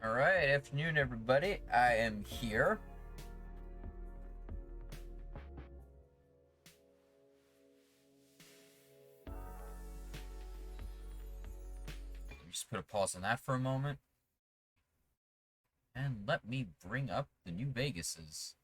Alright, afternoon everybody. I am here. Just put a pause on that for a moment. And let me bring up the New Vegases.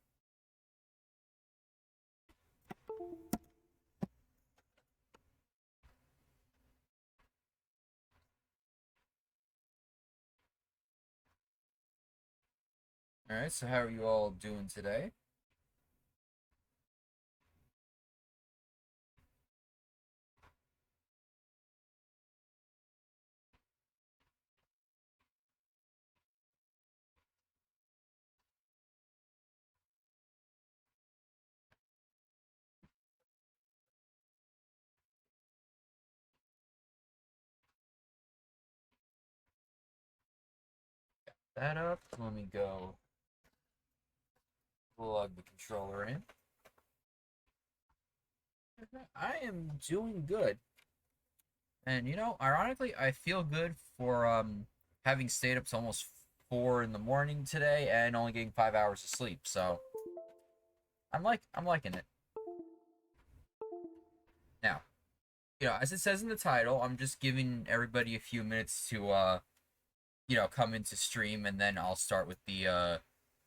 Alright, so how are you all doing today? That up. Let me go plug the controller in. I am doing good. And you know, ironically, I feel good for having stayed up to almost 4 in the morning today and only getting 5 hours of sleep. So I'm liking it. Now, you know, as it says in the title, I'm just giving everybody a few minutes to come into stream, and then I'll start with the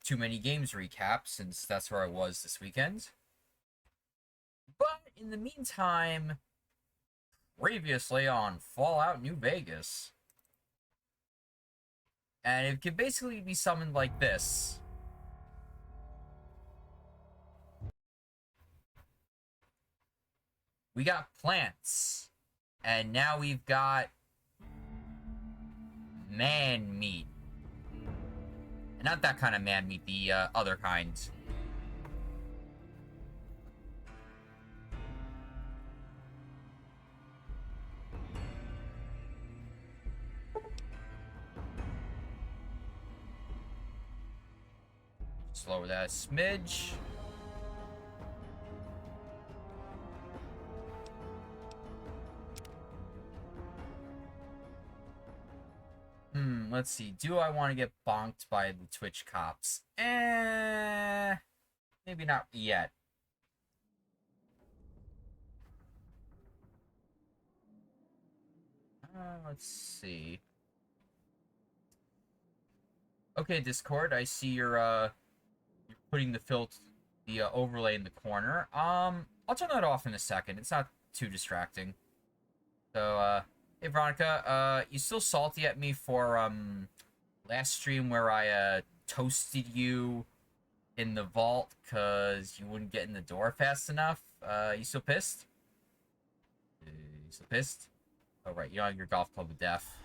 Too Many Games recap, since that's where I was this weekend. But in the meantime, previously on Fallout New Vegas, and it could basically be summoned like this. We got plants, and now we've got man meat. And not that kind of man meat, the other kind. Just lower that a smidge. Let's see. Do I want to get bonked by the Twitch cops? Maybe not yet. Let's see. Okay, Discord, I see you're putting the overlay in the corner. I'll turn that off in a second. It's not too distracting. So, hey Veronica, you still salty at me for last stream where I toasted you in the vault because you wouldn't get in the door fast enough? You still pissed? You still pissed? Oh right, you don't have your golf club of death.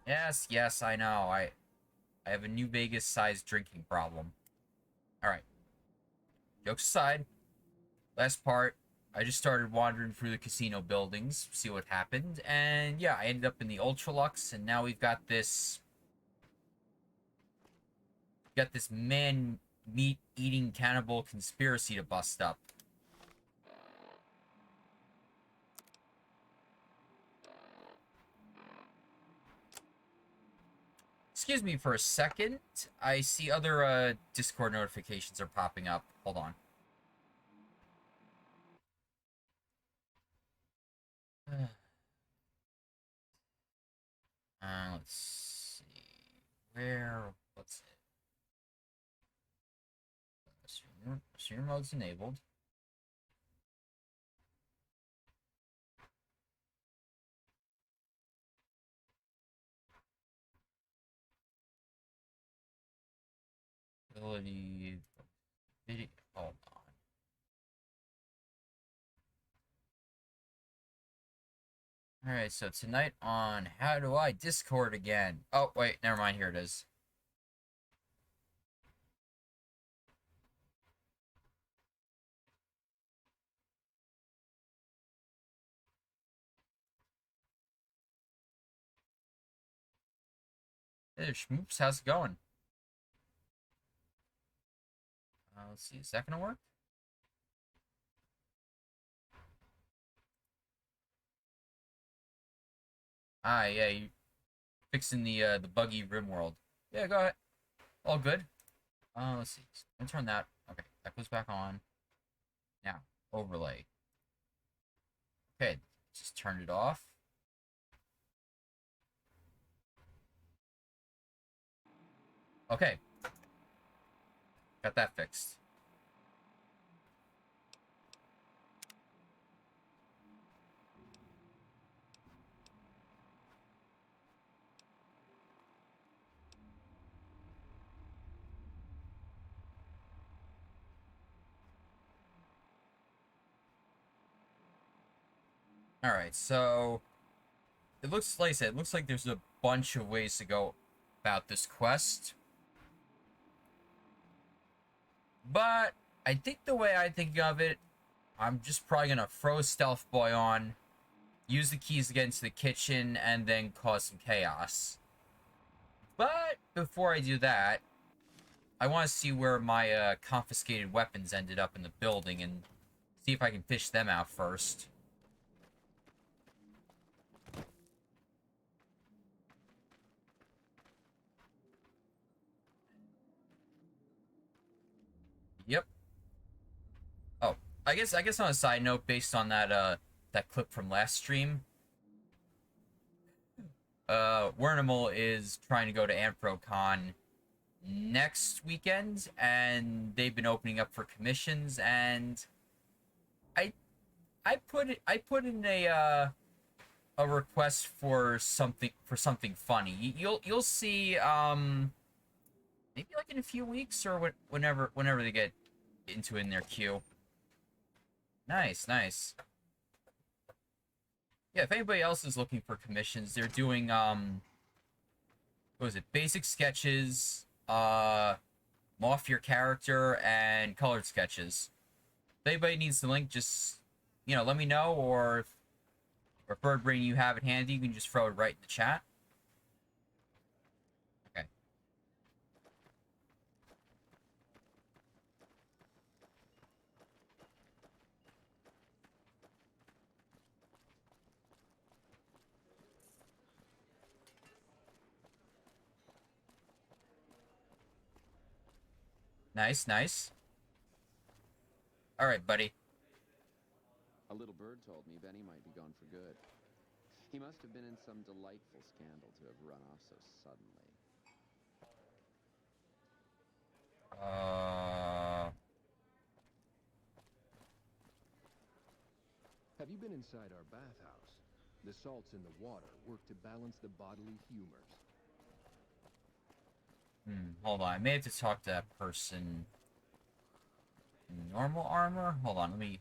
Yes, I know. I have a New Vegas-sized drinking problem. Alright. Jokes aside, last part, I just started wandering through the casino buildings, see what happened, and yeah, I ended up in the Ultralux, and now we've got this man meat eating cannibal conspiracy to bust up. Excuse me for a second. I see other Discord notifications are popping up. Hold on. Let's see. What's it? Streamer mode's enabled. Ability. Video. Hold on. Alright, so tonight on How Do I Discord Again? Oh, wait, never mind, here it is. Hey, Schmoops, how's it going? Let's see, is that gonna work? Ah, yeah, you fixing the buggy rim world. Yeah, go ahead. All good. Let's see. Let's turn that. Okay, that goes back on. Now, overlay. Okay, just turn it off. Okay, got that fixed. All right, so it looks like I said, it looks like there's a bunch of ways to go about this quest, but I think the way I think of it, I'm just probably gonna throw Stealth Boy on, use the keys to get into the kitchen, and then cause some chaos. But before I do that, I want to see where my confiscated weapons ended up in the building and see if I can fish them out first. Yep. Oh, I guess on a side note, based on that clip from last stream, Wernimal is trying to go to AmproCon next weekend, and they've been opening up for commissions, and I I put in a request for something funny. You'll see maybe like in a few weeks or whenever they get into in their queue. Nice, nice. Yeah, if anybody else is looking for commissions, they're doing what was it? Basic sketches, morph your character, and colored sketches. If anybody needs the link, just let me know, or Bird Brain you have it handy, you can just throw it right in the chat. Okay. Nice, nice. All right, buddy. A little bird told me Benny might be gone for good. He must have been in some delightful scandal to have run off so suddenly. Uh, Have you been inside our bathhouse? The salts in the water work to balance the bodily humors. hold on. I may have to talk to that person in normal armor. Hold on, let me.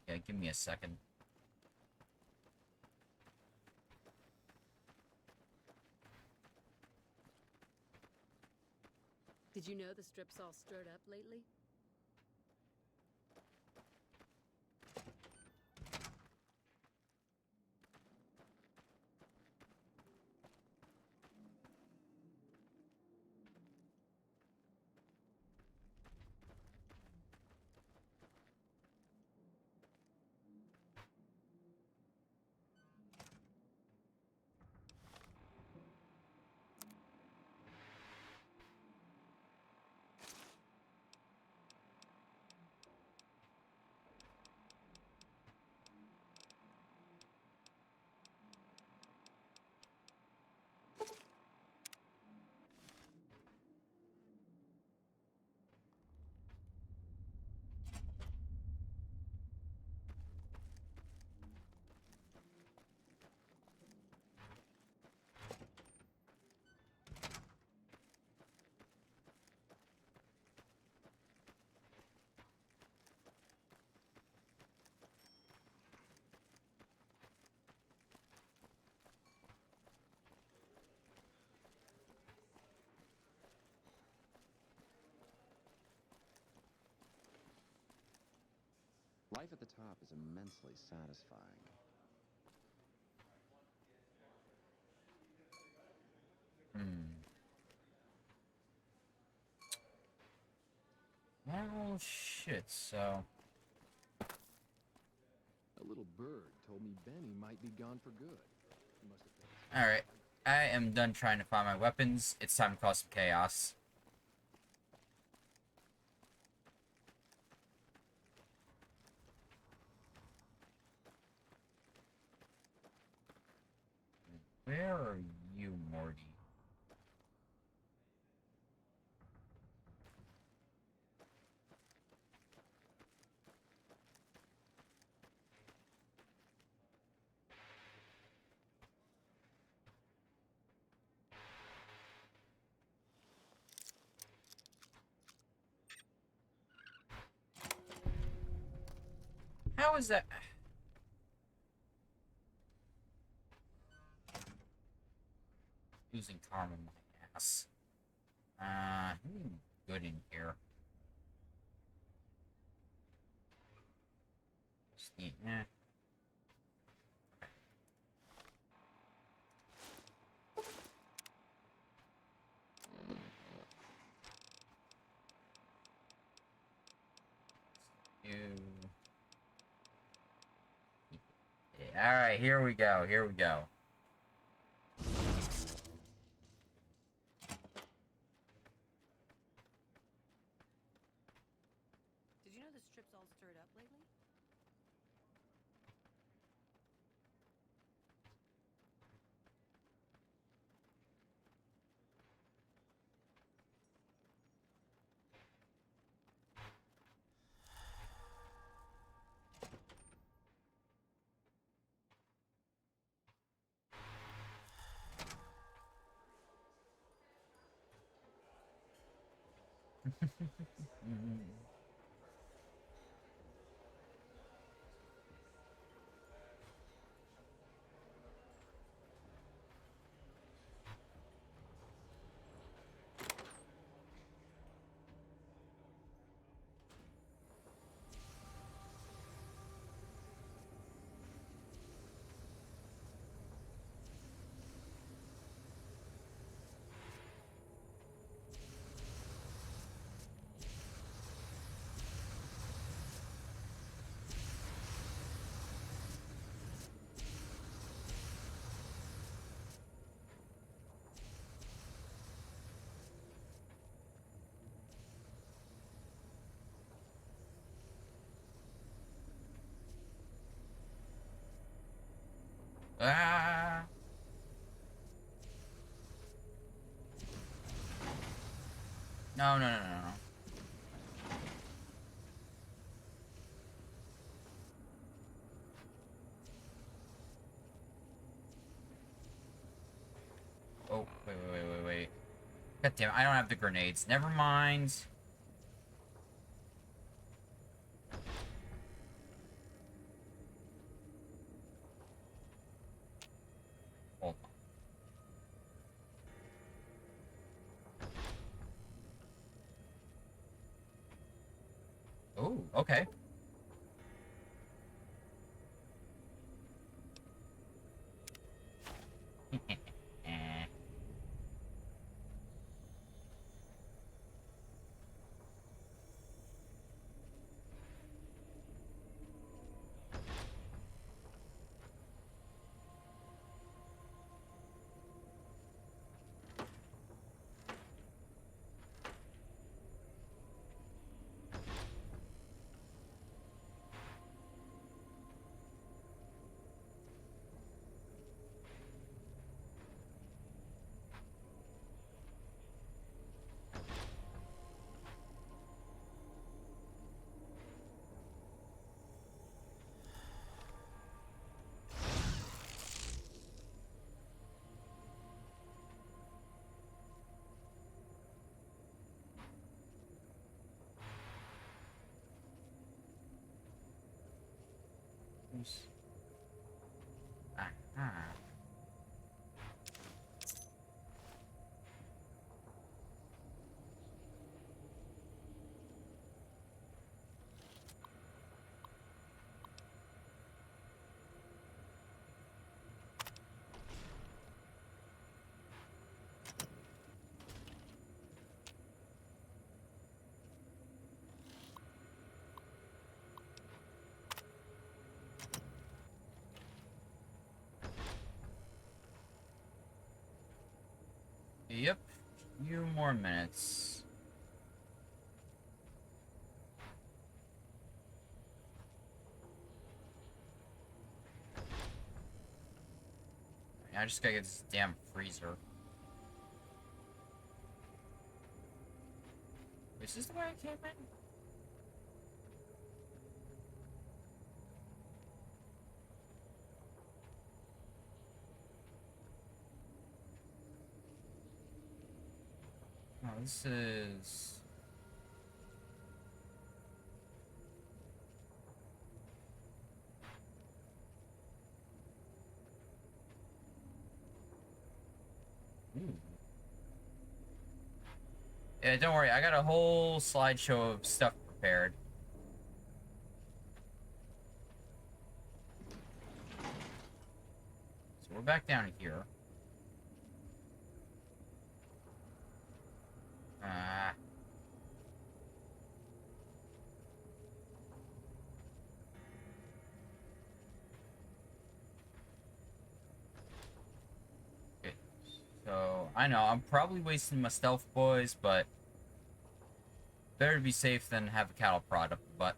Yeah, give me a second. Did you know the strip's all stirred up lately? Life at the top is immensely satisfying. Well, shit, so. A little bird told me Benny might be gone for good. You must have paid. Alright. I am done trying to find my weapons. It's time to cause some chaos. Where are you, Morty? How is that? Losing karma in my ass. Good in here. Yeah. Alright, here we go. Here we go. Did you know the strip's all stirred up lately? Ah! No, no, no, no, no. Oh, wait. God damn it, I don't have the grenades. Never mind. Hold on. Oh, okay. Eh. Ah. Yep. Few more minutes. I just gotta get this damn freezer. Is this the way I came in? No, this is... Ooh. Yeah, don't worry, I got a whole slideshow of stuff prepared. So we're back down here. Ah. Okay. So, I know, I'm probably wasting my stealth boys, but better to be safe than have a cattle prod up the butt.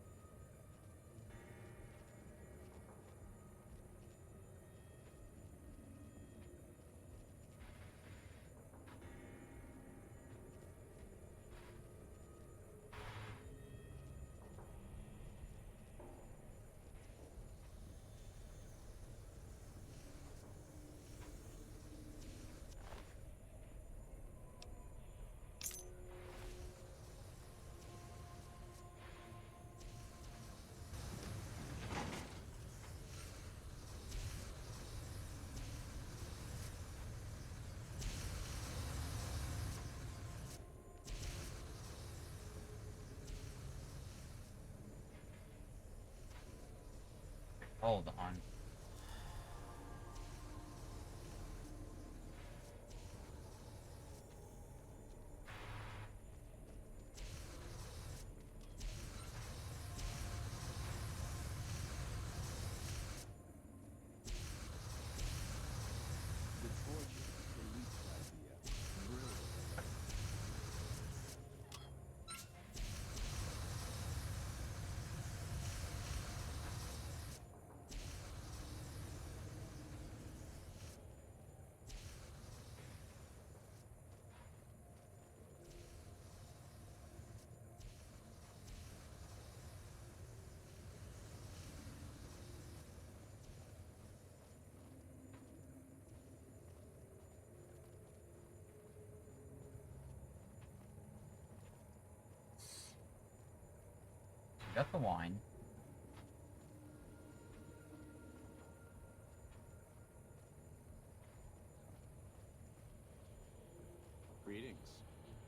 Hold on. The torch is the least idea. Brilliant. We got the wine. Greetings.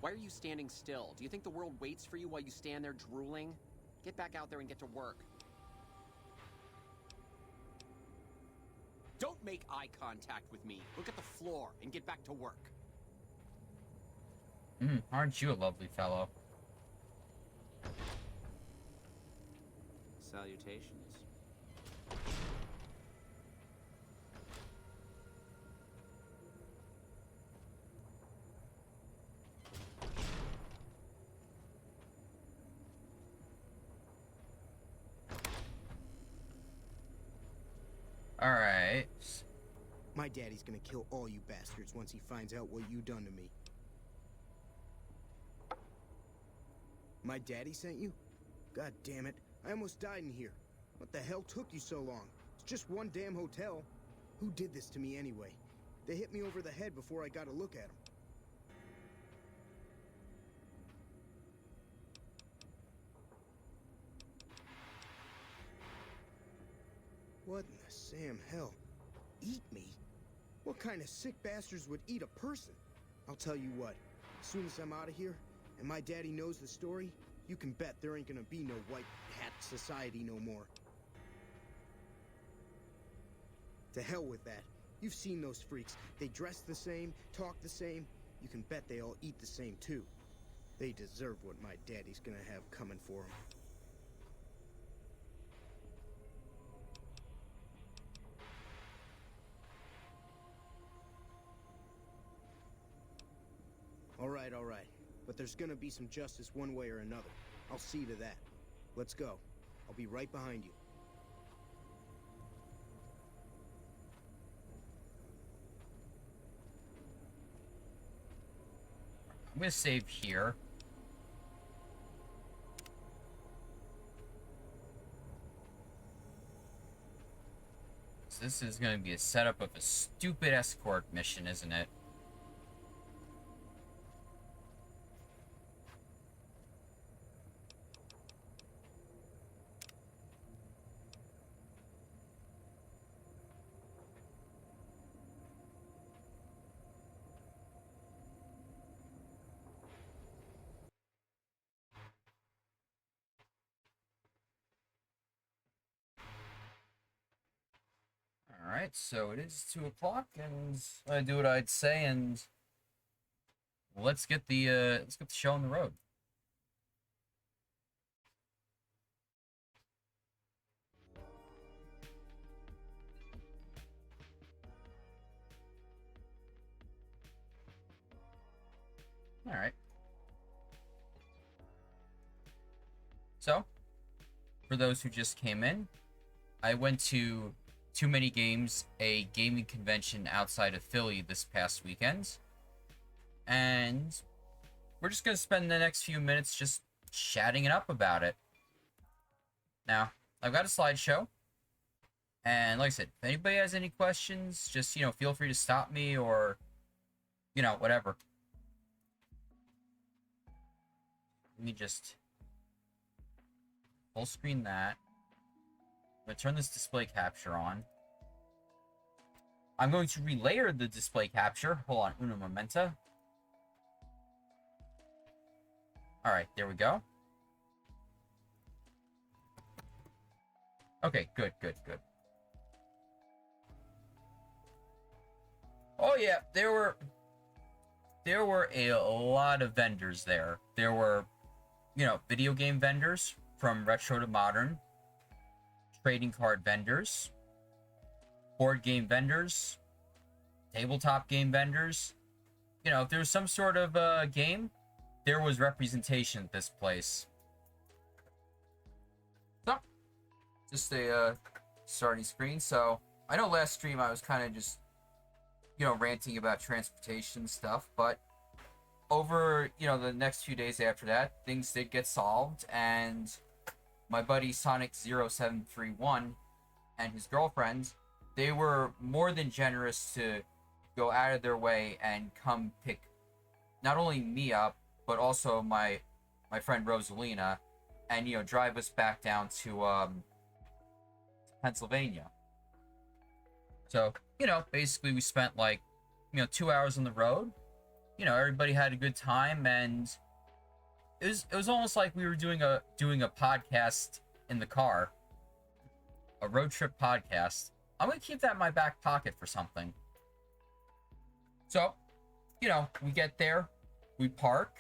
Why are you standing still? Do you think the world waits for you while you stand there drooling? Get back out there and get to work. Don't make eye contact with me. Look at the floor and get back to work. Aren't you a lovely fellow? Salutations. Alright. My daddy's gonna kill all you bastards once he finds out what you done to me. My daddy sent you? God damn it. I almost died in here. What the hell took you so long? It's just one damn hotel. Who did this to me anyway? They hit me over the head before I got a look at them. What in the Sam hell? Eat me? What kind of sick bastards would eat a person? I'll tell you what, as soon as I'm out of here, and my daddy knows the story, you can bet there ain't gonna be no white hat society no more. To hell with that. You've seen those freaks. They dress the same, talk the same. You can bet they all eat the same too. They deserve what my daddy's gonna have coming for them. right, all right. But there's gonna be some justice one way or another. I'll see to that. Let's go. I'll be right behind you. I'm gonna save here. So this is gonna be a setup of a stupid escort mission, isn't it? Alright, so it is 2 o'clock, and I do what I'd say, and let's get the show on the road. Alright. So, for those who just came in, I went to TooManyGames, a gaming convention outside of Philly this past weekend. And we're just going to spend the next few minutes just chatting it up about it. Now, I've got a slideshow. And like I said, if anybody has any questions, just, feel free to stop me or, whatever. Let me just full screen that. I'm going to turn this display capture on. I'm going to relayer the display capture. Hold on, uno momento. Alright, there we go. Okay, good. Oh yeah, there were a lot of vendors there. There were, video game vendors from retro to modern, trading card vendors, board game vendors, tabletop game vendors. If there was some sort of game, there was representation at this place. So, just a starting screen. So, I know last stream I was kind of just, ranting about transportation stuff, but over, the next few days after that, things did get solved, and my buddy Sonic0731 and his girlfriend, they were more than generous to go out of their way and come pick not only me up, but also my friend Rosalina, and, drive us back down to Pennsylvania. So, basically we spent 2 hours on the road. Everybody had a good time, and it was almost like we were doing a podcast in the car. A road trip podcast. I'm gonna keep that in my back pocket for something. So, we get there, we park,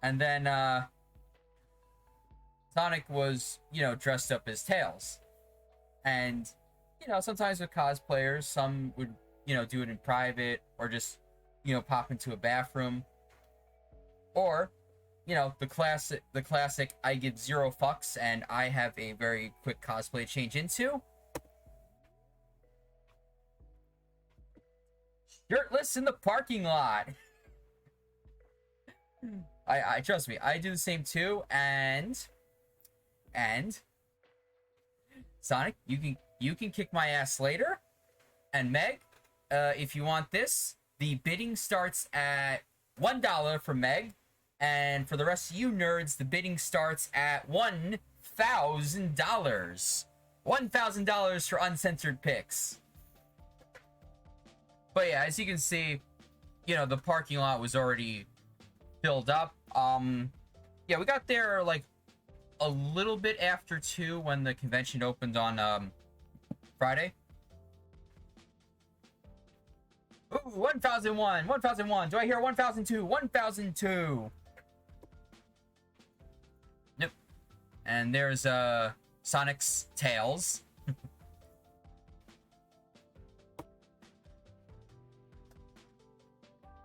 and then Sonic was, dressed up as Tails. And, sometimes with cosplayers, some would, do it in private, or just, pop into a bathroom. Or, the classic I give 0 fucks and I have a very quick cosplay to change into. Shirtless in the parking lot. I trust me, I do the same too, and Sonic, you can kick my ass later. And Meg, if you want this, the bidding starts at $1 for Meg, and for the rest of you nerds, the bidding starts at $1,000. $1,000 for uncensored pics. But yeah, as you can see, the parking lot was already filled up. Yeah, we got there a little bit after 2 when the convention opened on Friday. Ooh, 1001, 1001. Do I hear 1002? 1002. Yep. And there's Sonic's Tails.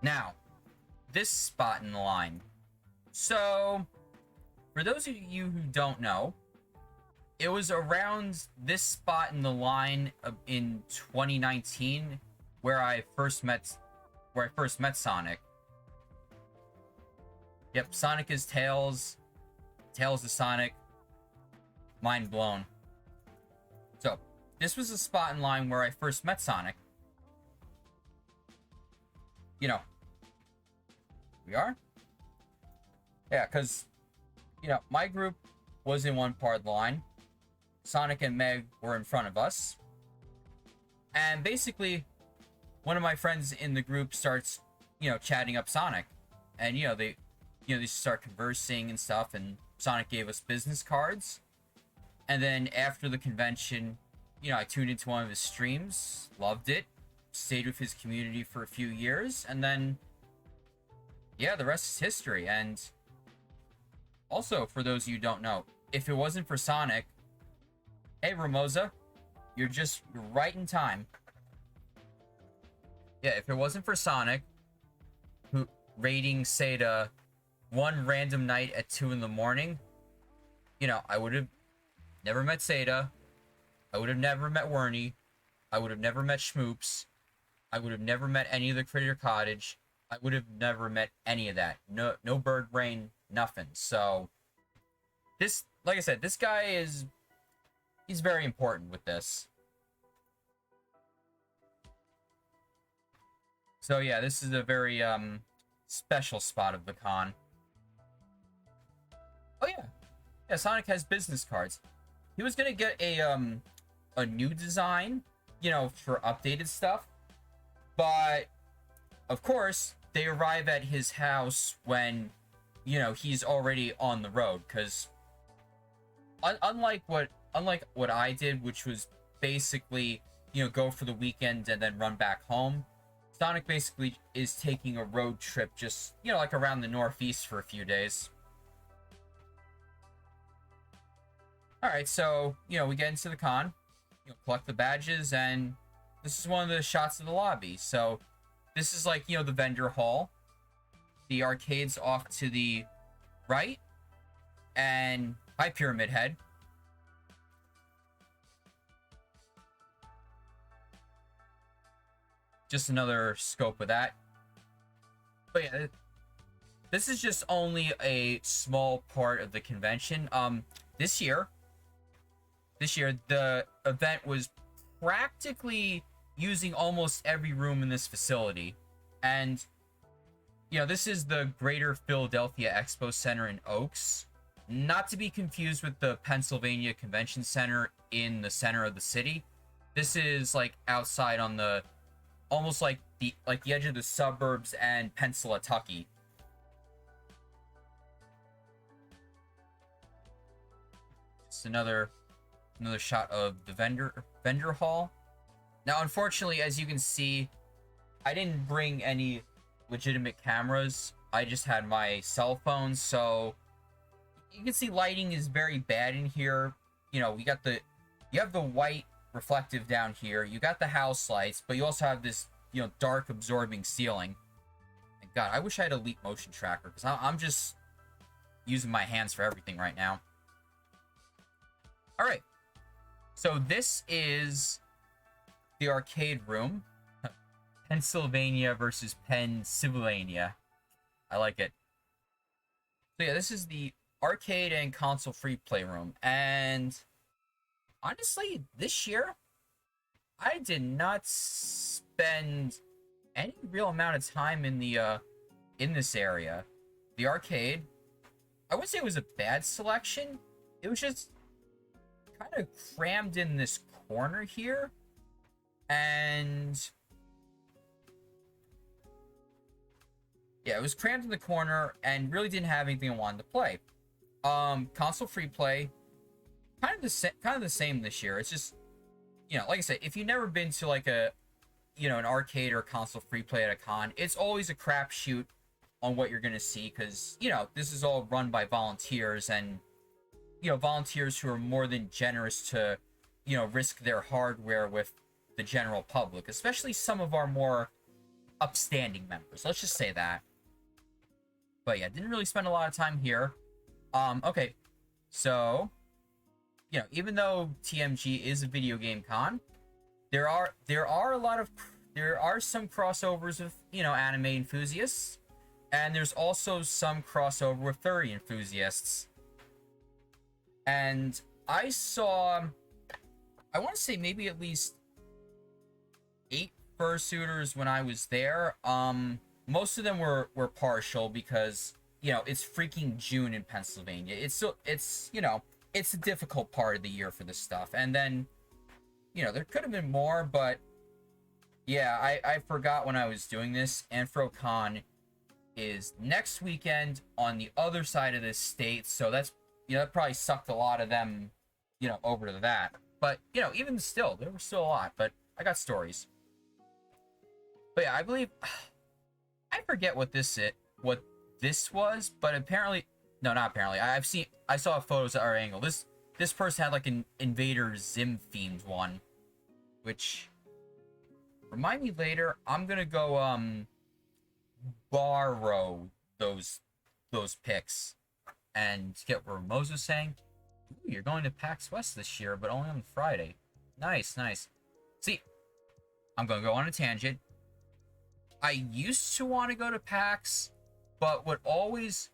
Now, this spot in the line. So, for those of you who don't know, it was around this spot in the line in 2019 where I first met Sonic. Yep, Sonic is Tails. Tails is Sonic. Mind blown. So, this was a spot in line where I first met Sonic. You know, we are? Yeah, because, you know, my group was in one part of the line. Sonic and Meg were in front of us. And basically, one of my friends in the group starts, you know, chatting up Sonic. And, you know, they start conversing and stuff, and Sonic gave us business cards. And then after the convention, you know, I tuned into one of his streams, loved it, stayed with his community for a few years, and then, yeah, the rest is history. And also, for those of you who don't know, if it wasn't for Sonic, hey, Ramosa, you're right in time. Yeah, if it wasn't for Sonic, who raiding Seda one random night at 2 in the morning, you know, I would have never met Seda. I would have never met Wernie. I would have never met Schmoops. I would have never met any of the Critter Cottage. I would have never met any of that. No bird brain, nothing. So, this, like I said, this guy he's very important with this. So yeah, this is a very special spot of the con. Oh yeah. Yeah, Sonic has business cards. He was gonna get a new design, you know, for updated stuff. But of course, they arrive at his house when, you know, he's already on the road, because unlike what I did, which was basically, you know, go for the weekend and then run back home, Sonic basically is taking a road trip just, you know, like around the Northeast for a few days. Alright, so, you know, we get into the con, you know, collect the badges, and this is one of the shots of the lobby. So, this is like, you know, the vendor hall. The arcade's off to the right, and hi, Pyramid Head. Just another scope of that. But yeah, this is just only a small part of the convention. This year, the event was practically using almost every room in this facility. And, you know, this is the Greater Philadelphia Expo Center in Oaks. Not to be confused with the Pennsylvania Convention Center in the center of the city. This is, like, outside on the, almost like the edge of the suburbs and Pennsylvania. Just another shot of the vendor hall. Now, unfortunately, as you can see, I didn't bring any legitimate cameras. I just had my cell phone, so you can see lighting is very bad in here. You know, you have the white reflective down here. You got the house lights, but you also have this, you know, dark absorbing ceiling. And God, I wish I had a Leap motion tracker, because I'm just using my hands for everything right now. All right. So this is the arcade room. Pennsylvania versus Pennsylvania. I like it. So yeah, this is the arcade and console free play room. And honestly, this year, I did not spend any real amount of time in the in this area. The arcade, I wouldn't say it was a bad selection. It was just kind of crammed in this corner here, and yeah, it was crammed in the corner and really didn't have anything I wanted to play. Console free play, kind of the same this year. It's just, you know, like I said, if you've never been to like a, you know, an arcade or console free play at a con, it's always a crapshoot on what you're gonna see, because, you know, this is all run by volunteers, and, you know, volunteers who are more than generous to, you know, risk their hardware with the general public, especially some of our more upstanding members. Let's just say that. But yeah, didn't really spend a lot of time here. Okay, so even though TMG is a video game con, there are some crossovers with anime enthusiasts, and there's also some crossover with furry enthusiasts. And I saw, I want to say maybe at least 8 fursuiters when I was there. Most of them were partial because it's freaking June in Pennsylvania. It's a difficult part of the year for this stuff. And then there could have been more, but yeah, I forgot when I was doing this. AnthroCon is next weekend on the other side of this state, so that's that probably sucked a lot of them over to that. But even still, there were still a lot. But I got stories. But yeah, I believe I forget what this was, but apparently, no, not apparently. I saw photos at our angle. This person had like an Invader Zim themed one, which remind me later. I'm gonna go borrow those pics and get what Ramos was saying. Ooh, you're going to PAX West this year, but only on Friday. Nice. See, I'm gonna go on a tangent. I used to want to go to PAX, but what always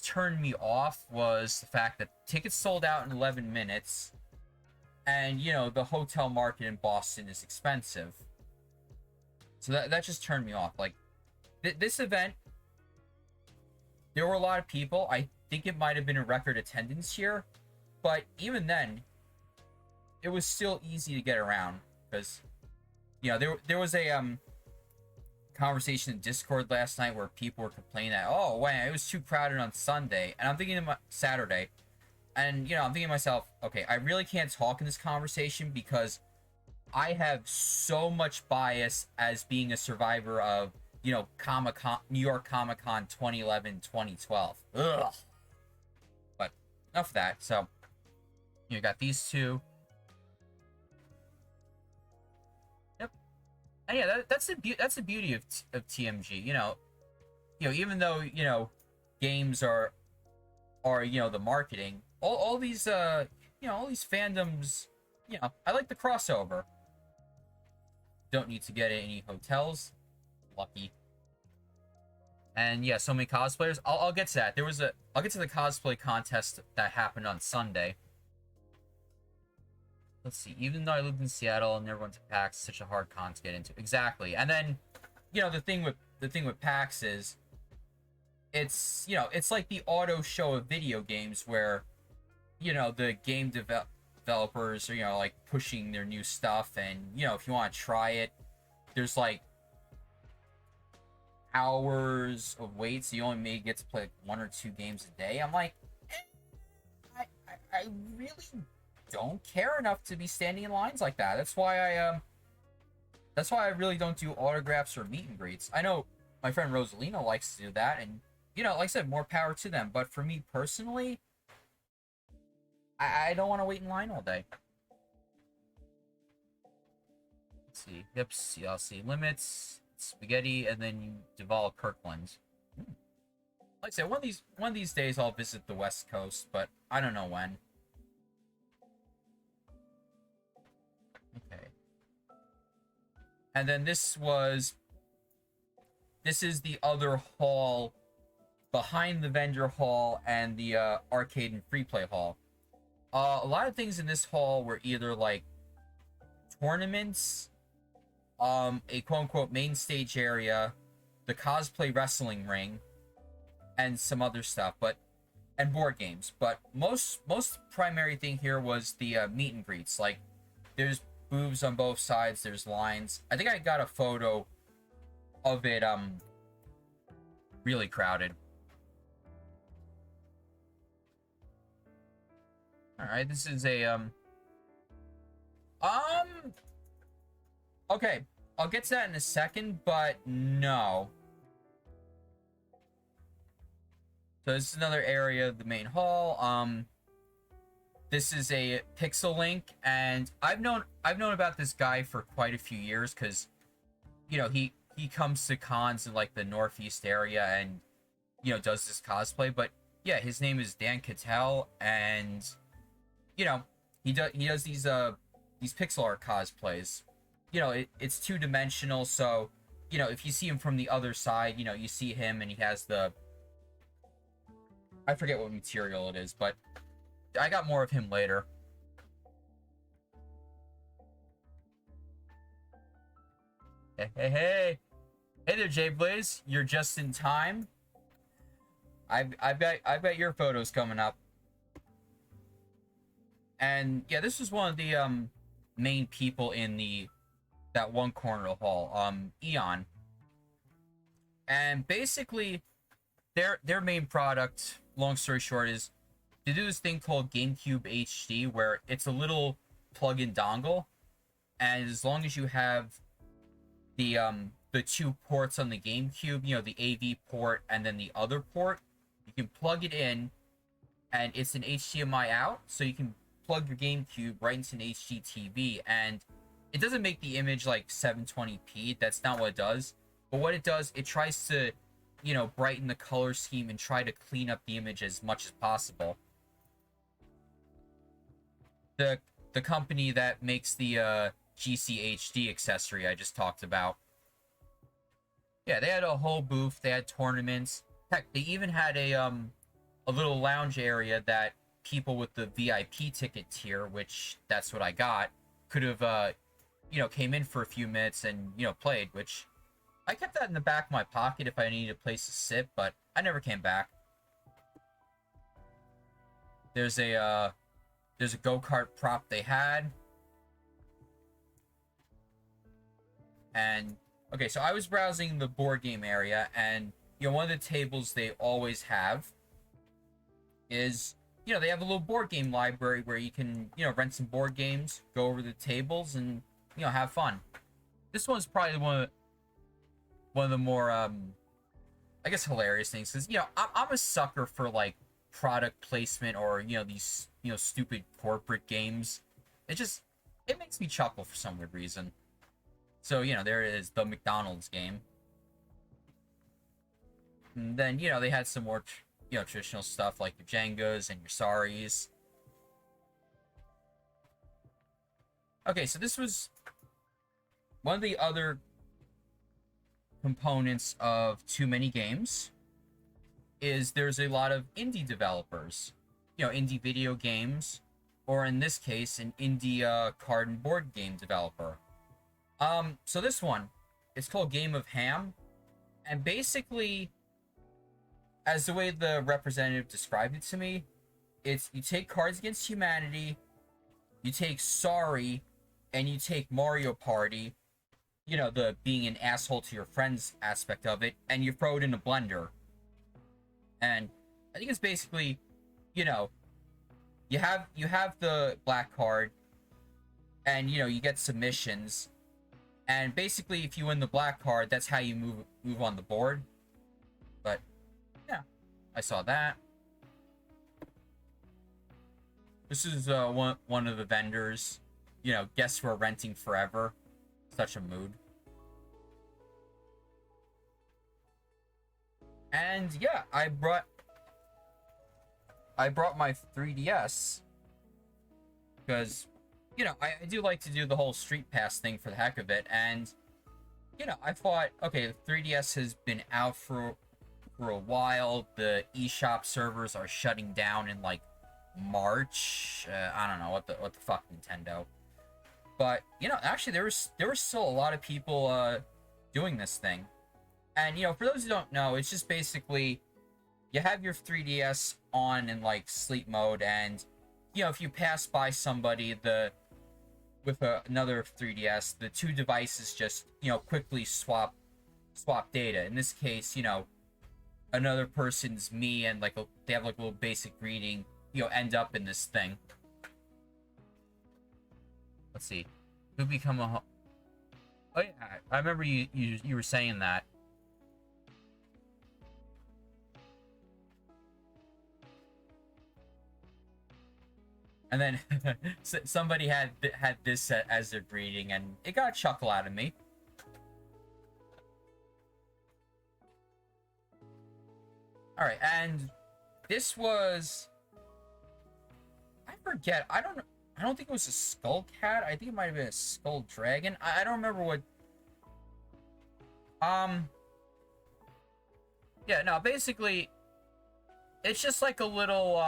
turned me off was the fact that tickets sold out in 11 minutes, and the hotel market in Boston is expensive. So that just turned me off. Like this event, there were a lot of people. I think it might have been a record attendance here, but even then, it was still easy to get around because there was a conversation in Discord last night where people were complaining that, oh wow, it was too crowded on Sunday, and I'm thinking Saturday, and I'm thinking to myself, okay, I really can't talk in this conversation because I have so much bias as being a survivor of Comic-Con, New York Comic-Con 2011, 2012. Ugh. But enough of that. So you got these two. And yeah, that's the beauty of TMG. Even though games are the marketing. All these all these fandoms. I like the crossover. Don't need to get any hotels. Lucky. And yeah, so many cosplayers. I'll get to that. I'll get to the cosplay contest that happened on Sunday. Let's see. Even though I lived in Seattle and never went to PAX, it's such a hard con to get into. Exactly. And then, the thing with PAX is, it's it's like the auto show of video games where, the game developers are like pushing their new stuff, and if you want to try it, there's like hours of wait, so you only may get to play like 1 or 2 games a day. I'm like, I really don't care enough to be standing in lines like that. That's why I really don't do autographs or meet and greets. I know my friend Rosalina likes to do that, and like I said, more power to them. But for me personally, I don't want to wait in line all day. Let's see. Yep, I'll see limits, spaghetti, and then you develop Kirkland. Like I said, one of these days I'll visit the West Coast, but I don't know when. Okay. And then this is the other hall behind the vendor hall and the arcade and free play hall. A lot of things in this hall were either like tournaments, a quote-unquote main stage area, the cosplay wrestling ring, and some other stuff, and board games. But most primary thing here was the meet and greets. Like, there's booths on both sides, there's lines. I think I got a photo of it really crowded. Alright, this is a okay, I'll get to that in a second, but no. So this is another area of the main hall. This is a Pixel Link, and I've known about this guy for quite a few years because, he comes to cons in like the Northeast area, and does this cosplay. But yeah, his name is Dan Cattell, and he does these pixel art cosplays. It's two-dimensional, so if you see him from the other side, you see him and he has the, I forget what material it is, but I got more of him later. Hey there, Jay Blaze. You're just in time. I've got your photos coming up. And yeah, this was one of the main people in that one corner of the hall, Eon. And basically their main product, long story short, is they do this thing called GameCube HD, where it's a little plug-in dongle, and as long as you have the two ports on the GameCube, the AV port and then the other port, you can plug it in, and it's an HDMI out, so you can plug your GameCube right into an HD TV, and it doesn't make the image like 720p. That's not what it does. But what it does, it tries to, brighten the color scheme and try to clean up the image as much as possible. The company that makes the GCHD accessory I just talked about. Yeah, they had a whole booth. They had tournaments. Heck, they even had a little lounge area that people with the VIP ticket tier, which that's what I got, could have came in for a few minutes and played. Which I kept that in the back of my pocket if I needed a place to sit, but I never came back. There's a go-kart prop they had. And okay, so I was browsing the board game area, and one of the tables they always have is, they have a little board game library where you can, rent some board games, go over the tables, and have fun. This one's probably one of the more I guess hilarious things, because I'm a sucker for like product placement or these stupid corporate games. It makes me chuckle for some weird reason. So there it is, the McDonald's game. And then they had some more traditional stuff like your Jengas and your Saris. Okay, so this was one of the other components of TooManyGames. Is there's a lot of indie developers, indie video games, or in this case, an indie card and board game developer. So this one, it's called Game of Ham, and basically, as the way the representative described it to me, it's you take Cards Against Humanity, you take Sorry, and you take Mario Party, the being an asshole to your friends aspect of it, and you throw it in a blender. And I think it's basically, you have the black card, and you get submissions, and basically if you win the black card, that's how you move on the board. But yeah, I saw that. This is one of the vendors. Guests were renting forever. Such a mood. And yeah, I brought my 3DS because I do like to do the whole Street Pass thing for the heck of it, and I thought, okay, the 3DS has been out for a while. The eShop servers are shutting down in like March. I don't know what the fuck, Nintendo. But actually there were still a lot of people doing this thing. And for those who don't know, it's just basically you have your 3DS on in like sleep mode, and if you pass by somebody with another 3DS, the two devices just quickly swap data. In this case, another person's me and like they have like a little basic greeting, end up in this thing. Let's see. Who become a... Oh yeah, I remember you were saying that. And then somebody had this as their greeting, and it got a chuckle out of me. All right, and this was, I forget. I don't think it was a skull cat. I think it might have been a skull dragon. I don't remember what. Yeah, no, basically, it's just like a little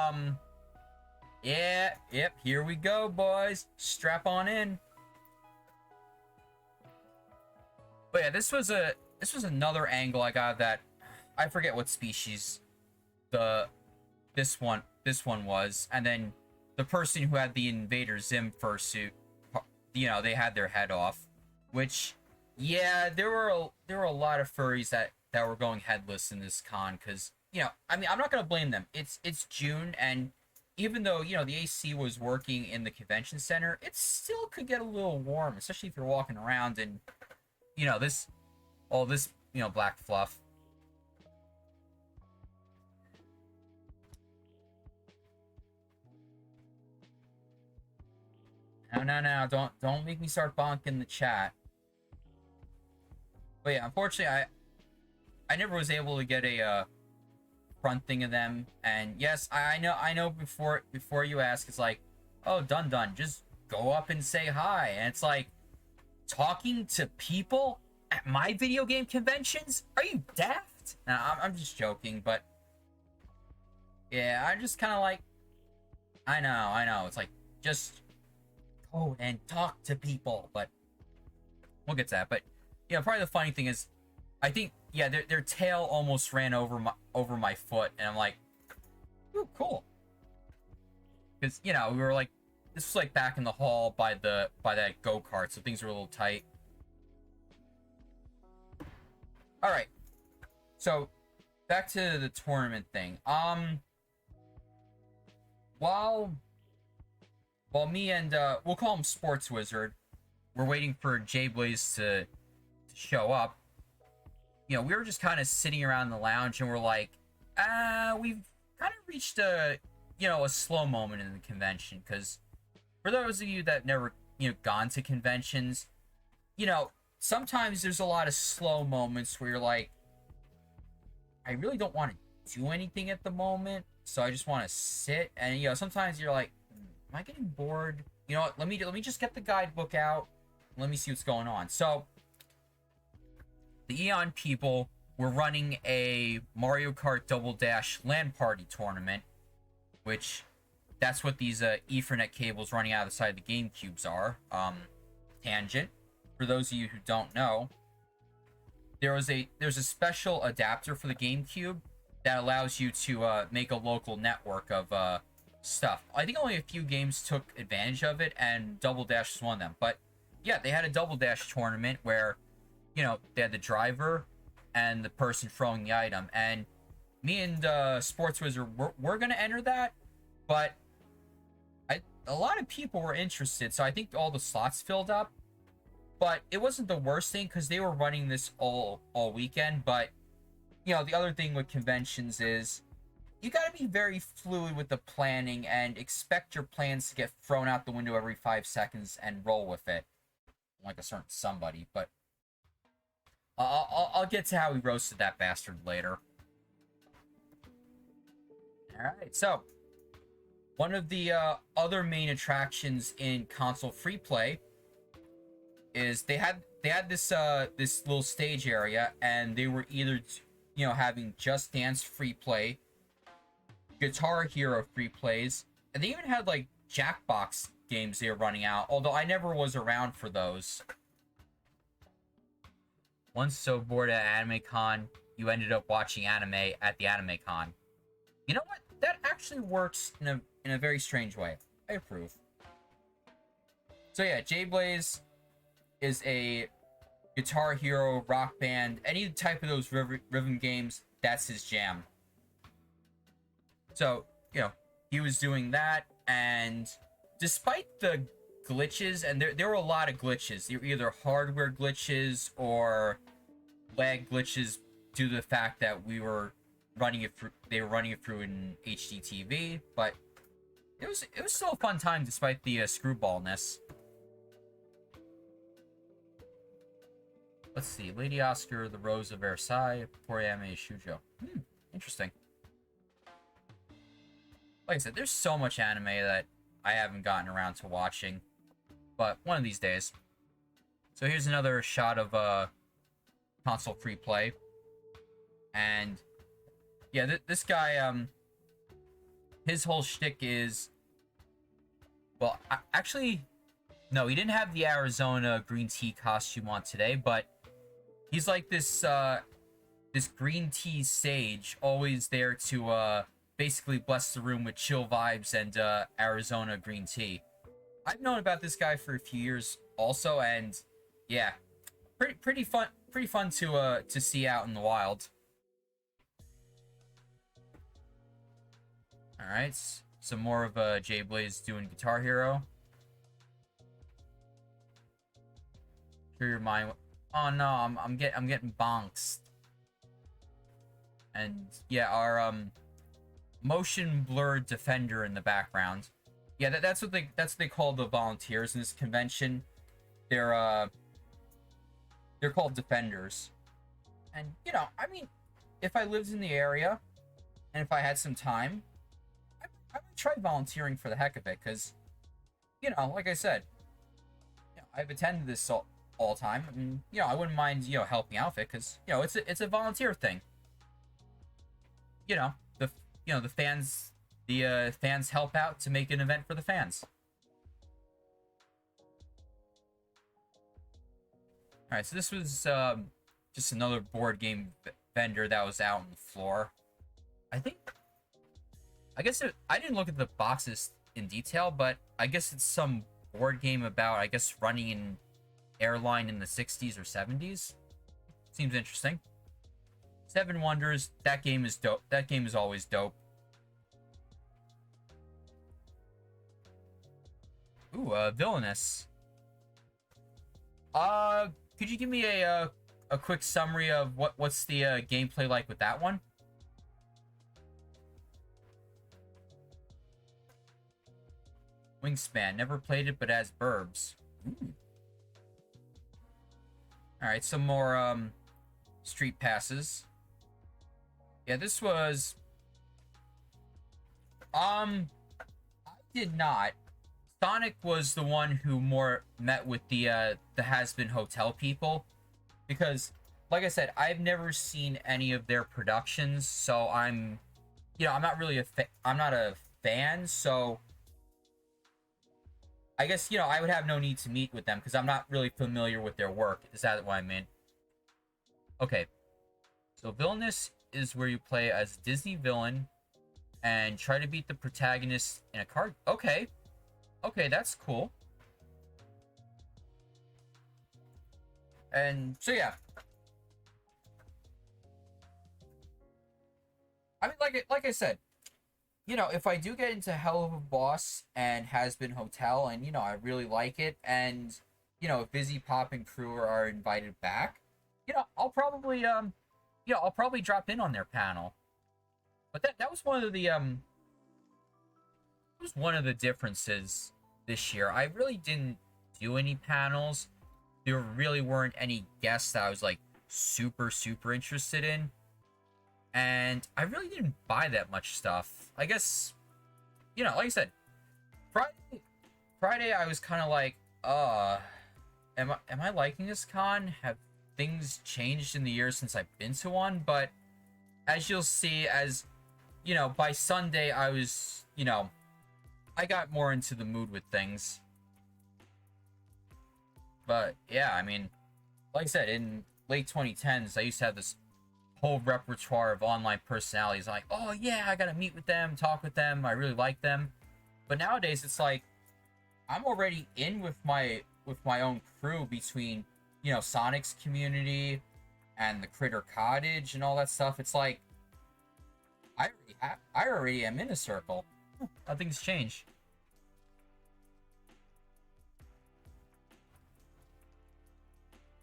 yeah, yep, here we go, boys. Strap on in. But yeah, this was another angle I got that I forget what species this one was, and then the person who had the Invader Zim fursuit, you know, they had their head off, which, yeah, there were a lot of furries that were going headless in this con, because, you know, I mean, I'm not gonna blame them. It's June, and even though, you know, the AC was working in the convention center, it still could get a little warm, especially if you're walking around and, you know, all this, you know, black fluff. No, don't make me start bonking the chat. But yeah, unfortunately, I never was able to get a front thing of them. And yes, I know before you ask, it's like, oh, done, just go up and say hi. And it's like, talking to people at my video game conventions? Are you daft? Nah, I'm just joking, but yeah, I'm just kind of like, I know, it's like, just go and talk to people, but we'll get to that. But yeah, probably the funny thing is, I think, yeah, their tail almost ran over my foot, and I'm like, ooh, cool. Because, you know, we were like, this was like back in the hall by that go-kart, so things were a little tight. All right, so back to the tournament thing. While me and we'll call him Sports Wizard, we're waiting for Jay Blaze to show up. You know, we were just kind of sitting around the lounge, and we're like, we've kind of reached a slow moment in the convention, because for those of you that never, you know, gone to conventions, you know, sometimes there's a lot of slow moments where you're like, I really don't want to do anything at the moment, so I just want to sit. And, you know, sometimes you're like, am I getting bored? You know what, let me just get the guidebook out, let me see what's going on. So the Eon people were running a Mario Kart Double Dash LAN party tournament, which that's what these Ethernet cables running out of the side of the GameCubes are. Tangent. For those of you who don't know, there's a special adapter for the GameCube that allows you to make a local network of stuff. I think only a few games took advantage of it, and Double Dash was one of them. But yeah, they had a Double Dash tournament where, you know, they had the driver and the person throwing the item, and me and Sports Wizard we're gonna enter that, but a lot of people were interested, so I think all the slots filled up. But it wasn't the worst thing, because they were running this all weekend. But, you know, the other thing with conventions is you gotta be very fluid with the planning and expect your plans to get thrown out the window every 5 seconds and roll with it, like a certain somebody. But I'll get to how we roasted that bastard later. Alright, so one of the other main attractions in console free play is they had this this little stage area, and they were either, you know, having Just Dance free play, Guitar Hero free plays, and they even had like Jackbox games they were running out, although I never was around for those. Once so bored at Anime Con, you ended up watching anime at the Anime Con. You know what? That actually works in a very strange way. I approve. So yeah, Jay Blaze is a Guitar Hero, Rock Band, any type of those rhythm games, that's his jam. So, you know, he was doing that, and despite the glitches, and there were a lot of glitches. They were either hardware glitches or lag glitches due to the fact that we were running it through. They were running it through in HDTV, but it was still a fun time despite the screwballness. Let's see, Lady Oscar, The Rose of Versailles, Toriame Shujo. Interesting. like I said, there's so much anime that I haven't gotten around to watching, but one of these days. So here's another shot of console free play, and yeah, this guy, his whole shtick is, well, actually, no, he didn't have the Arizona green tea costume on today, but he's like this this green tea sage, always there to basically bless the room with chill vibes and Arizona green tea. I've known about this guy for a few years also, and yeah, pretty fun to see out in the wild. All right, some more of Jay Blaze doing Guitar Hero. Clear your mind. Oh no, I'm getting bonks. And yeah, our motion blurred defender in the background. Yeah, that's what they call the volunteers in this convention. They're called defenders. And you know, I mean, if I lived in the area and if I had some time, I would try volunteering for the heck of it, because you know, like I said, you know, I've attended this all the time, and you know, I wouldn't mind, you know, helping out with it, because you know, it's a volunteer thing. You know, the fans help out to make an event for the fans. All right, so this was just another board game vendor that was out on the floor. I guess I didn't look at the boxes in detail, but I guess it's some board game about, I guess, running an airline in the 60s or 70s. Seems interesting. Seven Wonders, that game is dope. That game is always dope. Ooh, Villainous. Could you give me a quick summary of what's the gameplay like with that one? Wingspan, never played it, but as Burbs. Alright, some more street passes. Yeah, this was I did not. Sonic was the one who more met with the Has-Been Hotel people, because like I said, I've never seen any of their productions, so I'm not really I'm not a fan, so I guess, you know, I would have no need to meet with them because I'm not really familiar with their work. Is that what I mean? Okay. So Villainous is where you play as a Disney villain and try to beat the protagonist in a card. Okay. Okay, that's cool. And so yeah. I mean, like I said, you know, if I do get into Hell of a Boss and Has-Been Hotel, and you know, I really like it, and you know, if Busy Pop and crew are invited back, you know, I'll probably I'll probably drop in on their panel. But that was one of the differences this year. I really didn't do any panels. There really weren't any guests that I was like super interested in. And I really didn't buy that much stuff. I guess, you know, like I said, Friday I was kind of like, am I liking this con? Have things changed in the years since I've been to one? But as you'll see, as you know, by Sunday I was, you know, I got more into the mood with things. But yeah, I mean, like I said, in late 2010s, I used to have this whole repertoire of online personalities. I'm like, oh yeah, I gotta meet with them, talk with them, I really like them. But nowadays it's like I'm already in with my own crew, between, you know, Sonic's community and the Critter Cottage and all that stuff. It's like I already am in a circle. Nothing's changed.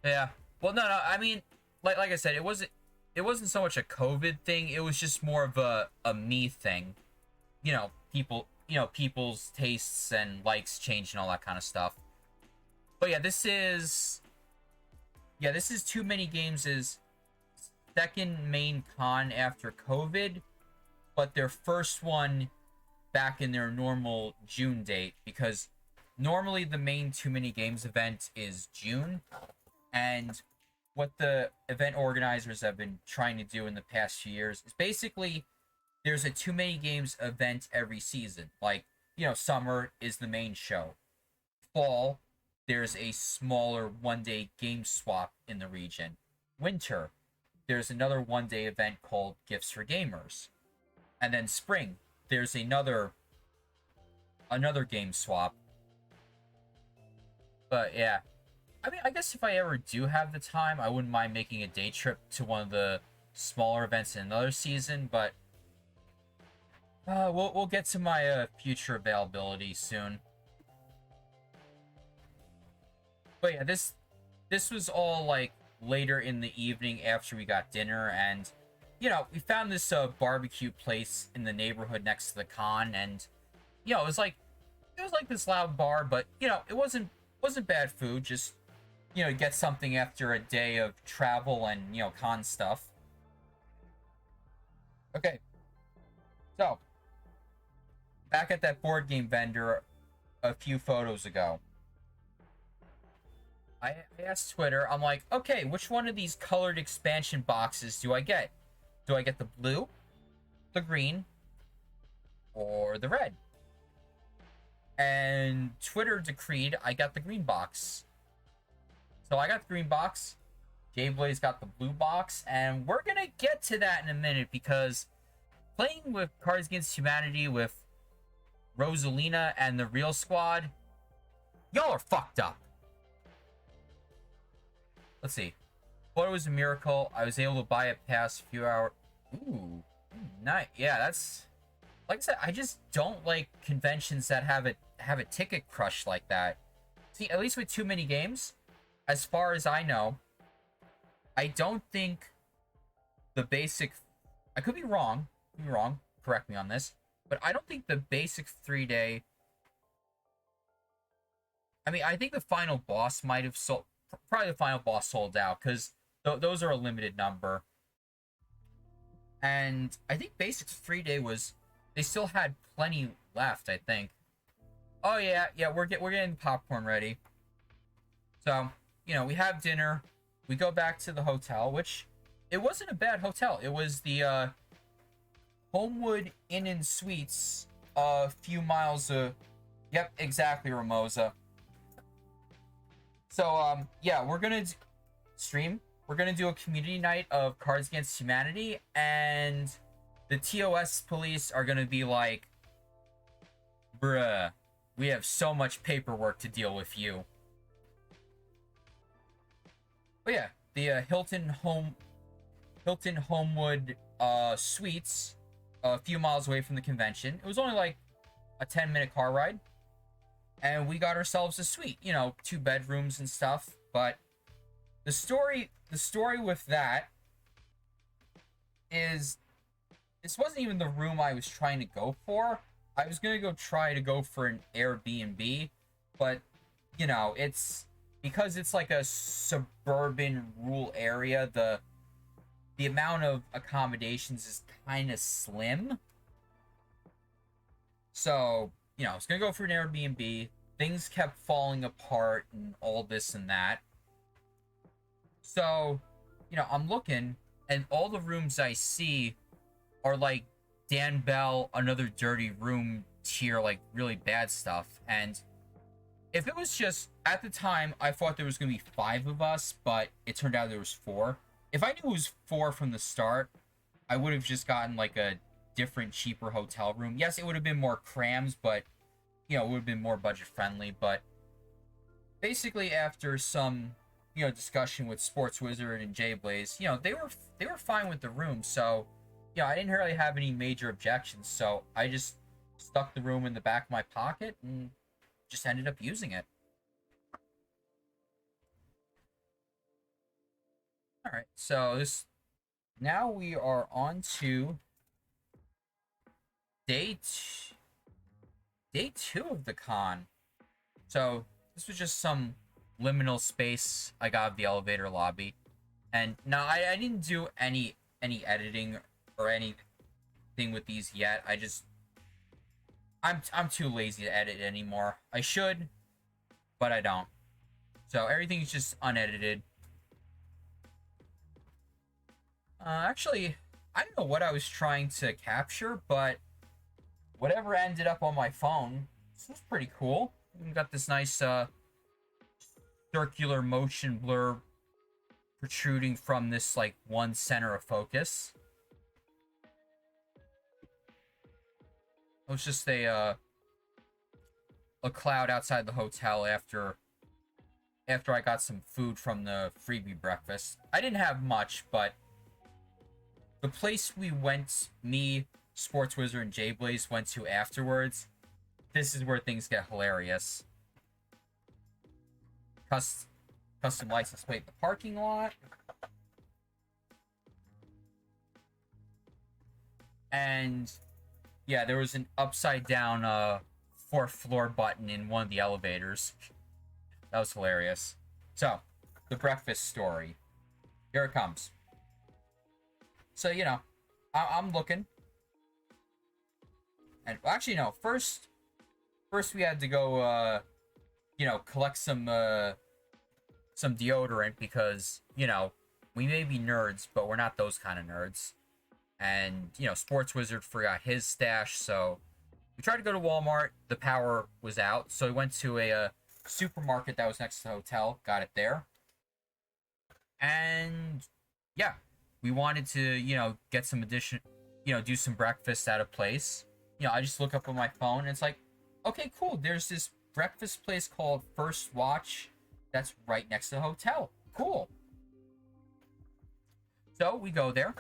Yeah. Well, no, I mean, like I said, it wasn't so much a COVID thing. It was just more of a me thing. You know, people's tastes and likes change and all that kind of stuff. But yeah, this is TooManyGames' second main con after COVID, but their first one back in their normal June date, because normally the main TooManyGames event is June, and what the event organizers have been trying to do in the past few years is basically there's a TooManyGames event every season. Like, summer is the main show. Fall, there's a smaller one-day game swap in the region. Winter, there's another one-day event called Gifts for Gamers. And then spring, there's another game swap. But yeah, I mean, I guess if I ever do have the time, I wouldn't mind making a day trip to one of the smaller events in another season, but we'll get to my future availability soon. But yeah, this was all like later in the evening after we got dinner, and we found this barbecue place in the neighborhood next to the con, and it was like this loud bar, but it wasn't bad food. Just get something after a day of travel and con stuff. Okay, so back at that board game vendor a few photos ago, I asked Twitter, I'm like, okay, which one of these colored expansion boxes do I get? Do I get the blue, the green, or the red? And Twitter decreed I got the green box. So I got the green box. Jay-Blaze got the blue box, and we're gonna get to that in a minute, because playing with Cards Against Humanity with Rosalina and the Real Squad, y'all are fucked up. Let's see. Thought it was a miracle. I was able to buy it past a few hours. Ooh, nice. Yeah, that's, like I said, I just don't like conventions that have a ticket crush like that. See, at least with TooManyGames, as far as I know, I don't think the basic, I could be wrong, correct me on this, but I don't think the basic 3-day, I mean, I think the final boss might have sold, probably the final boss sold out, because those are a limited number. And I think basic 3-day was, they still had plenty left, I think. Oh yeah, we're getting popcorn ready. So, we have dinner. We go back to the hotel, which, it wasn't a bad hotel. It was the Homewood Inn and Suites, a few miles yep, exactly, Ramosa. So, yeah, we're gonna stream. We're gonna do a community night of Cards Against Humanity, and the TOS police are gonna be like, bruh, we have so much paperwork to deal with you. But yeah, the Hilton Homewood Suites, a few miles away from the convention. It was only like a 10-minute car ride. And we got ourselves a suite, 2 bedrooms and stuff. But the story with that is, this wasn't even the room I was trying to go for. I was gonna try to go for an Airbnb, but it's because it's like a suburban rural area. The amount of accommodations is kind of slim. So, I was gonna go for an Airbnb. Things kept falling apart and all this and that. So, I'm looking, and all the rooms I see are like Dan Bell, Another Dirty Room tier, like really bad stuff. And if it was just, at the time, I thought there was gonna be 5 of us, but it turned out there was 4. If I knew it was 4 from the start, I would have just gotten like a different, cheaper hotel room. Yes, it would have been more crams, but it would have been more budget friendly. But basically, after some discussion with Sports Wizard and Jay-Blaze, they were fine with the room. So I didn't really have any major objections. So I just stuck the room in the back of my pocket and just ended up using it. All right, so now we are on to day 2 of the con. So this was just some liminal space I got of the elevator lobby, and no, I didn't do any editing or anything with these yet. I just I'm too lazy to edit anymore. I should, but I don't. So everything's just unedited. Actually, I don't know what I was trying to capture, but whatever ended up on my phone, this was pretty cool. We got this nice circular motion blur protruding from this like one center of focus. It was just a cloud outside the hotel after I got some food from the freebie breakfast. I didn't have much, but the place we went, me, Sports Wizard, and J-Blaze went to afterwards, this is where things get hilarious. Custom license plate in the parking lot. And yeah, there was an upside down fourth floor button in one of the elevators. That was hilarious. So, the breakfast story. Here it comes. So, you know, I'm looking. And, well, actually, no. First we had to go, you know, collect some deodorant because, you know, we may be nerds, but we're not those kind of nerds. And, you know, Sports Wizard forgot his stash, so we tried to go to Walmart. The power was out, so we went to a supermarket that was next to the hotel. Got it there. And, yeah, we wanted to, you know, get some do some breakfast at a place. You know, I just look up on my phone, and it's like, okay, cool. There's this breakfast place called First Watch that's right next to the hotel. Cool. So, we go there.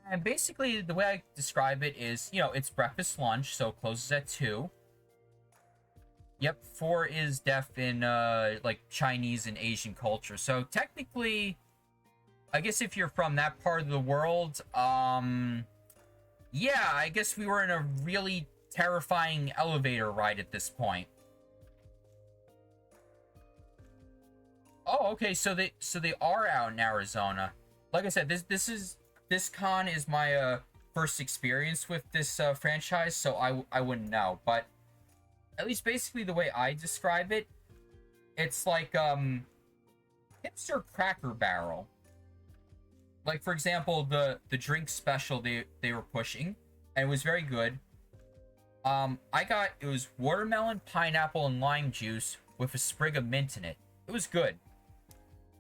And basically, the way I describe it is, you know, it's breakfast lunch, so it closes at 2. Yep, 4 is deaf in, like, Chinese and Asian culture. So, technically, I guess if you're from that part of the world, yeah, I guess we were in a really terrifying elevator ride at this point. Oh, okay, so they are out in Arizona. Like I said, this con is my first experience with this franchise, so I wouldn't know. But at least basically the way I describe it, it's like hipster Cracker Barrel. Like, for example, the drink special they were pushing, and it was very good. It was watermelon, pineapple, and lime juice with a sprig of mint in it. It was good.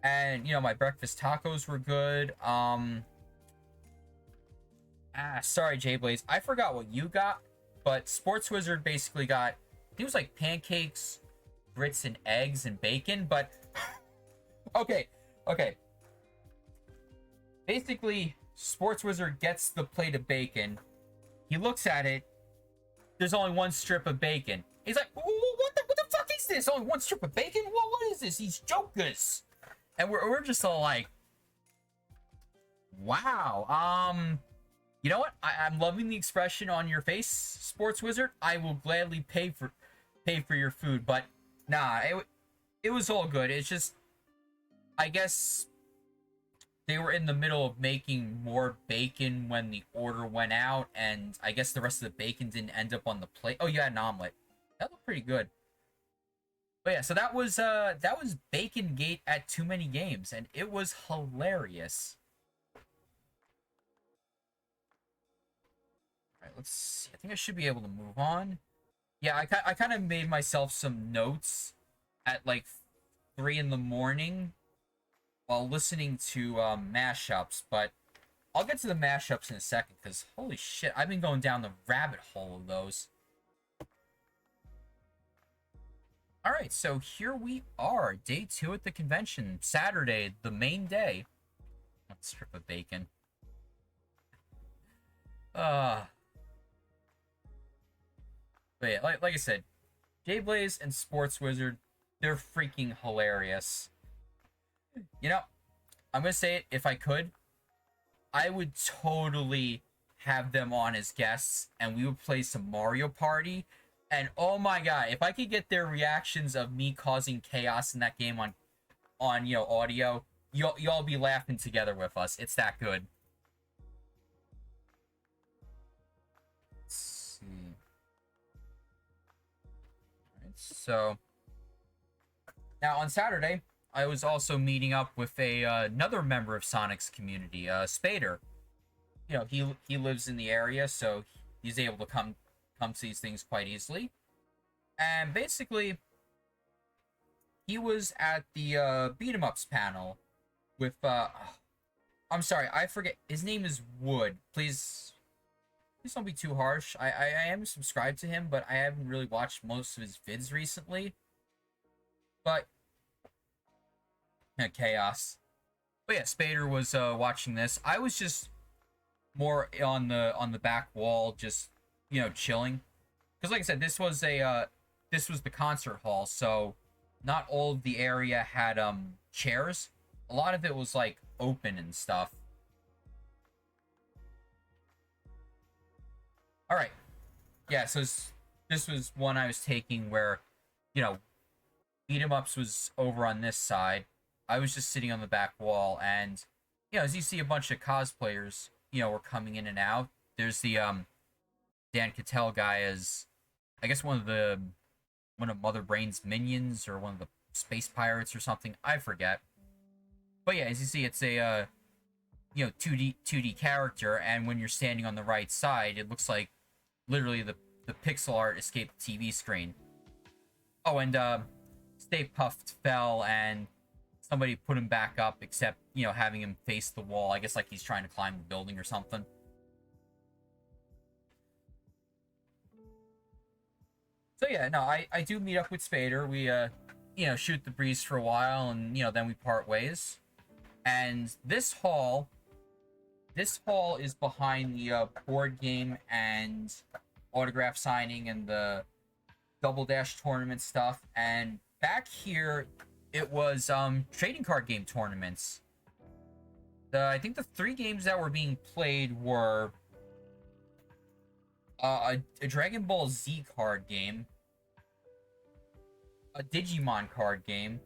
And, you know, my breakfast tacos were good. Sorry, J-Blaze. I forgot what you got, but Sports Wizard basically got, I think it was like pancakes, grits, and eggs, and bacon, but... Okay. Basically, Sports Wizard gets the plate of bacon. He looks at it. There's only one strip of bacon. He's like, what the fuck is this? Only one strip of bacon? What is this? He's jokers. And we're just all like, wow. You know what? I'm loving the expression on your face, Sports Wizard. I will gladly pay for your food, but nah, it was all good. It's just, I guess they were in the middle of making more bacon when the order went out, and I guess the rest of the bacon didn't end up on the plate. Oh, you had an omelet. That looked pretty good. But yeah, so that was Bacon Gate at TooManyGames, and it was hilarious. Alright, let's see. I think I should be able to move on. Yeah, I kind of made myself some notes at like 3 in the morning while listening to mashups, but I'll get to the mashups in a second, because holy shit, I've been going down the rabbit hole of those. Alright, so here we are, day 2 at the convention, Saturday, the main day. Let's strip of bacon. But yeah, like I said, J-Blaze and Sports Wizard, they're freaking hilarious. You know, I'm gonna say it, if I could, I would totally have them on as guests, and we would play some Mario Party, and oh my god, if I could get their reactions of me causing chaos in that game on you know, audio, y'all be laughing together with us. It's that good. Let's see. So now on Saturday, I was also meeting up with another member of Sonic's community, Spader. You know, he lives in the area, so he's able to come to these things quite easily. And basically, he was at the beat 'em ups panel with I'm sorry, I forget his name is Wood. Please don't be too harsh. I am subscribed to him, but I haven't really watched most of his vids recently. But chaos. But yeah, Spader was watching this. I was just more on the back wall, just chilling. Because like I said, this was the concert hall, so not all of the area had chairs. A lot of it was like open and stuff. All right, yeah. So this was one I was taking where, beat 'em ups was over on this side. I was just sitting on the back wall, and as you see, a bunch of cosplayers, were coming in and out. There's the Dan Cattell guy as, I guess, one of Mother Brain's minions or one of the space pirates or something. I forget. But yeah, as you see, it's a 2D character, and when you're standing on the right side, it looks like literally the pixel art escaped the TV screen. Oh, and Stay Puft fell, and somebody put him back up, except having him face the wall. I guess like he's trying to climb the building or something. So yeah, no, I do meet up with Spader. We shoot the breeze for a while, and then we part ways. And this hall is behind the board game and autograph signing and the Double Dash tournament stuff. And back here, it was trading card game tournaments. I think the 3 games that were being played were a Dragon Ball Z card game, a Digimon card game,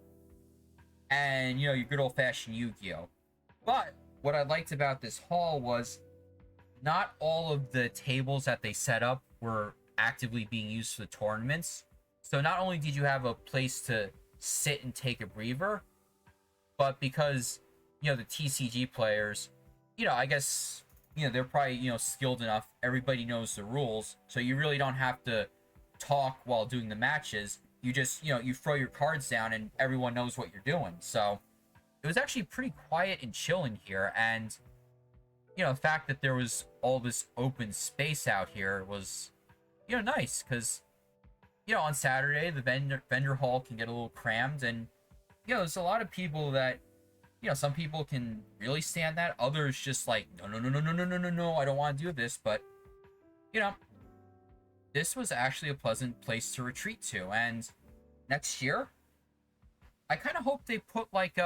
and your good old-fashioned Yu-Gi-Oh. But what I liked about this hall was not all of the tables that they set up were actively being used for the tournaments. So not only did you have a place to sit and take a breather, but because the TCG players, I guess they're probably skilled enough, everybody knows the rules, so you really don't have to talk while doing the matches. You just you throw your cards down and everyone knows what you're doing. So it was actually pretty quiet and chill in here, and the fact that there was all this open space out here was nice, because on Saturday the vendor hall can get a little crammed, and there's a lot of people that some people can really stand that, others just like no, I don't want to do this. But this was actually a pleasant place to retreat to. And next year I kind of hope they put like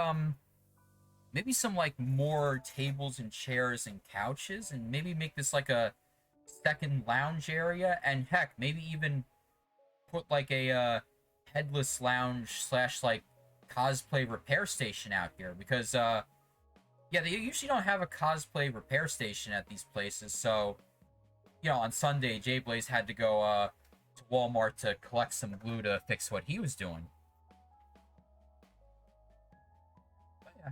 maybe some like more tables and chairs and couches, and maybe make this like a second lounge area, and heck, maybe even put like a headless lounge / like cosplay repair station out here, because yeah, they usually don't have a cosplay repair station at these places. So on Sunday, Jay Blaze had to go to Walmart to collect some glue to fix what he was doing. But yeah,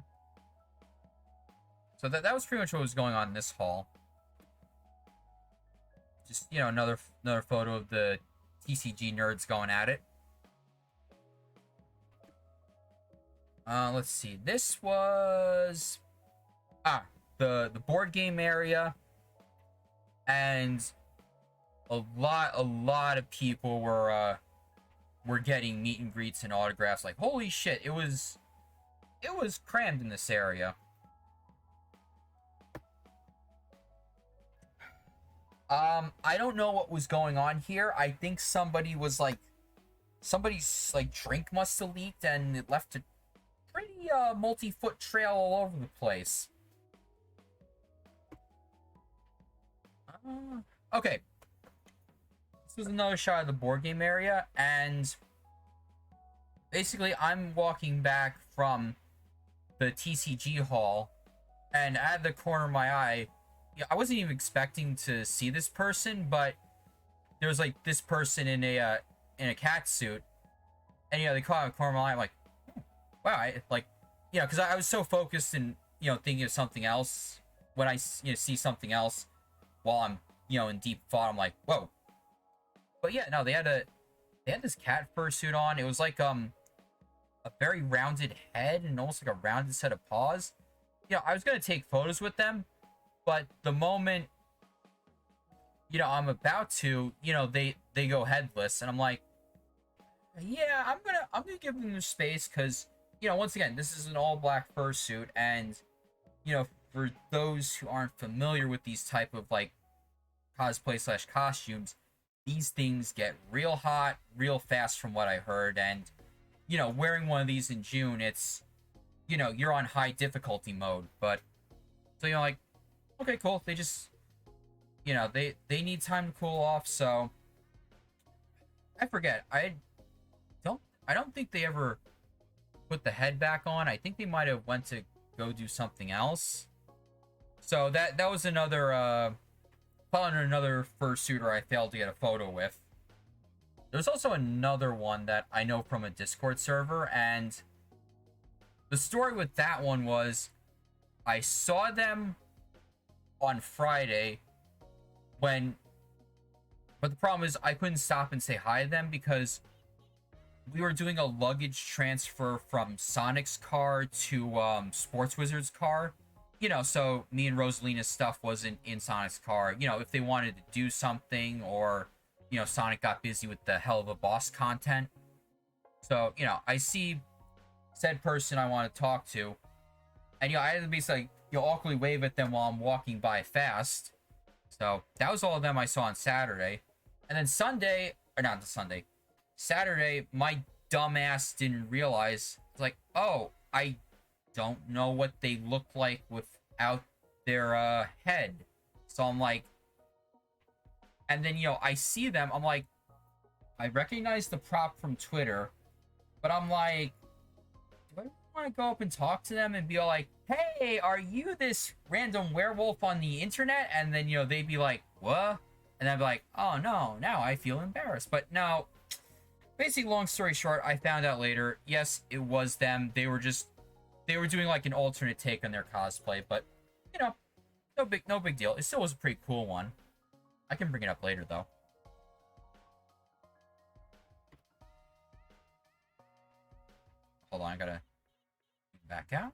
so that was pretty much what was going on in this hall. Just another photo of the TCG nerds going at it. Let's see. This was the board game area, and a lot of people were getting meet and greets and autographs. Like, holy shit, it was crammed in this area. I don't know what was going on here. I think somebody's drink must have leaked, and it left a pretty multi-foot trail all over the place. Okay. This was another shot of the board game area, and basically I'm walking back from the TCG hall, and out of the corner of my eye, I wasn't even expecting to see this person, but there was like this person in a cat suit, And, they caught out of the corner of my eye. I'm like, wow, because I was so focused in, thinking of something else. When I, see something else while I'm, in deep thought, I'm like, whoa. But yeah, no, they had this cat fursuit on. It was like, a very rounded head and almost like a rounded set of paws. I was going to take photos with them, but the moment, I'm about to, they go headless, and I'm like, yeah, I'm gonna give them space, because, once again, this is an all-black fursuit, and, for those who aren't familiar with these type of, like, cosplay / costumes, these things get real hot, real fast from what I heard, and, wearing one of these in June, it's, you're on high difficulty mode, but, so, like, okay, cool, they just, they need time to cool off, so, I forget, I don't think they ever put the head back on. I think they might have went to go do something else. So that was another probably another fursuiter I failed to get a photo with. There's also another one that I know from a Discord server, and the story with that one was I saw them on Friday but the problem is I couldn't stop and say hi to them because we were doing a luggage transfer from Sonic's car to Sports Wizard's car. So me and Rosalina's stuff wasn't in Sonic's car. If they wanted to do something, or, Sonic got busy with the Hell of a Boss content. So, I see said person I want to talk to, and, I had to basically, awkwardly wave at them while I'm walking by fast. So that was all of them I saw on Saturday. And then Saturday, my dumbass didn't realize. It's like, oh, I don't know what they look like without their head. So I'm like, and then, I see them. I'm like, I recognize the prop from Twitter, but I'm like, do I want to go up and talk to them and be all like, hey, are you this random werewolf on the internet? And then, they'd be like, what? And I'd be like, oh, no, now I feel embarrassed. But no, basically, long story short, I found out later, yes, it was them. They were doing like an alternate take on their cosplay, but, no big deal. It still was a pretty cool one. I can bring it up later, though. Hold on, I gotta back out.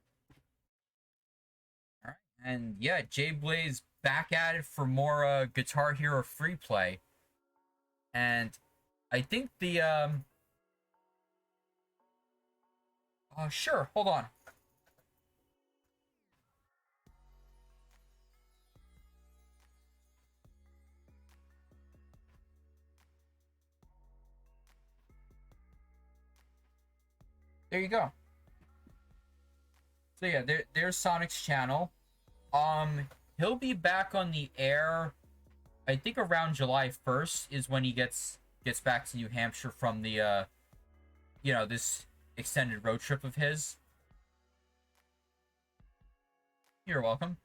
Alright, and yeah, Jay Blaze back at it for more Guitar Hero free play. And I think the sure, hold on. There you go. So yeah, there's Sonic's channel. He'll be back on the air, I think around July 1st is when he gets back to New Hampshire from the this extended road trip of his. You're welcome.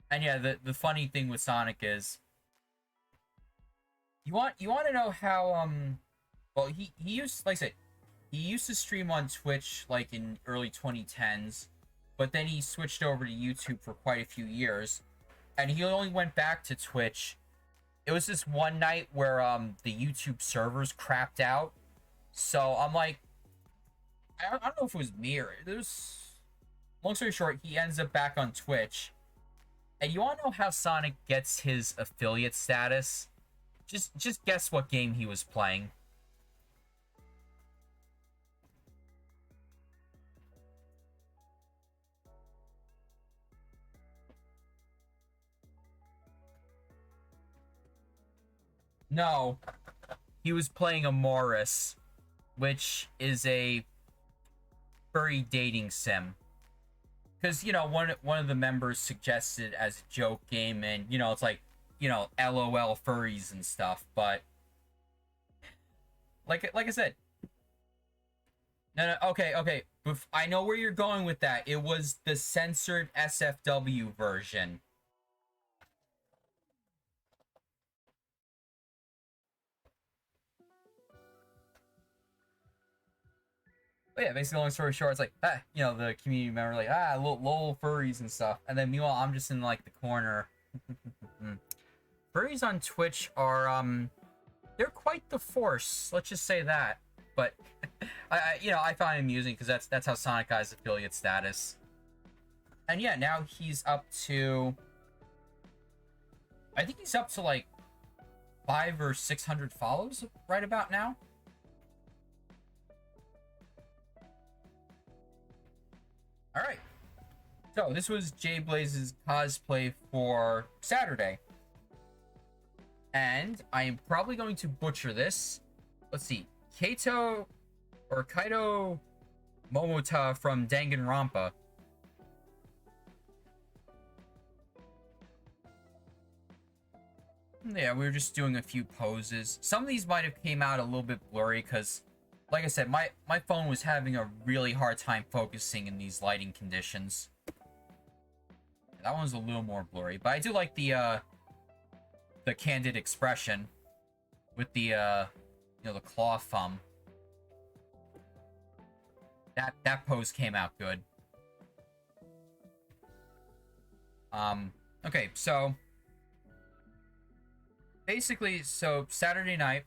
And yeah, the funny thing with Sonic is, you want to know how well he used, like I said, he used to stream on Twitch like in early 2010s, but then he switched over to YouTube for quite a few years, and he only went back to Twitch. It was this one night where the YouTube servers crapped out, so I'm like, I don't know if it was me or there's. Long story short, he ends up back on Twitch, and you want to know how Sonic gets his affiliate status? Just guess what game he was playing. No, he was playing a Morris, which is a furry dating sim. Because, one of the members suggested as a joke game, and, it's like, LOL furries and stuff, but like I said, no, okay, I know where you're going with that. It was the censored SFW version. But yeah, basically, long story short, it's like, the community member, like, little furries and stuff. And then meanwhile, I'm just in, like, the corner. Furries on Twitch are, they're quite the force. Let's just say that. But, I find it amusing because that's how Sonic Guy's affiliate status. And yeah, now he's up to... I think he's up to, like, 500 or 600 follows right about now. Alright. So, this was Jay Blaze's cosplay for Saturday. And I am probably going to butcher this. Let's see. Kaito Momota from Danganronpa. Yeah, we were just doing a few poses. Some of these might have came out a little bit blurry because, like I said, my phone was having a really hard time focusing in these lighting conditions. That one was a little more blurry, but I do like the candid expression with the the claw thumb. That pose came out good. Okay, so basically, Saturday night,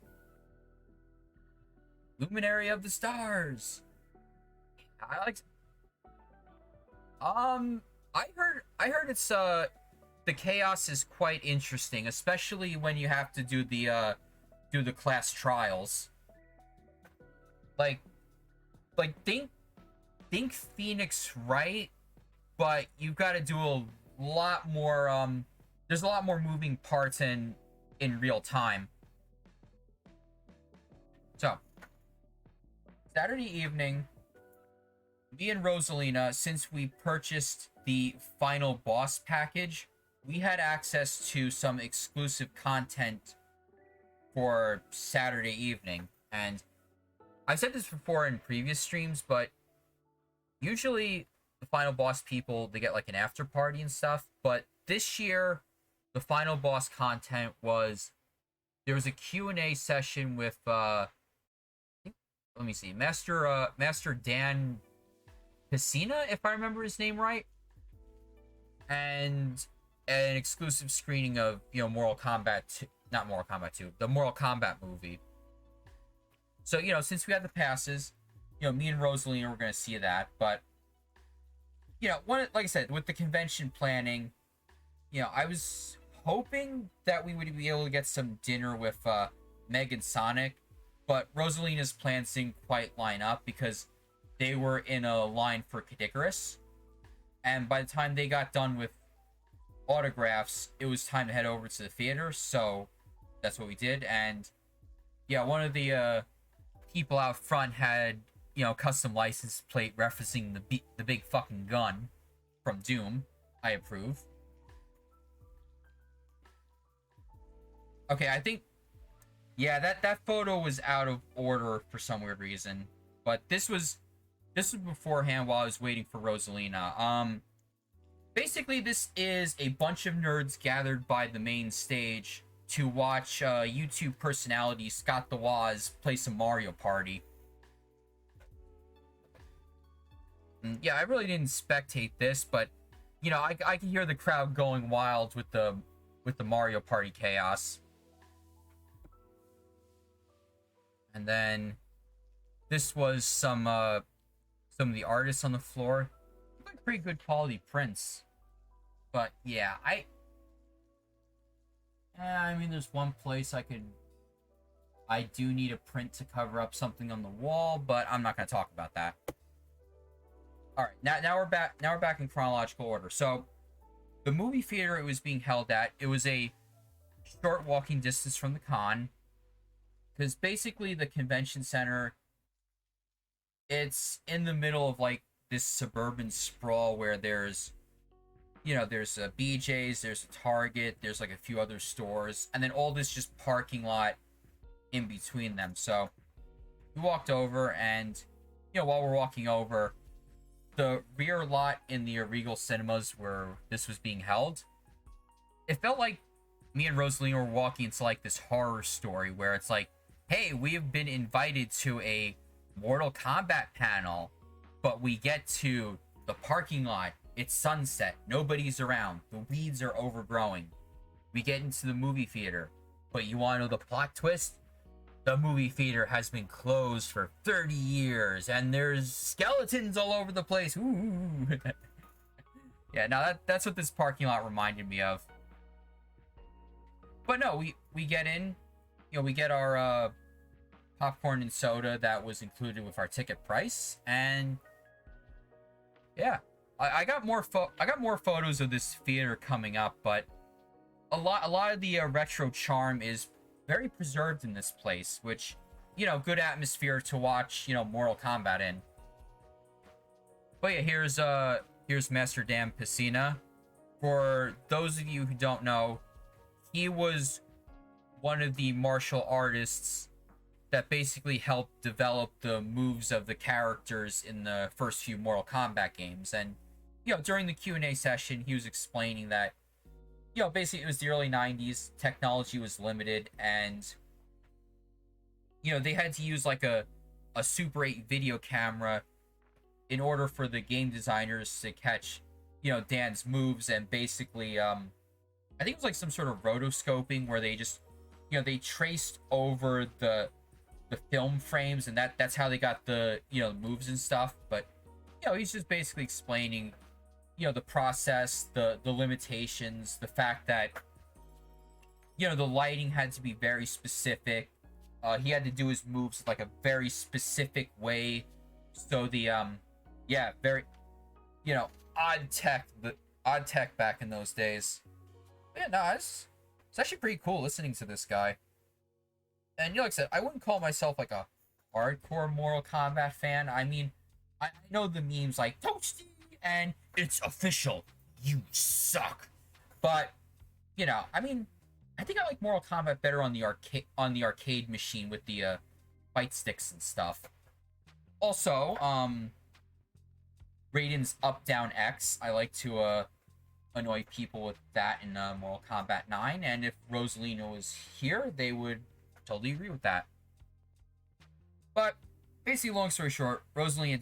Luminary of the Stars. I like. I heard it's the chaos is quite interesting, especially when you have to do the class trials. Like think Phoenix right, but you've got to do a lot more. There's a lot more moving parts in real time. So, Saturday evening, me and Rosalina, since we purchased the final boss package, we had access to some exclusive content for Saturday evening. And I've said this before in previous streams, but usually the final boss people, they get like an after party and stuff. But this year, the final boss content was, there was a Q&A session with, let me see, Master Dan Piscina, if I remember his name right. And an exclusive screening of, Mortal Kombat 2, not Mortal Kombat 2, the Mortal Kombat movie. So, since we had the passes, me and Rosalina were going to see that, but, like I said, with the convention planning, I was hoping that we would be able to get some dinner with Meg and Sonic, but Rosalina's plans didn't quite line up because they were in a line for Kadikarus, and by the time they got done with autographs, it was time to head over to the theater, so that's what we did. And yeah, one of the people out front had, custom license plate referencing the big fucking gun from Doom. I approve. Okay, I think, yeah, that photo was out of order for some weird reason, but this was beforehand while I was waiting for Rosalina. Basically, this is a bunch of nerds gathered by the main stage to watch YouTube personality Scott the Woz play some Mario Party. Yeah, I really didn't spectate this, but I can hear the crowd going wild with the Mario Party chaos. And then this was some of the artists on the floor. Like pretty good quality prints. But yeah, I mean, there's one place I do need a print to cover up something on the wall, but I'm not going to talk about that. All right, now we're back in chronological order. So, the movie theater it was being held at, it was a short walking distance from the con, because basically the convention center, it's in the middle of like this suburban sprawl where there's a BJ's, there's a Target, there's like a few other stores, and then all this just parking lot in between them. So we walked over, and while we're walking over, the rear lot in the Regal Cinemas where this was being held, it felt like me and Rosalina were walking into like this horror story where it's like, hey, we have been invited to a Mortal Kombat panel, but we get to the parking lot. It's sunset. Nobody's around. The weeds are overgrowing. We get into the movie theater. But you want to know the plot twist? The movie theater has been closed for 30 years, and there's skeletons all over the place. Ooh. Yeah, now that's what this parking lot reminded me of. But no, we get in, we get our popcorn and soda that was included with our ticket price, and yeah, I got more photos of this theater coming up, but a lot of the retro charm is very preserved in this place, which, good atmosphere to watch, Mortal Kombat in. But yeah, here's Master Dan Pesina. For those of you who don't know, he was one of the martial artists that basically helped develop the moves of the characters in the first few Mortal Kombat games. And, during the Q&A session, he was explaining that, basically it was the early 90s, technology was limited, and, they had to use like a Super 8 video camera in order for the game designers to catch, Dan's moves, and basically, I think it was like some sort of rotoscoping where they just, they traced over the film frames, and that's how they got the, moves and stuff. But, he's just basically explaining, the process, the limitations, the fact that, the lighting had to be very specific. He had to do his moves like a very specific way. So the, very, odd tech back in those days. But yeah, no, it's actually pretty cool listening to this guy. And like I said, I wouldn't call myself like a hardcore Mortal Kombat fan. I mean, I know the memes like Toasty and it's official, you suck. But I mean, I think I like Mortal Kombat better on the arcade machine with the fight sticks and stuff. Also, Raiden's up down X. I like to annoy people with that in Mortal Kombat 9, and if Rosalina was here, they would totally agree with that. But basically, long story short, Rosalina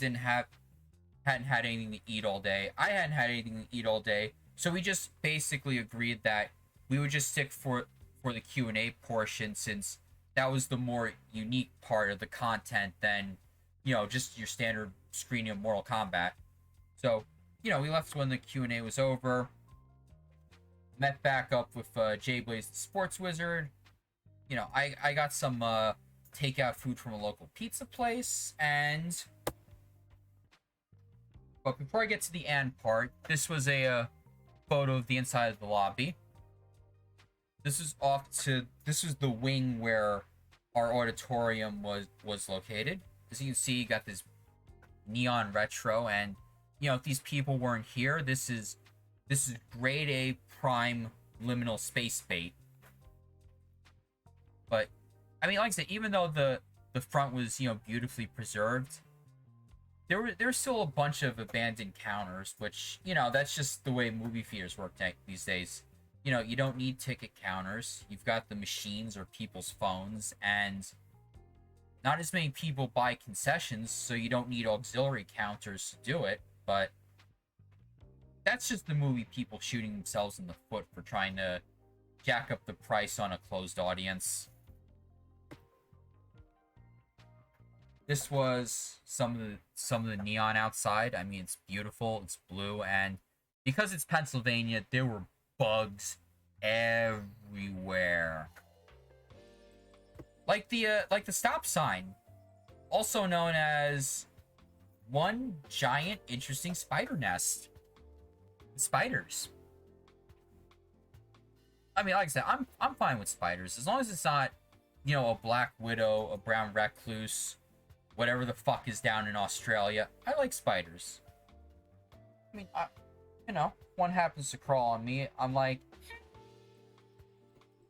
hadn't had anything to eat all day. I hadn't had anything to eat all day, so we just basically agreed that we would just stick for the Q&A portion, since that was the more unique part of the content than just your standard screening of Mortal Kombat. So we left when the Q&A was over. Met back up with Jay Blaze the Sports Wizard. I got some takeout food from a local pizza place, but before I get to the and part, this was a photo of the inside of the lobby. This is the wing where our auditorium was located. As you can see, you got this neon retro, and if these people weren't here, this is grade A prime liminal space bait. But I mean, like I said, even though the front was beautifully preserved, there's still a bunch of abandoned counters, which that's just the way movie theaters work these days. You don't need ticket counters. You've got the machines or people's phones, and not as many people buy concessions, so you don't need auxiliary counters to do it. But that's just the movie people shooting themselves in the foot for trying to jack up the price on a closed audience. This was some of the neon outside. I mean, it's beautiful. It's blue, and because it's Pennsylvania, there were bugs everywhere. Like the stop sign, also known as one giant interesting spider nest. Spiders. I mean, like I said, I'm fine with spiders as long as it's not, a black widow, a brown recluse, whatever the fuck is down in Australia. I like spiders. I mean, one happens to crawl on me, I'm like,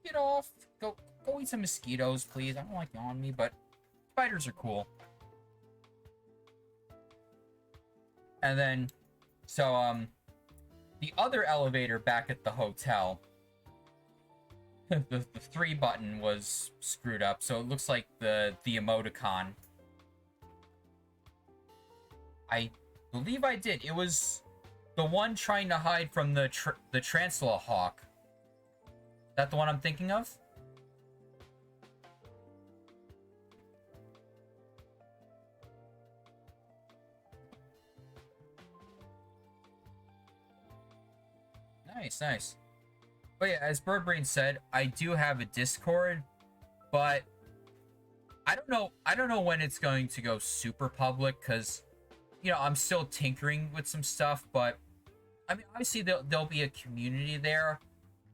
get off, go eat some mosquitoes, please. I don't like you on me, but spiders are cool. And then, so the other elevator back at the hotel, the 3 button was screwed up, so it looks like the emoticon. I believe I did. It was the one trying to hide from the Tarantula Hawk. Is that the one I'm thinking of? Nice, nice. But yeah, as Birdbrain said, I do have a Discord, but I don't know when it's going to go super public, because I'm still tinkering with some stuff. But I mean, obviously there'll be a community there,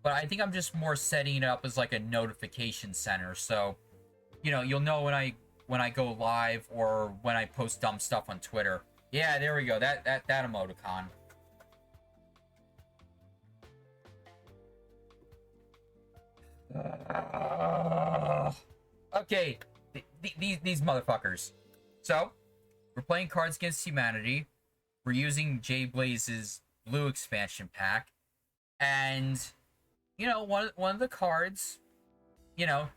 but I think I'm just more setting it up as like a notification center, so you'll know when I go live or when I post dumb stuff on Twitter. Yeah, there we go. That emoticon. Okay, these motherfuckers. So, we're playing Cards Against Humanity. We're using Jay Blaze's blue expansion pack. And, one of the cards,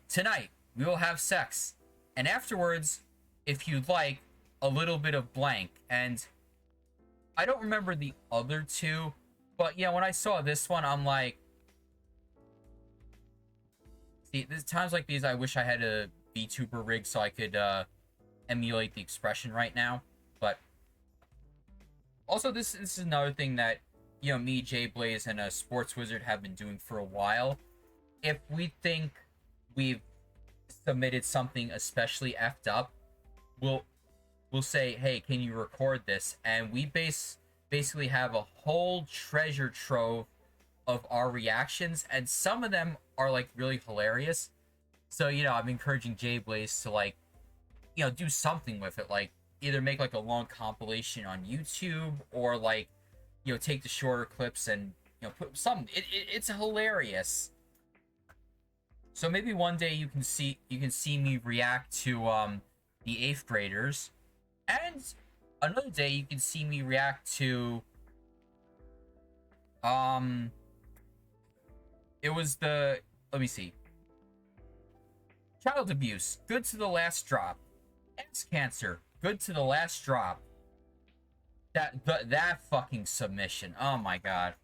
tonight, we will have sex. And afterwards, if you'd like, a little bit of blank. And I don't remember the other two, but, when I saw this one, I'm like, see, there's times like these, I wish I had a VTuber rig so I could emulate the expression right now. But also, this is another thing that me, Jay Blaze, and a Sports Wizard have been doing for a while. If we think we've submitted something especially effed up, we'll say, hey, can you record this? And we basically have a whole treasure trove of our reactions, and some of them are like really hilarious. So I'm encouraging Jay Blaze to like do something with it, like either make like a long compilation on YouTube, or like take the shorter clips and put something. It's hilarious. So maybe one day you can see me react to the 8th graders, and another day you can see me react to it was the, let me see, child abuse, good to the last drop. Ass cancer, good to the last drop. That fucking submission, oh my god.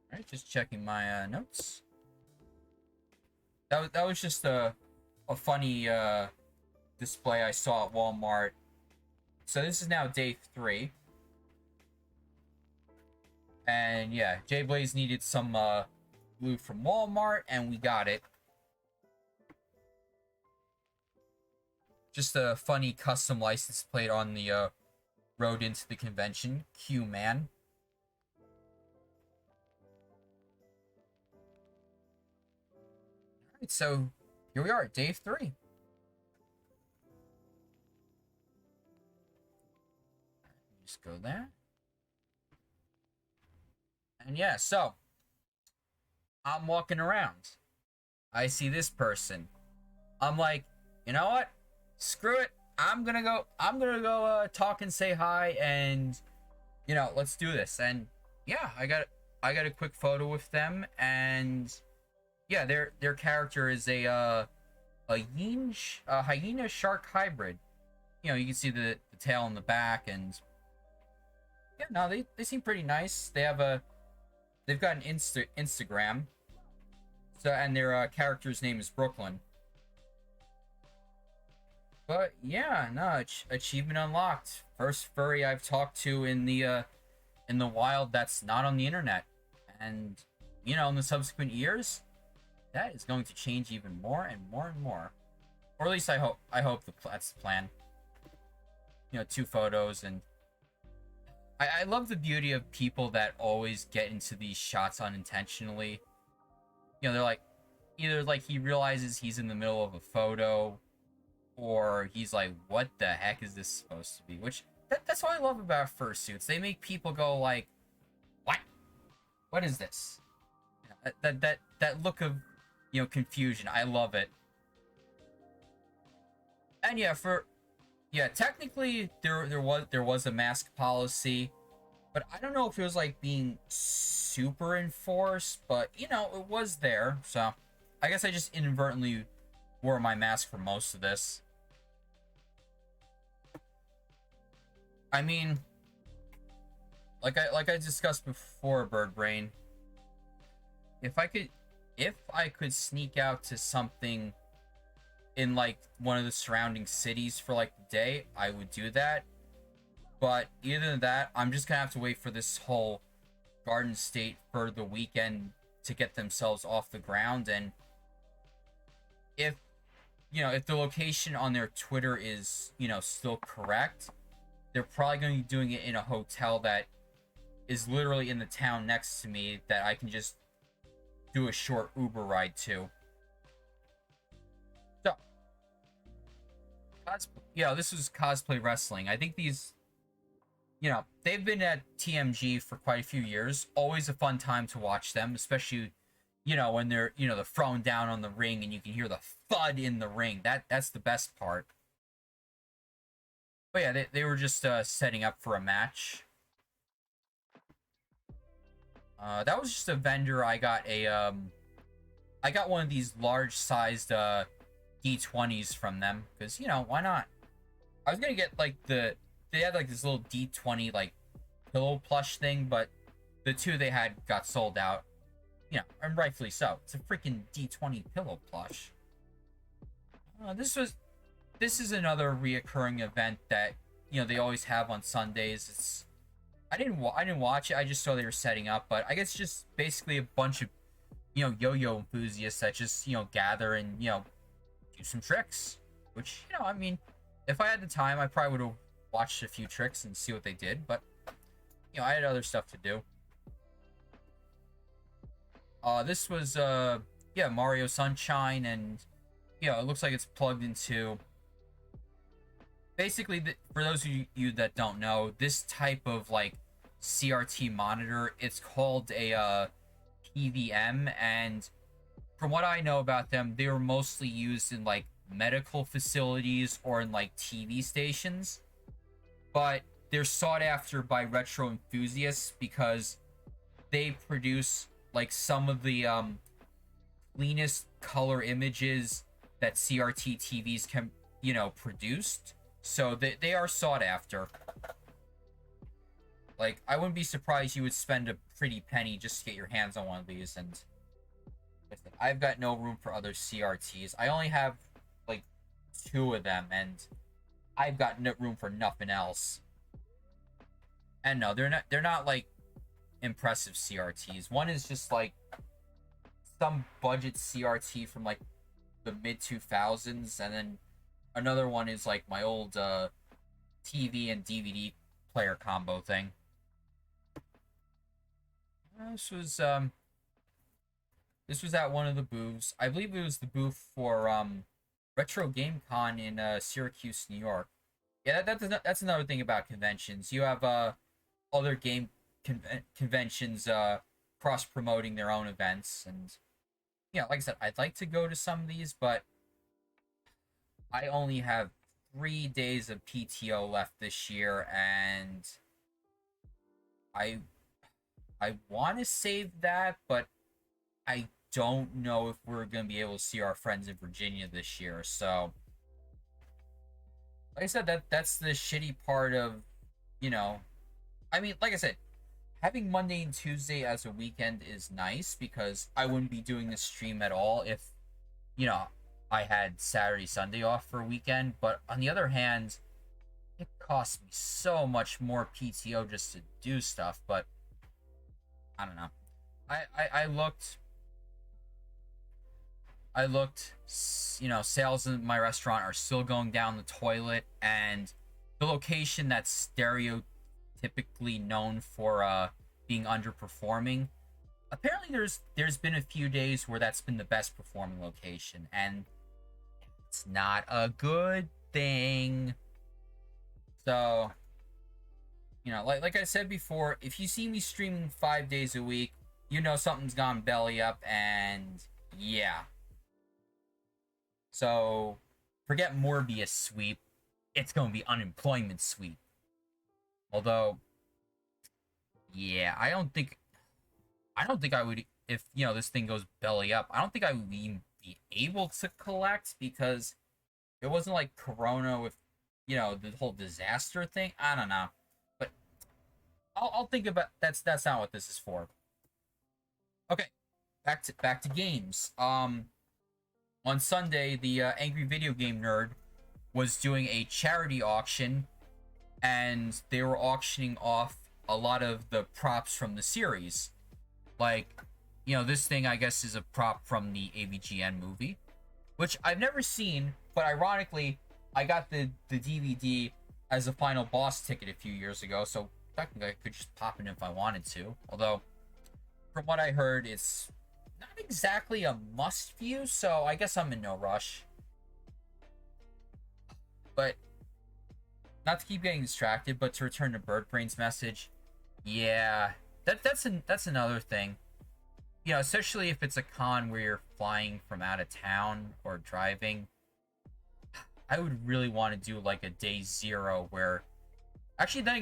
Alright, just checking my notes. That was just a funny display I saw at Walmart. So this is now day 3. And yeah, Jay Blaze needed some glue from Walmart, and we got it. Just a funny custom license plate on the road into the convention. Q man. Alright, so here we are, day 3. Just go there. And yeah, so I'm walking around. I see this person. I'm like, you know what? Screw it. I'm gonna go talk and say hi, and let's do this. And yeah, I got a quick photo with them, and yeah, their character is a hyena shark hybrid. You can see the tail in the back, and yeah, no, they seem pretty nice. They've got an Instagram. So, and their character's name is Brooklyn. But yeah, no, achievement unlocked. First furry I've talked to in the wild that's not on the internet. And in the subsequent years, that is going to change even more and more and more. Or at least I hope that's the plan. 2 photos, and I love the beauty of people that always get into these shots unintentionally. They're like, either like he realizes he's in the middle of a photo, or he's like, what the heck is this supposed to be? Which, that's what I love about fursuits. They make people go like, what? What is this? That look of, confusion. I love it. And yeah, technically there was a mask policy. But I don't know if it was like being super enforced, but you know, it was there. So I guess I just inadvertently wore my mask for most of this. I mean, like I discussed before, Bird Brain, if I could sneak out to something in like one of the surrounding cities for like the day, I would do that. But either than that, I'm just gonna have to wait for this whole Garden State for the weekend to get themselves off the ground. And if if the location on their Twitter is still correct, they're probably going to be doing it in a hotel that is literally in the town next to me that I can just do a short Uber ride to. So, this was Cosplay Wrestling. I think these, they've been at TMG for quite a few years. Always a fun time to watch them, especially, when they're thrown down on the ring and you can hear the thud in the ring. That's the best part. But yeah, they were just setting up for a match. That was just a vendor. I got one of these large-sized D20s from them because why not? I was gonna get like they had like this little D20 like pillow plush thing, but the two they had got sold out. And rightfully so. It's a freaking D20 pillow plush. This is another reoccurring event that they always have on Sundays. I didn't watch it. I just saw they were setting up, but I guess just basically a bunch of yo-yo enthusiasts that just gather and do some tricks. Which I mean, if I had the time, I probably would have watched a few tricks and see what they did. But I had other stuff to do. This was Mario Sunshine, and it looks like it's plugged into. Basically, for those of you that don't know, this type of like CRT monitor, it's called a PVM, and from what I know about them, they were mostly used in like medical facilities or in like TV stations. But they're sought after by retro enthusiasts because they produce like some of the cleanest color images that CRT TVs can produced. So they are sought after. Like, I wouldn't be surprised you would spend a pretty penny just to get your hands on one of these. And I've got no room for other CRTs. I only have like 2 of them, and I've got no room for nothing else. And no, they're not like impressive CRTs. One is just like some budget CRT from like the mid 2000s, and then another one is like my old TV and DVD player combo thing. This was at one of the booths. I believe it was the booth for Retro Game Con in Syracuse, New York. Yeah, that's another thing about conventions. You have other game conventions cross promoting their own events, and like I said, I'd like to go to some of these, but I only have 3 days of PTO left this year, and I want to save that, but I don't know if we're going to be able to see our friends in Virginia this year. So, like I said, that's the shitty part of, I mean, like I said, having Monday and Tuesday as a weekend is nice because I wouldn't be doing this stream at all if, I had Saturday, Sunday off for a weekend. But on the other hand, it costs me so much more PTO just to do stuff. But I don't know. I looked, sales in my restaurant are still going down the toilet, and the location that's stereotypically known for being underperforming, apparently there's been a few days where that's been the best performing location, and it's not a good thing. So, like I said before, if you see me streaming 5 days a week, something's gone belly up, and yeah. So, forget Morbius sweep. It's going to be unemployment sweep. Although, Yeah, I don't think I would, if, this thing goes belly up, I don't think I would even be able to collect, because it wasn't like Corona with, the whole disaster thing. I don't know. But I'll think about, that's not what this is for. Okay, back to games. On Sunday, the Angry Video Game Nerd was doing a charity auction, and they were auctioning off a lot of the props from the series. Like, this thing, I guess, is a prop from the AVGN movie, which I've never seen, but ironically, I got the DVD as a final boss ticket a few years ago, so technically I could just pop in if I wanted to. Although, from what I heard, it's not exactly a must view, so I guess I'm in no rush. But, not to keep getting distracted, but to return to Birdbrain's message, yeah, that's another thing. Especially if it's a con where you're flying from out of town or driving, I would really want to do like a day zero where, actually, then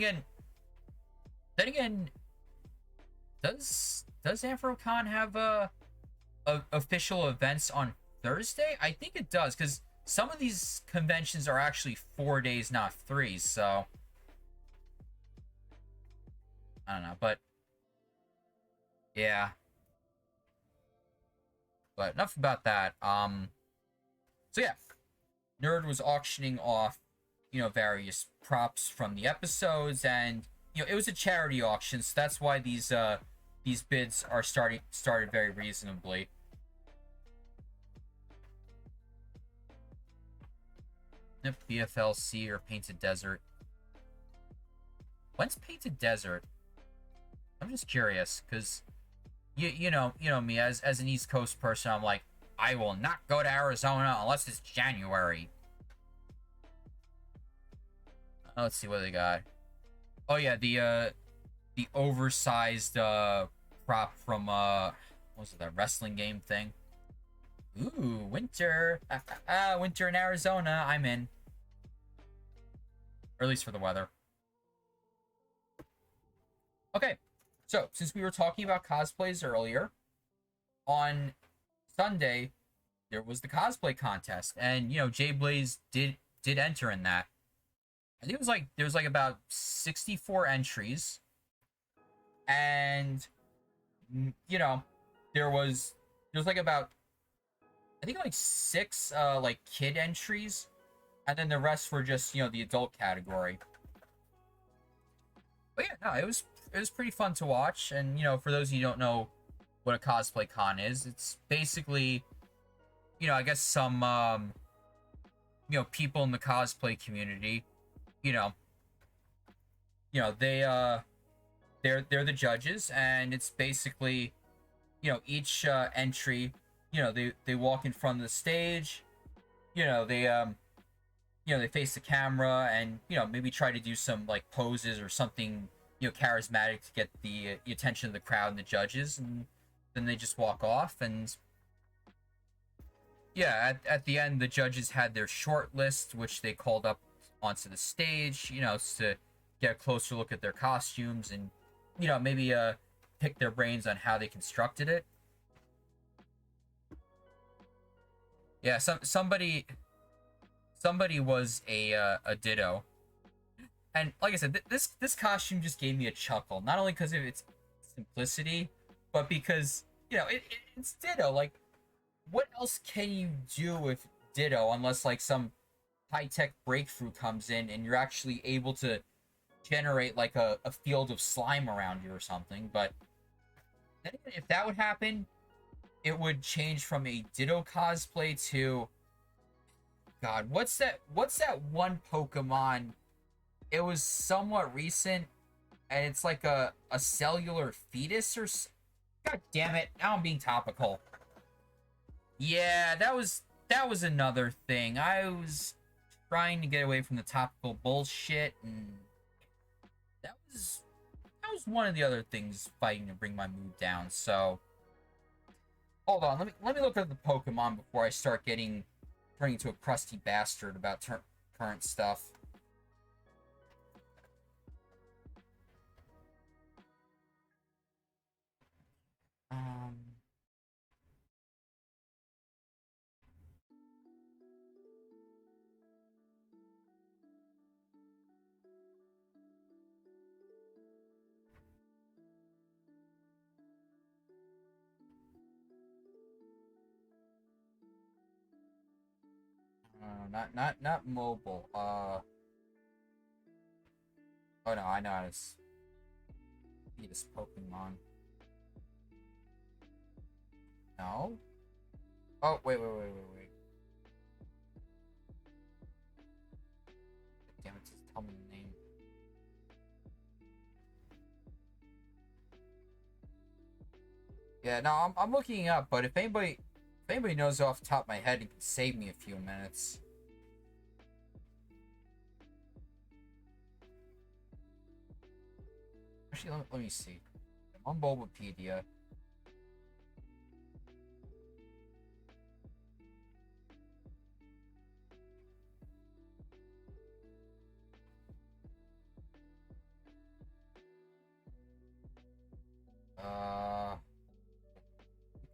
again, does AmphroCon have a official events on Thursday? I think it does, because some of these conventions are actually 4 days, not 3. So I don't know, but yeah. But enough about that. So yeah, Nerd was auctioning off, various props from the episodes, and it was a charity auction, so that's why these bids are started very reasonably. Yep, BFLC or Painted Desert. When's Painted Desert? I'm just curious, because you know me, as an East Coast person, I'm like, I will not go to Arizona unless it's January. Let's see what they got. Oh yeah, the oversized prop from what was it, that wrestling game thing? Ooh, winter. Winter in Arizona, I'm in. Or at least for the weather. Okay, so since we were talking about cosplays earlier, on Sunday there was the cosplay contest, and Jay Blaze did enter in that. I think it was there was about 64 entries, and there was about, I think, 6 kid entries, and then the rest were just the adult category. But yeah, no, it was pretty fun to watch. And for those of you who don't know what a cosplay con is, it's basically I guess some people in the cosplay community, they're the judges, and it's basically each entry, they walk in front of the stage, they face the camera, and maybe try to do some poses or something charismatic to get the attention of the crowd and the judges, and then they just walk off. And yeah, at the end, the judges had their short list, which they called up onto the stage, to get a closer look at their costumes, and maybe pick their brains on how they constructed it. Yeah, somebody was a Ditto, and like I said, this costume just gave me a chuckle, not only because of its simplicity, but because it's Ditto. Like, what else can you do with Ditto unless some high-tech breakthrough comes in and you're actually able to generate a field of slime around you or something? But then again, if that would happen, it would change from a Ditto cosplay to, God, what's that one Pokemon? It was somewhat recent, and it's like a cellular fetus or God damn it, now I'm being topical. Yeah, that was another thing. I was trying to get away from the topical bullshit, and that was one of the other things fighting to bring my mood down. So hold on, let me look at the Pokemon before I start turning into a crusty bastard about current stuff. Not mobile. Oh no, I know how to see this Pokemon. No? Oh, wait. Damn it, just tell me the name. Yeah, no, I'm looking it up, but if anybody knows off the top of my head, it can save me a few minutes. Actually, let me see. I'm on Bulbapedia.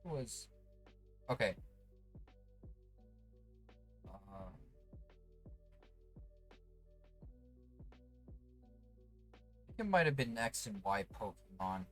It was okay. I think it might have been X and Y Pokemon.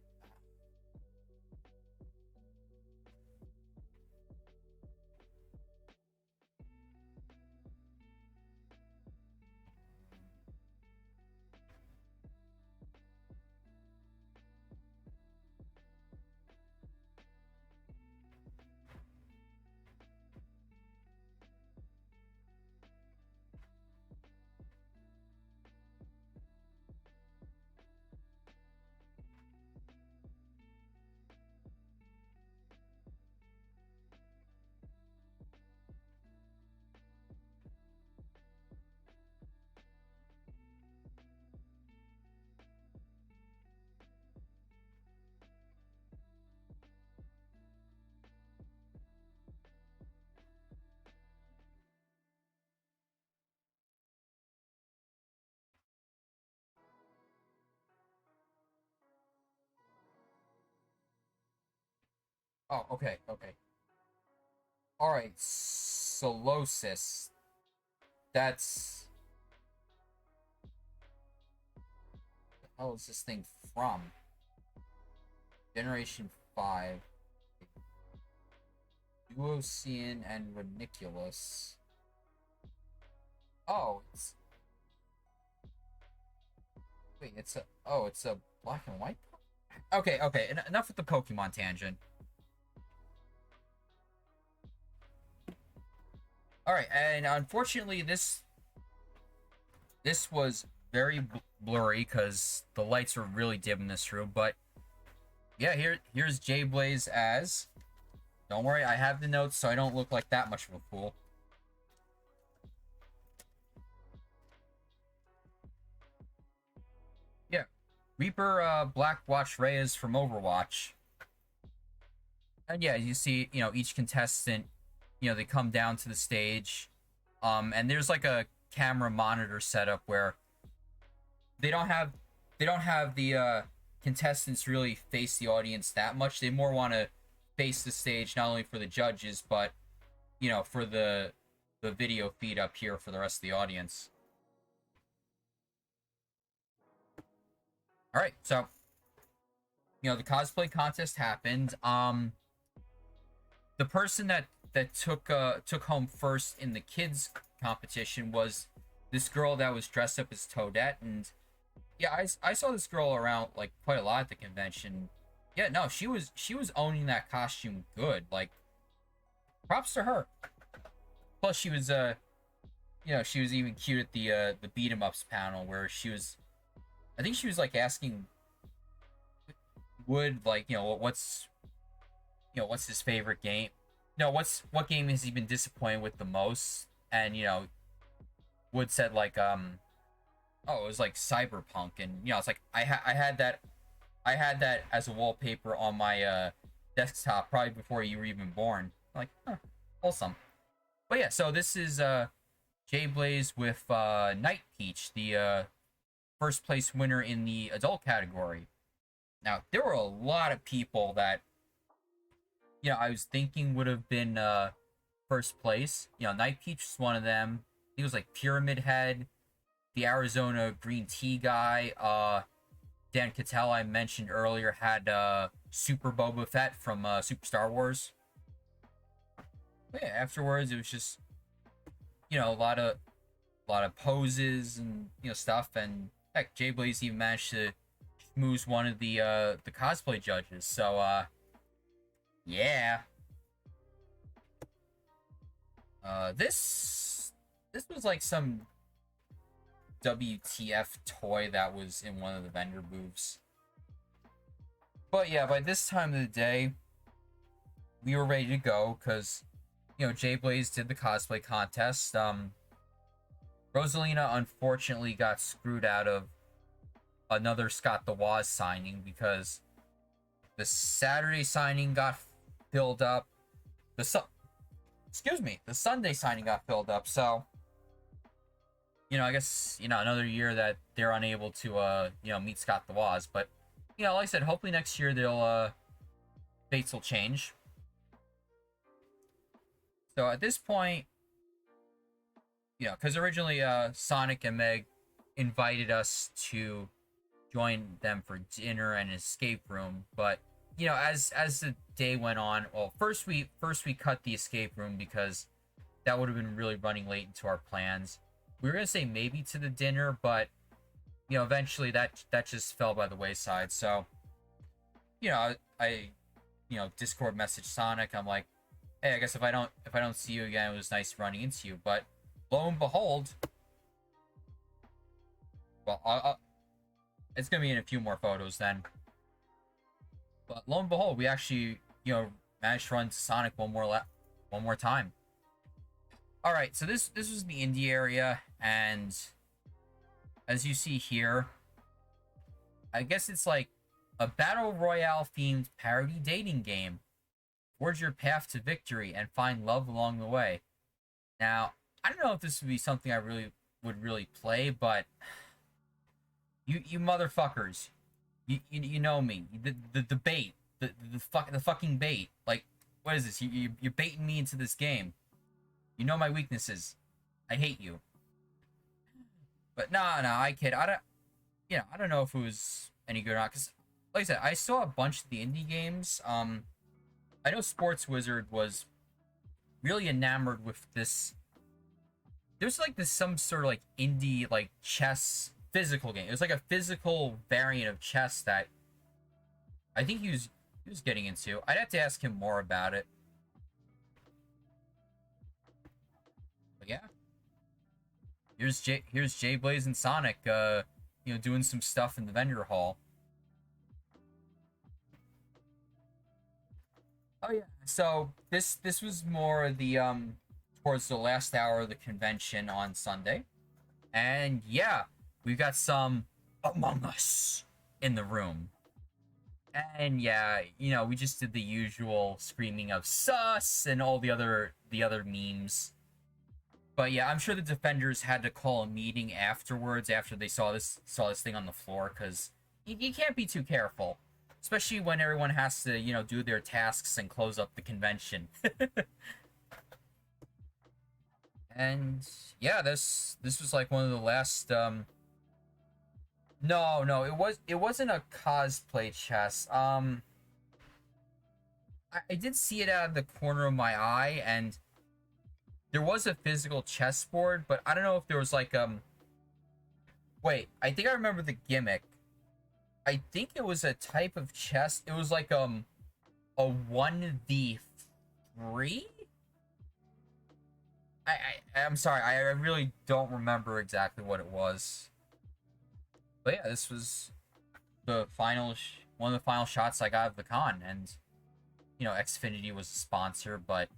Oh, okay. Alright, Solosis. That's... What the hell is this thing from? Generation 5. Duocean and Reniculus. Oh, it's... Wait, it's a... Oh, it's a black and white? Okay, enough with the Pokemon tangent. Alright, and unfortunately this was very blurry because the lights were really dim in this room, but yeah, here's Jay Blaze as... Don't worry, I have the notes so I don't look like that much of a fool. Yeah, Reaper Black Watch Reyes from Overwatch. And yeah, you see, each contestant, they come down to the stage, and there's like a camera monitor setup where they don't have the contestants really face the audience that much. They more want to face the stage not only for the judges but for the video feed up here for the rest of the audience. All right, so the cosplay contest happened. The person that took home first in the kids competition was this girl that was dressed up as Toadette, and yeah, I saw this girl around like quite a lot at the convention. Yeah, no, she was owning that costume good. Like, props to her. Plus, she was she was even cute at the beat 'em ups panel where I think she was like asking Wood like what's his favorite game. What game has he been disappointed with the most? And Wood said like oh, it was like Cyberpunk, and it's like I had that as a wallpaper on my desktop probably before you were even born. Like, huh, wholesome. But yeah, so this is Jay Blaze with Night Peach, the first place winner in the adult category. Now, there were a lot of people that I was thinking would have been first place. Night Peach was one of them. He was like Pyramid Head, the Arizona green tea guy. Dan Cattell, I mentioned earlier, had Super Boba Fett from Super Star Wars. But yeah, afterwards, it was just, you know, a lot of poses and stuff, and heck, Jay Blaze even managed to schmooze one of the cosplay judges. So yeah. This was like some WTF toy that was in one of the vendor booths. But yeah, by this time of the day, we were ready to go because, Jay Blaze did the cosplay contest. Rosalina unfortunately got screwed out of another Scott the Woz signing because the Saturday signing got filled up. The Sunday signing got filled up. So, I guess, another year that they're unable to, meet Scott the Woz. But, like I said, hopefully next year dates will change. So at this point, because originally Sonic and Meg invited us to join them for dinner and an escape room, but as the day went on, well, first we cut the escape room because that would have been really running late into our plans. We were gonna say maybe to the dinner, but eventually that just fell by the wayside. So I Discord messaged Sonic. I'm like, hey, I guess if I don't see you again, it was nice running into you. But lo and behold, well, it's gonna be in a few more photos then. But lo and behold, we actually managed to run to Sonic one more time. All right, so this was the indie area, and as you see here, I guess it's like a battle royale themed parody dating game. Forge your path to victory and find love along the way. Now, I don't know if this would be something I would really play, but you motherfuckers, you know me, the bait, the fucking bait. Like, what is this? You're baiting me into this game. You know my weaknesses. I hate you. But no, I kid. I don't know if it was any good or not. Cause, like I said, I saw a bunch of the indie games. I know Sports Wizard was really enamored with this. There's like this some sort of like indie like chess physical game. It was like a physical variant of chess that I think he was getting into. I'd have to ask him more about it. But yeah. Here's Jay Blaze and Sonic doing some stuff in the vendor hall. Oh yeah. So this was more the towards the last hour of the convention on Sunday. And yeah, we've got some Among Us in the room. And yeah, we just did the usual screaming of sus and all the other memes. But yeah, I'm sure the defenders had to call a meeting afterwards after they saw this thing on the floor, because you can't be too careful. Especially when everyone has to, do their tasks and close up the convention. And yeah, this was like one of the last No, it wasn't a cosplay chess. I did see it out of the corner of my eye, and there was a physical chessboard, but I don't know if there was like wait, I think I remember the gimmick. I think it was a type of chess. It was like a 1v3. I'm sorry, I really don't remember exactly what it was. But yeah, this was the final one of the final shots I got of the con, and Xfinity was a sponsor, but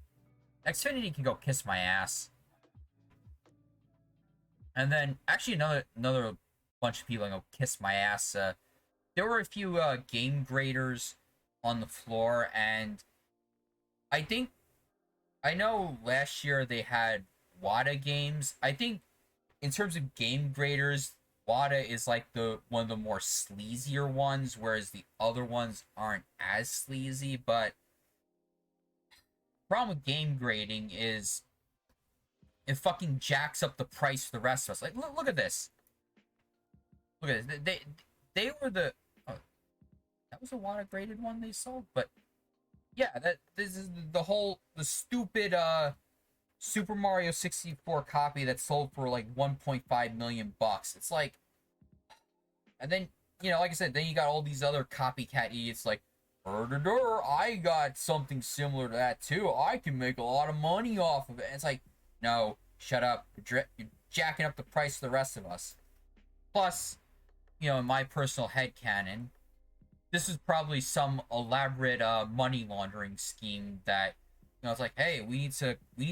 Xfinity can go kiss my ass. And then actually another bunch of people can go kiss my ass. There were a few game graders on the floor, and I know last year they had WADA games. I think in terms of game graders, WADA is like one of the more sleazier ones, whereas the other ones aren't as sleazy. But the problem with game grading is it fucking jacks up the price for the rest of us. Like, look at this. Look at this. They were the... Oh, that was a WADA graded one they sold? But yeah, this is the stupid Super Mario 64 copy that sold for like 1.5 million bucks. It's like, and then, you know, like I said, then you got all these other copycat idiots like, I got something similar to that too. I can make a lot of money off of it. And it's like, no, shut up. You're jacking up the price of the rest of us. Plus, you know, in my personal headcanon, this is probably some elaborate money laundering scheme that, you know, it's like, hey, we need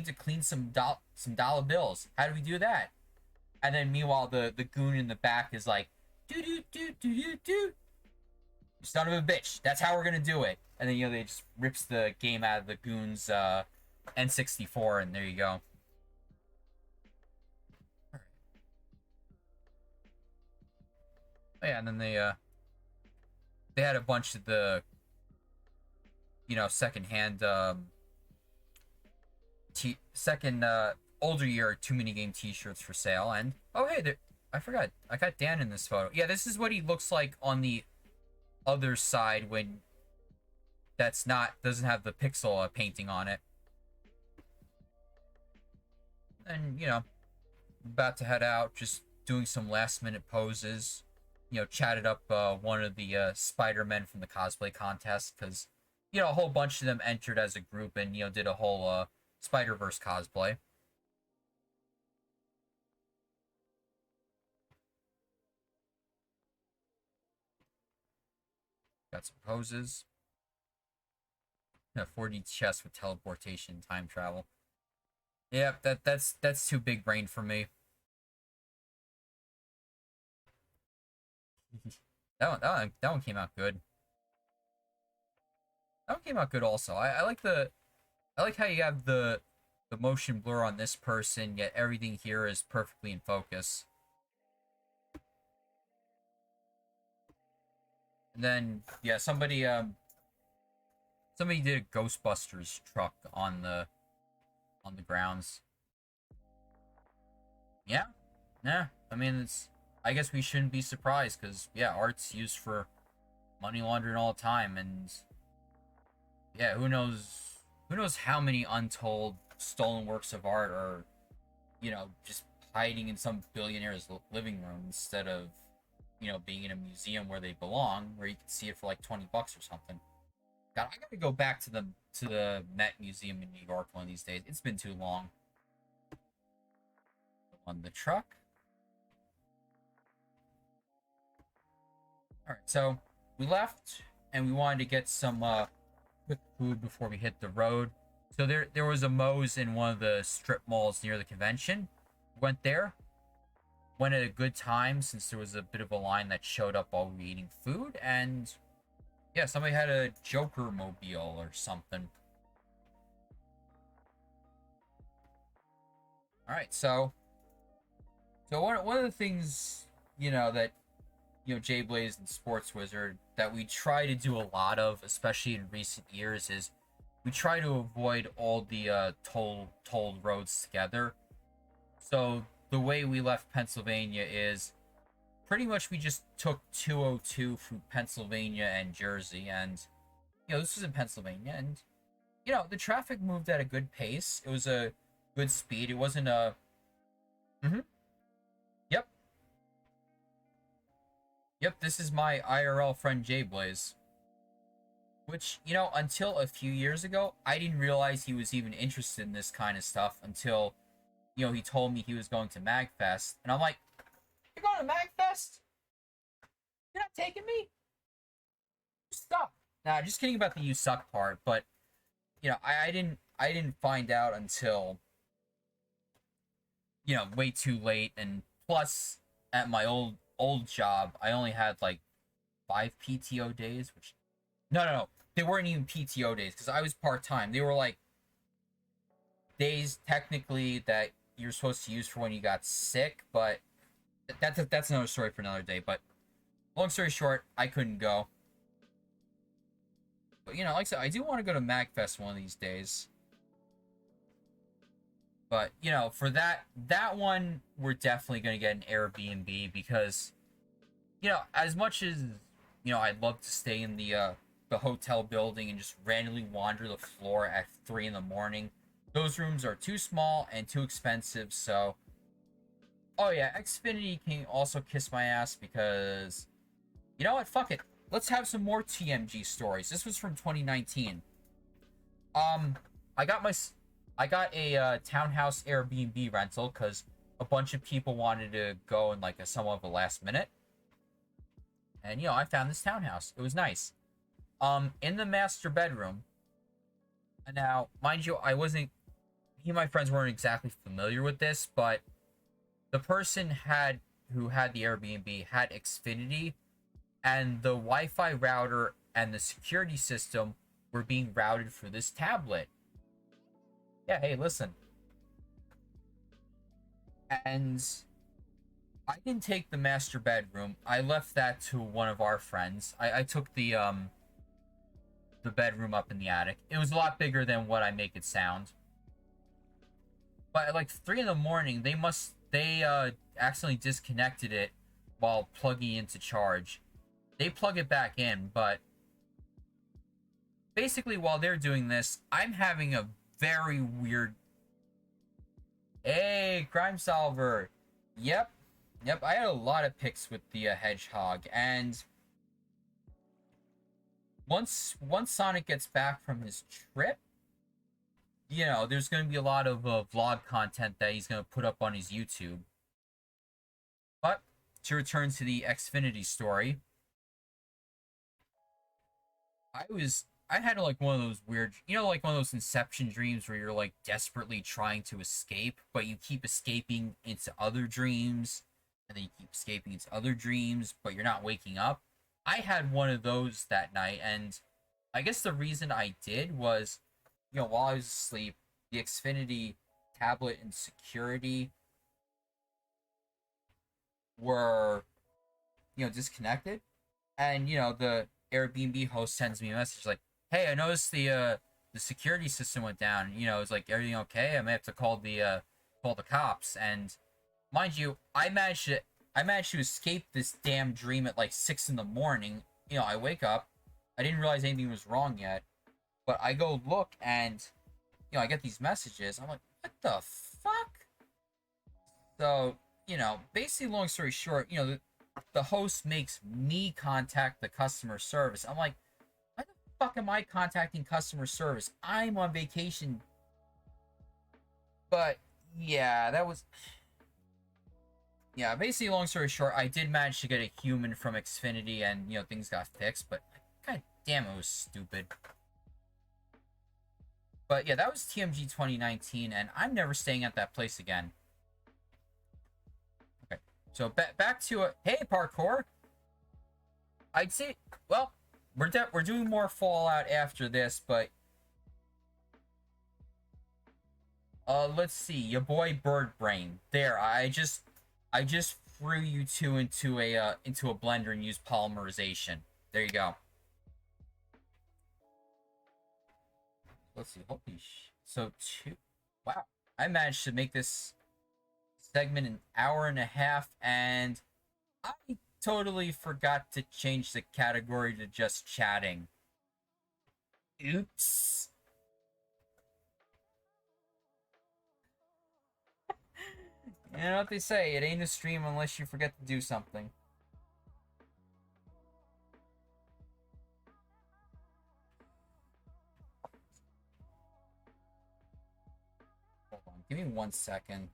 to clean some dollar bills. How do we do that? And then meanwhile, the goon in the back is like, do do do do do do. Son of a bitch. That's how we're gonna do it. And then, you know, they just rips the game out of the goon's N64, and there you go. Oh, yeah, and then they had a bunch of the, you know, secondhand older year TooManyGame t-shirts for sale. And oh hey, I forgot, I got Dan in this photo. Yeah, this is what he looks like on the other side when doesn't have the pixel painting on it. And, you know, about to head out, just doing some last minute poses. You know, chatted up one of the Spider-Men from the Cosplay Contest, because, you know, a whole bunch of them entered as a group and, you know, did a whole Spider-Verse cosplay. Got some poses. 4D chess with teleportation and time travel. Yeah, that's too big brain for me. that one came out good. That one came out good also. I like how you have the motion blur on this person, yet everything here is perfectly in focus. And then, yeah, somebody did a Ghostbusters truck on the grounds. Yeah, nah. I mean, I guess we shouldn't be surprised, because yeah, art's used for money laundering all the time, and yeah, who knows how many untold stolen works of art are, you know, just hiding in some billionaire's living room instead of, you know, being in a museum where they belong, where you can see it for like 20 bucks or something. God, I gotta go back to the Met Museum in New York one of these days. It's been too long. On the truck. Alright, so we left and we wanted to get some quick food before we hit the road. So there was a Moe's in one of the strip malls near the convention. Went there. Went at a good time since there was a bit of a line that showed up while we were eating food, and yeah, somebody had a Joker mobile or something. Alright, so one of the things, you know, that, you know, Jay Blaze and Sports Wizard, that we try to do a lot of, especially in recent years, is we try to avoid all the tolled roads together. So the way we left Pennsylvania is pretty much we just took 202 through Pennsylvania and Jersey, and, you know, this was in Pennsylvania, and, you know, the traffic moved at a good pace. It was a good speed. It wasn't a... Yep. Yep, this is my IRL friend Jay Blaze. Which, you know, until a few years ago, I didn't realize he was even interested in this kind of stuff until, you know, he told me he was going to MagFest. And I'm like, you're going to MagFest? You're not taking me? Stop. Nah, just kidding about the you suck part, but, you know, I didn't find out until, you know, way too late. And plus, at my old job, I only had like 5 PTO days, which no, they weren't even PTO days because I was part-time. They were like days technically that you're supposed to use for when you got sick, but that's another story for another day. But long story short, I couldn't go. But, you know, like I said, I do want to go to MagFest one of these days. But, you know, for that one, we're definitely going to get an Airbnb because, you know, as much as, you know, I'd love to stay in the hotel building and just randomly wander the floor at 3 in the morning, those rooms are too small and too expensive, so... Oh yeah, Xfinity can also kiss my ass because... You know what? Fuck it. Let's have some more TMG stories. This was from 2019. I got a townhouse Airbnb rental because a bunch of people wanted to go in like a somewhat of a last minute. And, you know, I found this townhouse. It was nice. In the master bedroom. And now, mind you, me and my friends weren't exactly familiar with this, but the person who had the Airbnb had Xfinity, and the Wi-Fi router and the security system were being routed for this tablet. Yeah, hey, listen. And I didn't take the master bedroom. I left that to one of our friends. I took the bedroom up in the attic. It was a lot bigger than what I make it sound. But at like 3 in the morning, they accidentally disconnected it while plugging into charge. They plug it back in, but basically while they're doing this, I'm having a very weird... Hey, Crime Solver! Yep, I had a lot of picks with the hedgehog, and once Sonic gets back from his trip, you know, there's going to be a lot of vlog content that he's going to put up on his YouTube. But, to return to the Xfinity story, I had like one of those weird, you know, like one of those Inception dreams where you're like desperately trying to escape, but you keep escaping into other dreams, and then you keep escaping into other dreams, but you're not waking up. I had one of those that night, and I guess the reason I did was, you know, while I was asleep, the Xfinity tablet and security were, you know, disconnected, and, you know, the Airbnb host sends me a message like, hey, I noticed the security system went down. You know, it's like, everything okay? I may have to call the cops. And mind you, I managed to escape this damn dream at like 6 in the morning. You know, I wake up, I didn't realize anything was wrong yet, but I go look and, you know, I get these messages. I'm like, what the fuck? So, you know, basically, long story short, you know, the host makes me contact the customer service. I'm like, why the fuck am I contacting customer service? I'm on vacation. But yeah, basically, long story short, I did manage to get a human from Xfinity, and, you know, things got fixed, but god damn, it was stupid. But yeah, that was TMG 2019, and I'm never staying at that place again. Okay, so back to hey, parkour. I'd say, well, we're doing more Fallout after this, but let's see, your boy Bird Brain. There, I just threw you two into a blender and used polymerization. There you go. Let's see, holy so wow, I managed to make this segment an hour and a half, and I totally forgot to change the category to just chatting. Oops. You know what they say, it ain't a stream unless you forget to do something. Hold on, give me 1 second.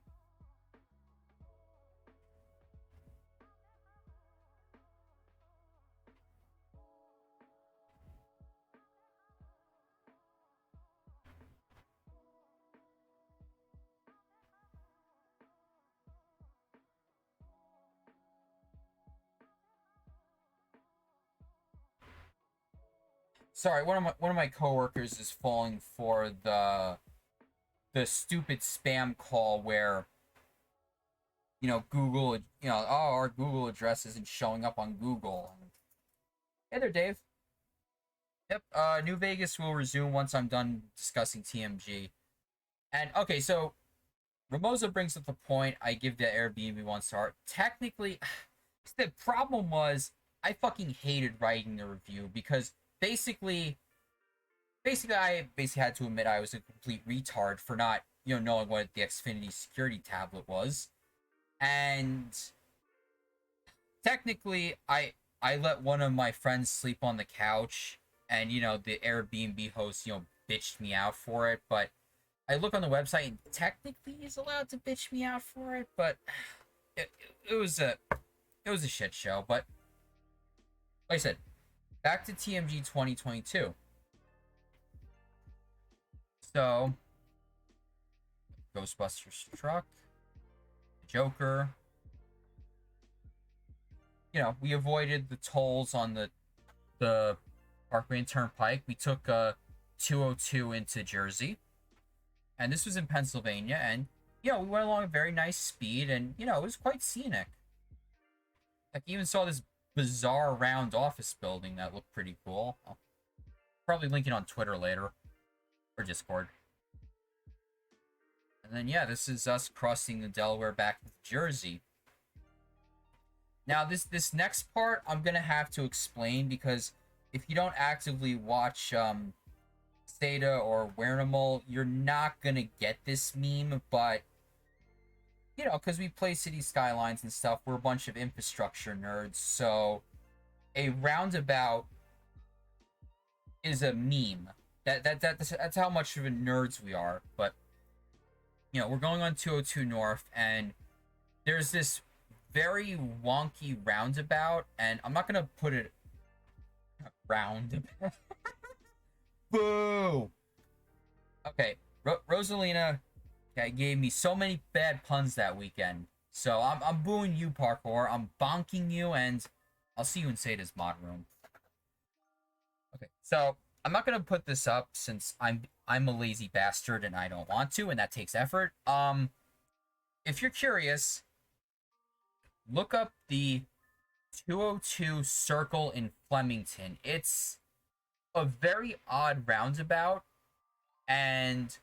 Sorry, one of my coworkers is falling for the stupid spam call where, you know, Google, you know, oh, our Google address isn't showing up on Google. Hey there, Dave. Yep, New Vegas will resume once I'm done discussing TMG. And okay, so Ramosa brings up the point. I give the Airbnb 1 star. Technically, the problem was I fucking hated writing the review because basically basically, I basically had to admit I was a complete retard for not, knowing what the Xfinity security tablet was. And technically, I let one of my friends sleep on the couch, and the Airbnb host, bitched me out for it. But I look on the website, and technically he's allowed to bitch me out for it, but it was a shit show. But like I said, back to TMG 2022. So, Ghostbusters truck, Joker. We avoided the tolls on the Parkway and Turnpike. We took 202 into Jersey, and this was in Pennsylvania. And we went along at a very nice speed, and it was quite scenic. I even saw this bizarre round office building that looked pretty cool. I'll probably link it on Twitter later or Discord. And then this is us crossing the Delaware back to Jersey. Now, this next part, I'm going to have to explain, because if you don't actively watch Theta or Wernimal, you're not going to get this meme, but, because we play City Skylines and stuff, we're a bunch of infrastructure nerds, so a roundabout is a meme. That's how much of a nerds we are, but, we're going on 202 North, and there's this very wonky roundabout, and I'm not gonna put it roundabout. Boo. Okay, Rosalina gave me so many bad puns that weekend, so I'm booing you, parkour. I'm bonking you, and I'll see you in Sada's mod room. Okay, so I'm not gonna put this up since I'm a lazy bastard and I don't want to, and that takes effort. If you're curious, look up the 202 Circle in Flemington. It's a very odd roundabout, and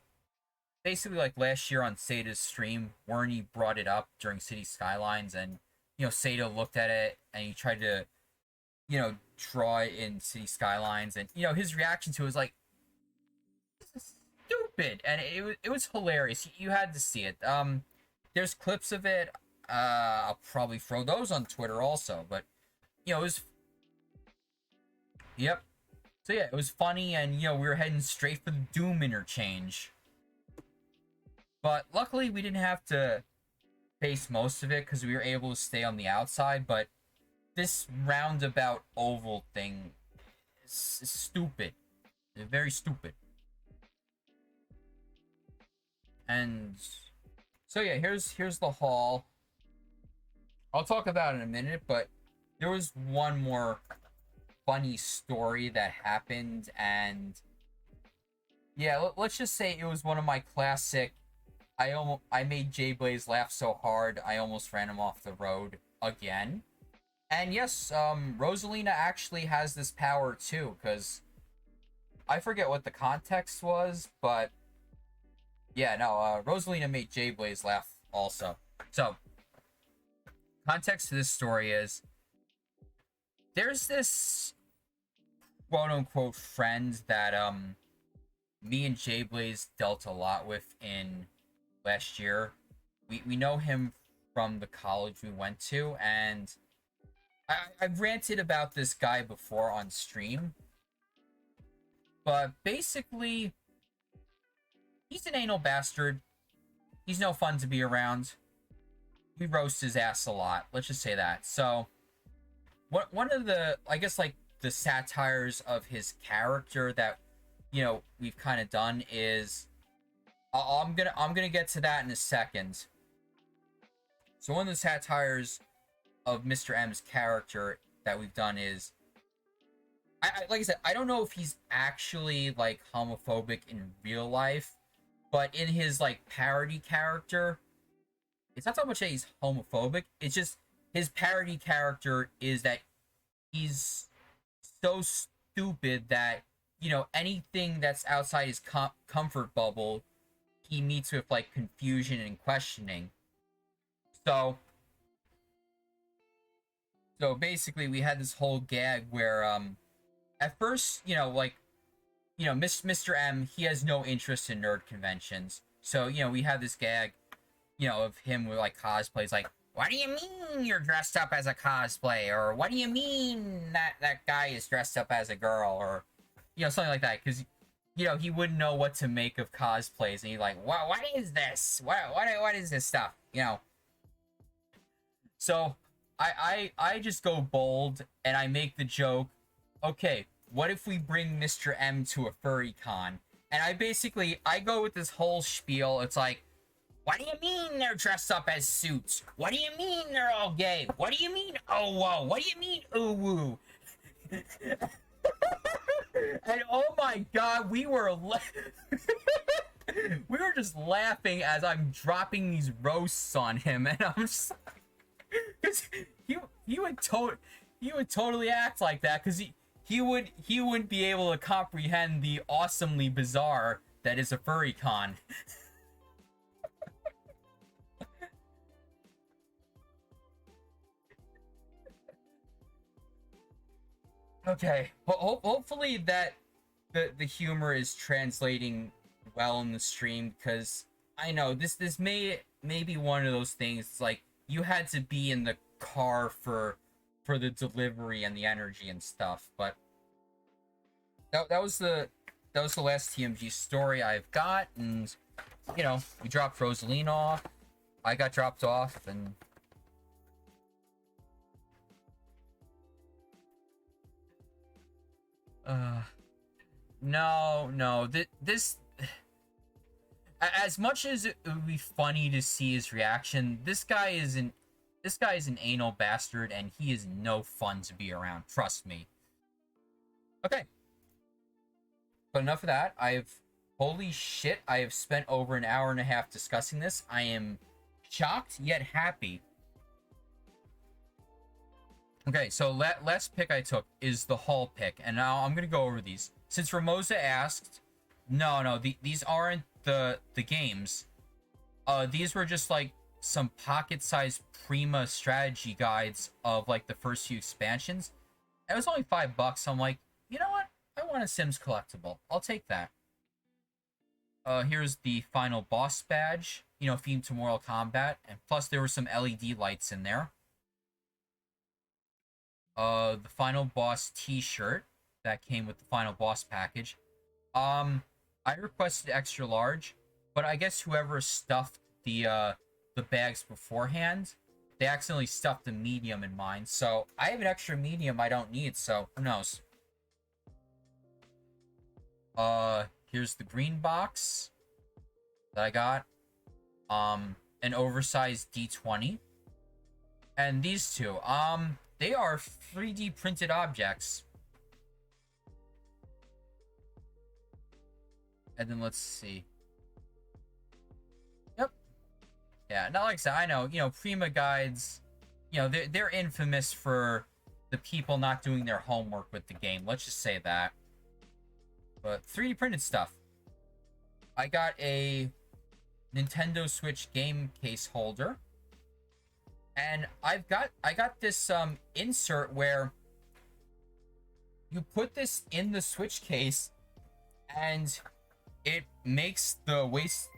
basically, like last year on Sada's stream, Wernie brought it up during City Skylines, and Sada looked at it and he tried to draw it in City Skylines, and his reaction to it was like, "This is stupid," and it was hilarious. You had to see it. There's clips of it. I'll probably throw those on Twitter also, but it was, yep. So it was funny, and we were heading straight for the Doom interchange. But luckily we didn't have to face most of it because we were able to stay on the outside. But this roundabout oval thing is stupid. It's very stupid. And so here's the haul. I'll talk about it in a minute, but there was one more funny story that happened, and let's just say it was one of my classic, I made Jay Blaze laugh so hard I almost ran him off the road again. And yes, Rosalina actually has this power too, because I forget what the context was, but Rosalina made Jay Blaze laugh also. So context to this story is, there's this quote-unquote friend that me and Jay Blaze dealt a lot with in last year. We know him from the college we went to, and I've ranted about this guy before on stream, but basically, he's an anal bastard. He's no fun to be around. We roast his ass a lot. Let's just say that. So, one of the, I guess, like, the satires of his character that, we've kind of done is, I'm gonna get to that in a second. So one of the satires of Mr. M's character that we've done is, like I said, I don't know if he's actually, like, homophobic in real life, but in his, like, parody character, it's not so much that he's homophobic, it's just his parody character is that he's so stupid that, anything that's outside his comfort bubble, he meets with, like, confusion and questioning. So basically we had this whole gag where, at first, like, you know, Mr. M, he has no interest in nerd conventions. So, you know, we have this gag, you know, of him with like cosplays, like, what do you mean you're dressed up as a cosplay? Or what do you mean that guy is dressed up as a girl? Or, you know, something like that. Because, you know, he wouldn't know what to make of cosplays. And he's like, what is this? What is this stuff? You know? So, I just go bold and I make the joke, okay, what if we bring Mr. M to a furry con? And I go with this whole spiel. It's like, what do you mean they're dressed up as suits? What do you mean they're all gay? What do you mean, oh, whoa? What do you mean, ooh, woo? And oh my god, we were just laughing as I'm dropping these roasts on him, and I'm just because he would totally act like that because he wouldn't be able to comprehend the awesomely bizarre that is a furry con. Okay, well, hopefully that the humor is translating well in the stream, because I know this may be one of those things. It's like you had to be in the car for the delivery and the energy and stuff, but that was the last TMG story I've got, and you know, we dropped Rosaline off, I got dropped off, and no, this, as much as it would be funny to see his reaction, this guy is an anal bastard, and he is no fun to be around, trust me. Okay, but enough of that. Holy shit, I have spent over an hour and a half discussing this. I am shocked yet happy. Okay, so last pick I took is the haul pick, and now I'm gonna go over these. Since Ramosa asked, no, these aren't the games. These were just like some pocket-sized Prima strategy guides of like the first few expansions. It was only $5, so I'm like, you know what? I want a Sims collectible. I'll take that. Here's the final boss badge, you know, themed to Mortal Kombat, and plus there were some LED lights in there. The final boss t-shirt that came with the final boss package. I requested extra large, but I guess whoever stuffed the bags beforehand, they accidentally stuffed the medium in mine. So I have an extra medium I don't need, so who knows? Here's the green box that I got. An oversized D20. And these two, they are 3D printed objects. And then let's see. Yep. Yeah, not like I said, I know, you know, Prima guides, you know, they're infamous for the people not doing their homework with the game. Let's just say that. But 3D printed stuff. I got a Nintendo Switch game case holder. And I got this insert where you put this in the Switch case and it makes the waist.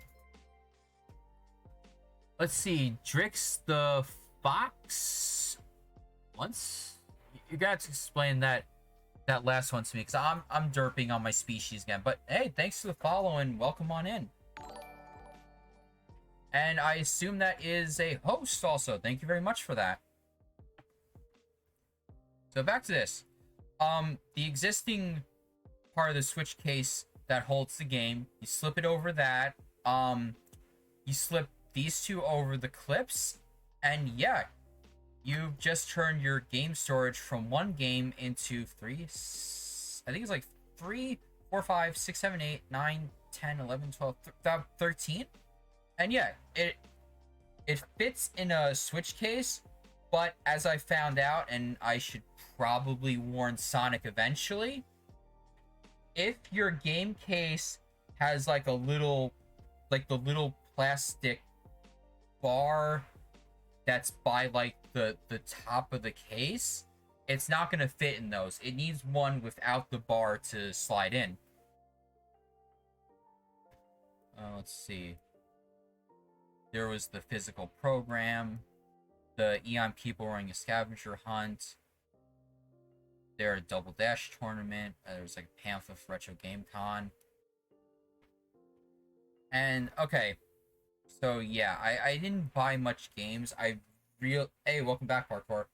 Let's see, Drix the Fox. Once you got to explain that last one to me, because I'm derping on my species again. But hey, thanks for the follow and welcome on in. And I assume that is a host also. Thank you very much for that. So back to this. The existing part of the Switch case that holds the game, you slip it over that. You slip these two over the clips, and yeah, you've just turned your game storage from one game into three. I think it's like 3, 4, 5, 6, 7, 8, 9, 10, 11, 12, 13. And yeah, it fits in a Switch case, but as I found out, and I should probably warn Sonic eventually, if your game case has like a little, like the little plastic bar that's by like the top of the case, it's not going to fit in those. It needs one without the bar to slide in. Let's see. There was the physical program, the Eon people running a scavenger hunt. There a Double Dash tournament. There was like a pamphlet for Retro Game Con. And okay, so yeah, I didn't buy much games. Hey, welcome back, Parkour.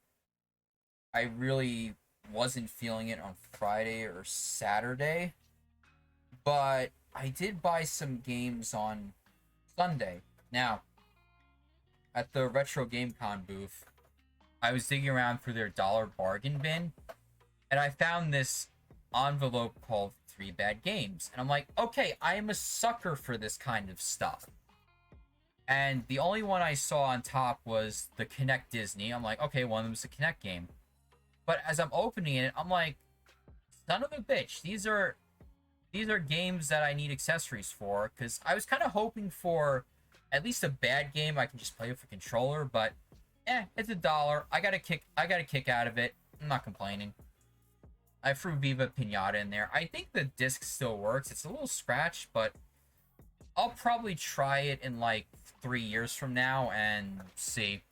I really wasn't feeling it on Friday or Saturday, but I did buy some games on Sunday. Now, at the Retro Game Con booth, I was digging around for their dollar bargain bin, and I found this envelope called 3 Bad Games. And I'm like, okay, I am a sucker for this kind of stuff. And the only one I saw on top was the Kinect Disney. I'm like, okay, one of them is a Kinect game. But as I'm opening it, I'm like, son of a bitch, these are games that I need accessories for, because I was kind of hoping for at least a bad game I can just play with a controller, but it's $1. I got a kick out of it. I'm not complaining. I threw Viva Pinata in there. I think the disc still works. It's a little scratched, but I'll probably try it in like 3 years from now and see.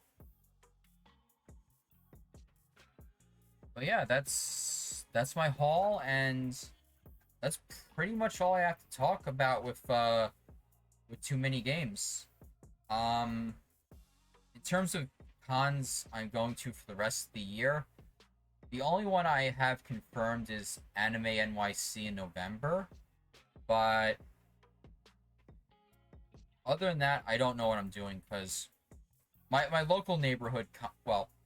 But yeah, that's my haul, and that's pretty much all I have to talk about with Too Many Games. In terms of cons I'm going to for the rest of the year, the only one I have confirmed is Anime NYC in November, but other than that, I don't know what I'm doing, because my local neighborhood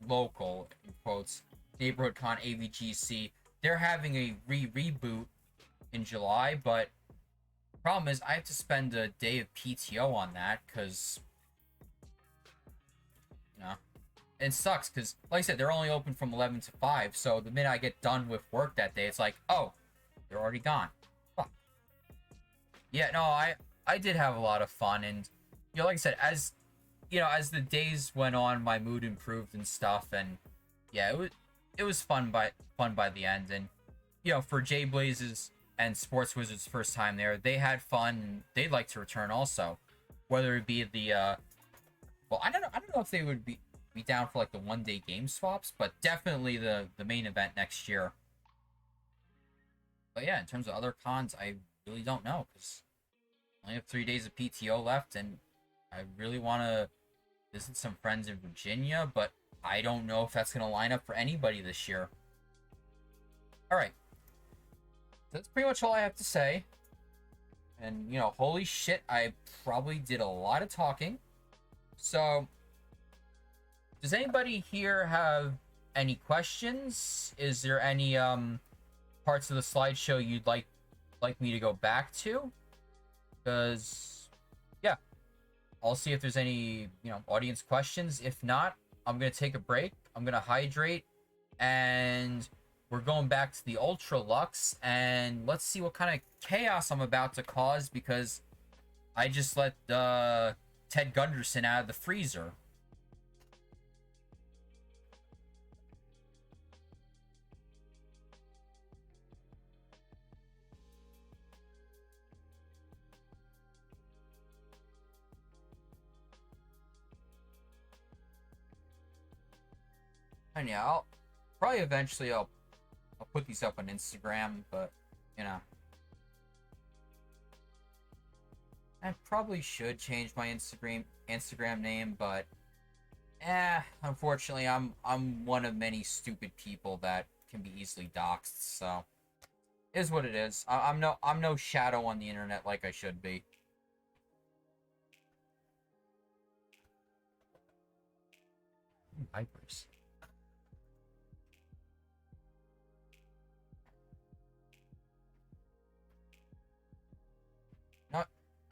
local in quotes neighborhood con AVGC, they're having a reboot in July, but the problem is I have to spend a day of PTO on that, because it sucks, because like I said, they're only open from 11 to 5, so the minute I get done with work that day, it's like, oh, they're already gone. Fuck. Yeah, no, I did have a lot of fun, and like I said, as the days went on, my mood improved and stuff, and yeah, it was fun by the end. And for Jay Blaze's and Sports Wizards' first time there, they had fun, and they'd like to return also, whether it be the I don't know if they would be down for like the one-day game swaps, but definitely the main event next year. But yeah, in terms of other cons, I really don't know, because I only have 3 days of PTO left, and I really want to visit some friends in Virginia, but I don't know if that's going to line up for anybody this year. Alright. That's pretty much all I have to say. And, holy shit, I probably did a lot of talking. So, does anybody here have any questions? Is there any parts of the slideshow you'd like me to go back to? Because yeah, I'll see if there's any audience questions. If not, I'm gonna take a break. I'm gonna hydrate, and we're going back to the Ultra Lux, and let's see what kind of chaos I'm about to cause, because I just let Ted Gunderson out of the freezer. And yeah, I'll probably eventually I'll put these up on Instagram, but I probably should change my Instagram name, but unfortunately I'm one of many stupid people that can be easily doxxed, so it is what it is. I'm no shadow on the internet like I should be. Vipers.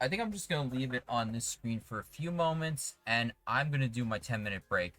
I think I'm just going to leave it on this screen for a few moments, and I'm going to do my 10-minute break.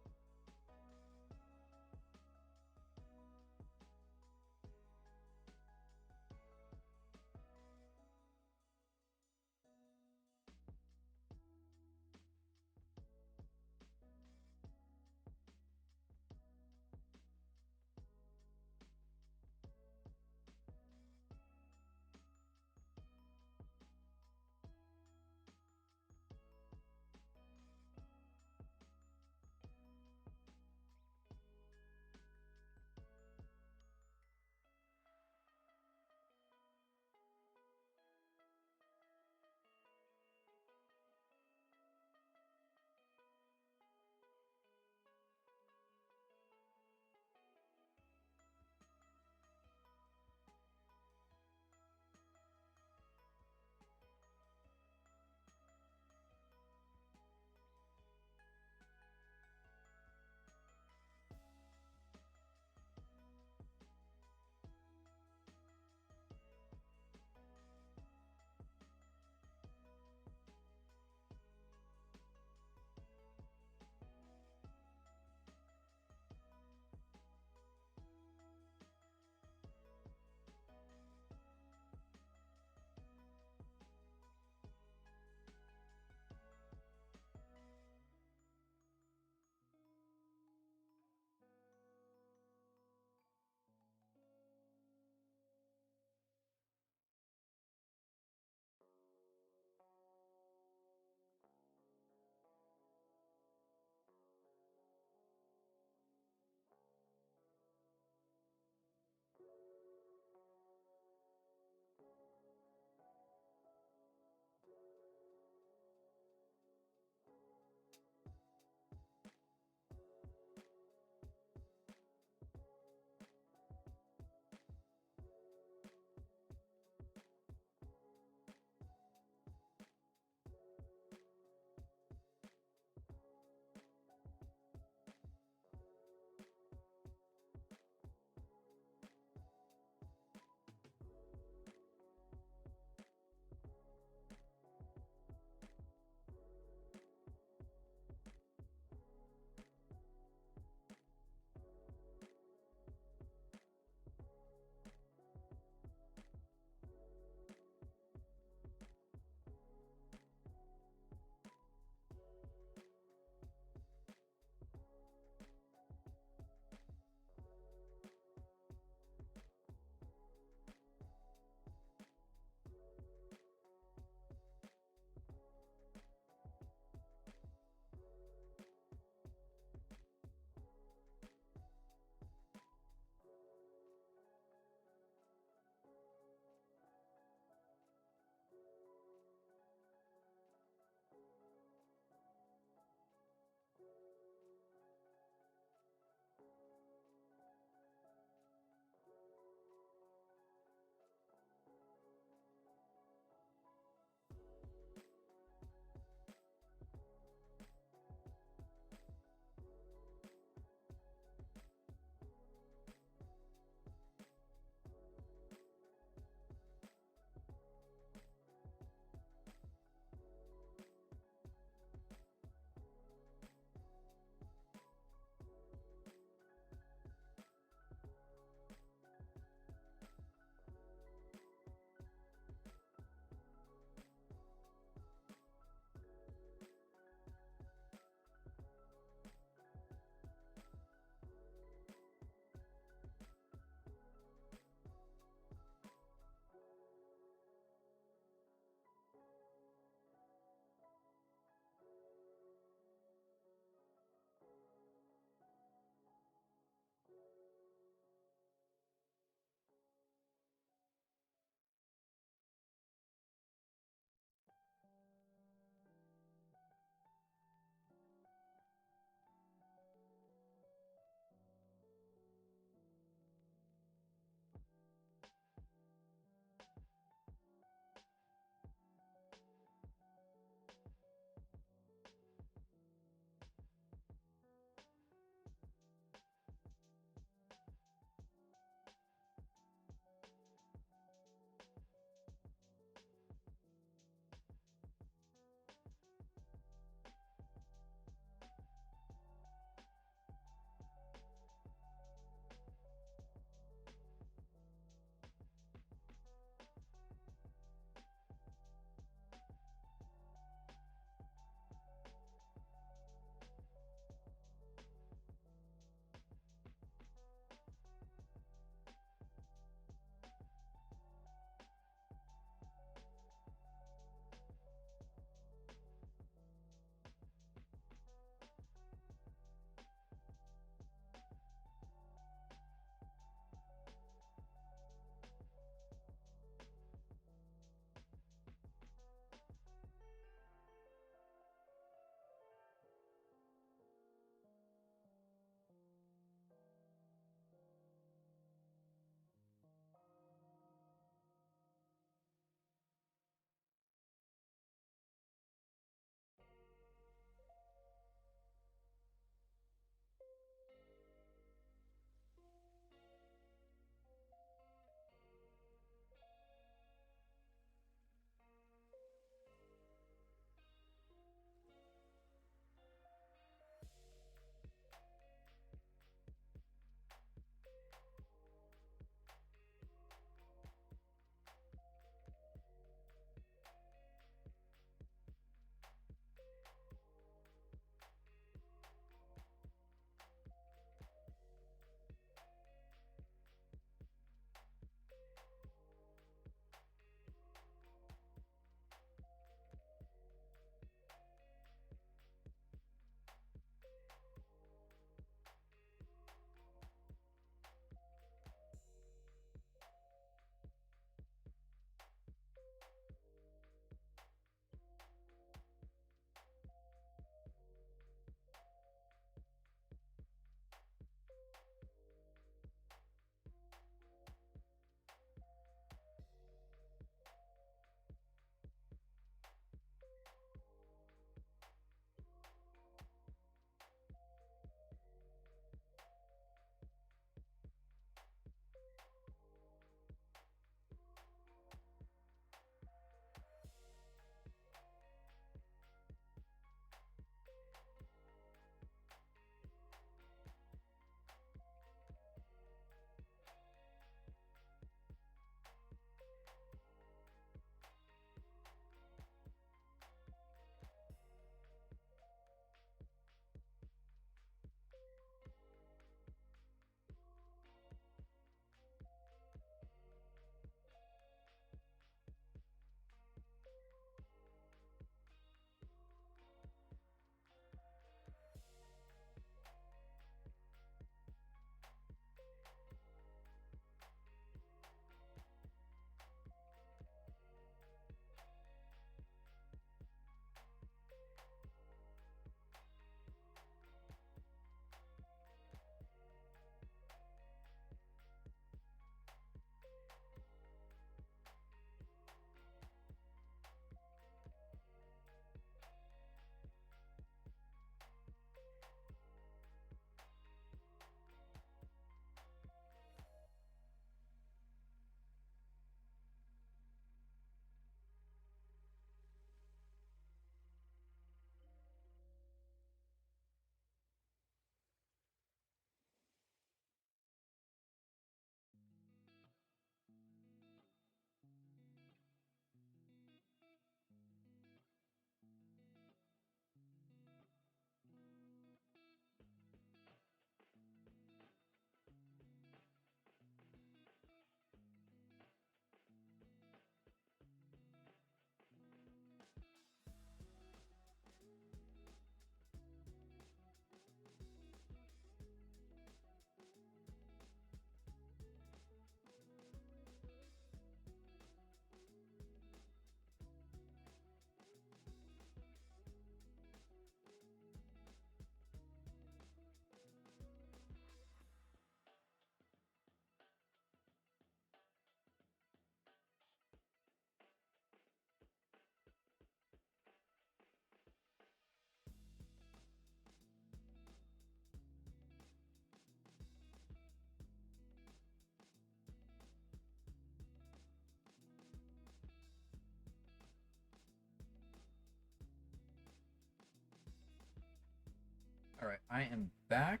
I am back.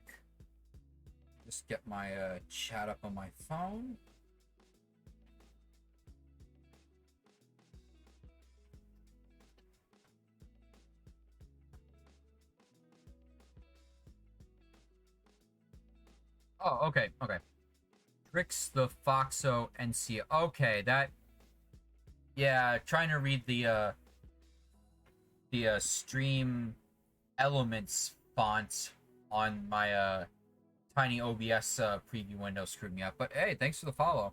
Just get my chat up on my phone. Oh, okay, okay. Tricks the Foxo NC. Okay, that. Yeah, trying to read the stream elements font on my tiny OBS preview window screwed me up. But hey, thanks for the follow.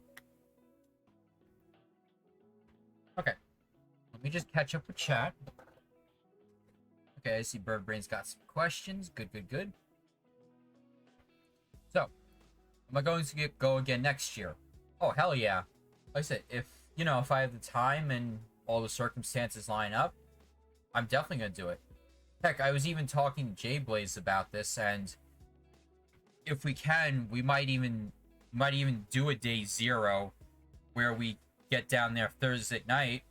Okay, let me just catch up with chat. Okay, I see Birdbrain's got some questions. Good, good, good. So, am I going to go again next year? Oh, hell yeah. Like I said, if I have the time and all the circumstances line up, I'm definitely going to do it. Heck, I was even talking to Jay Blaze about this, and if we can, we might even do a day 0 where we get down there Thursday night,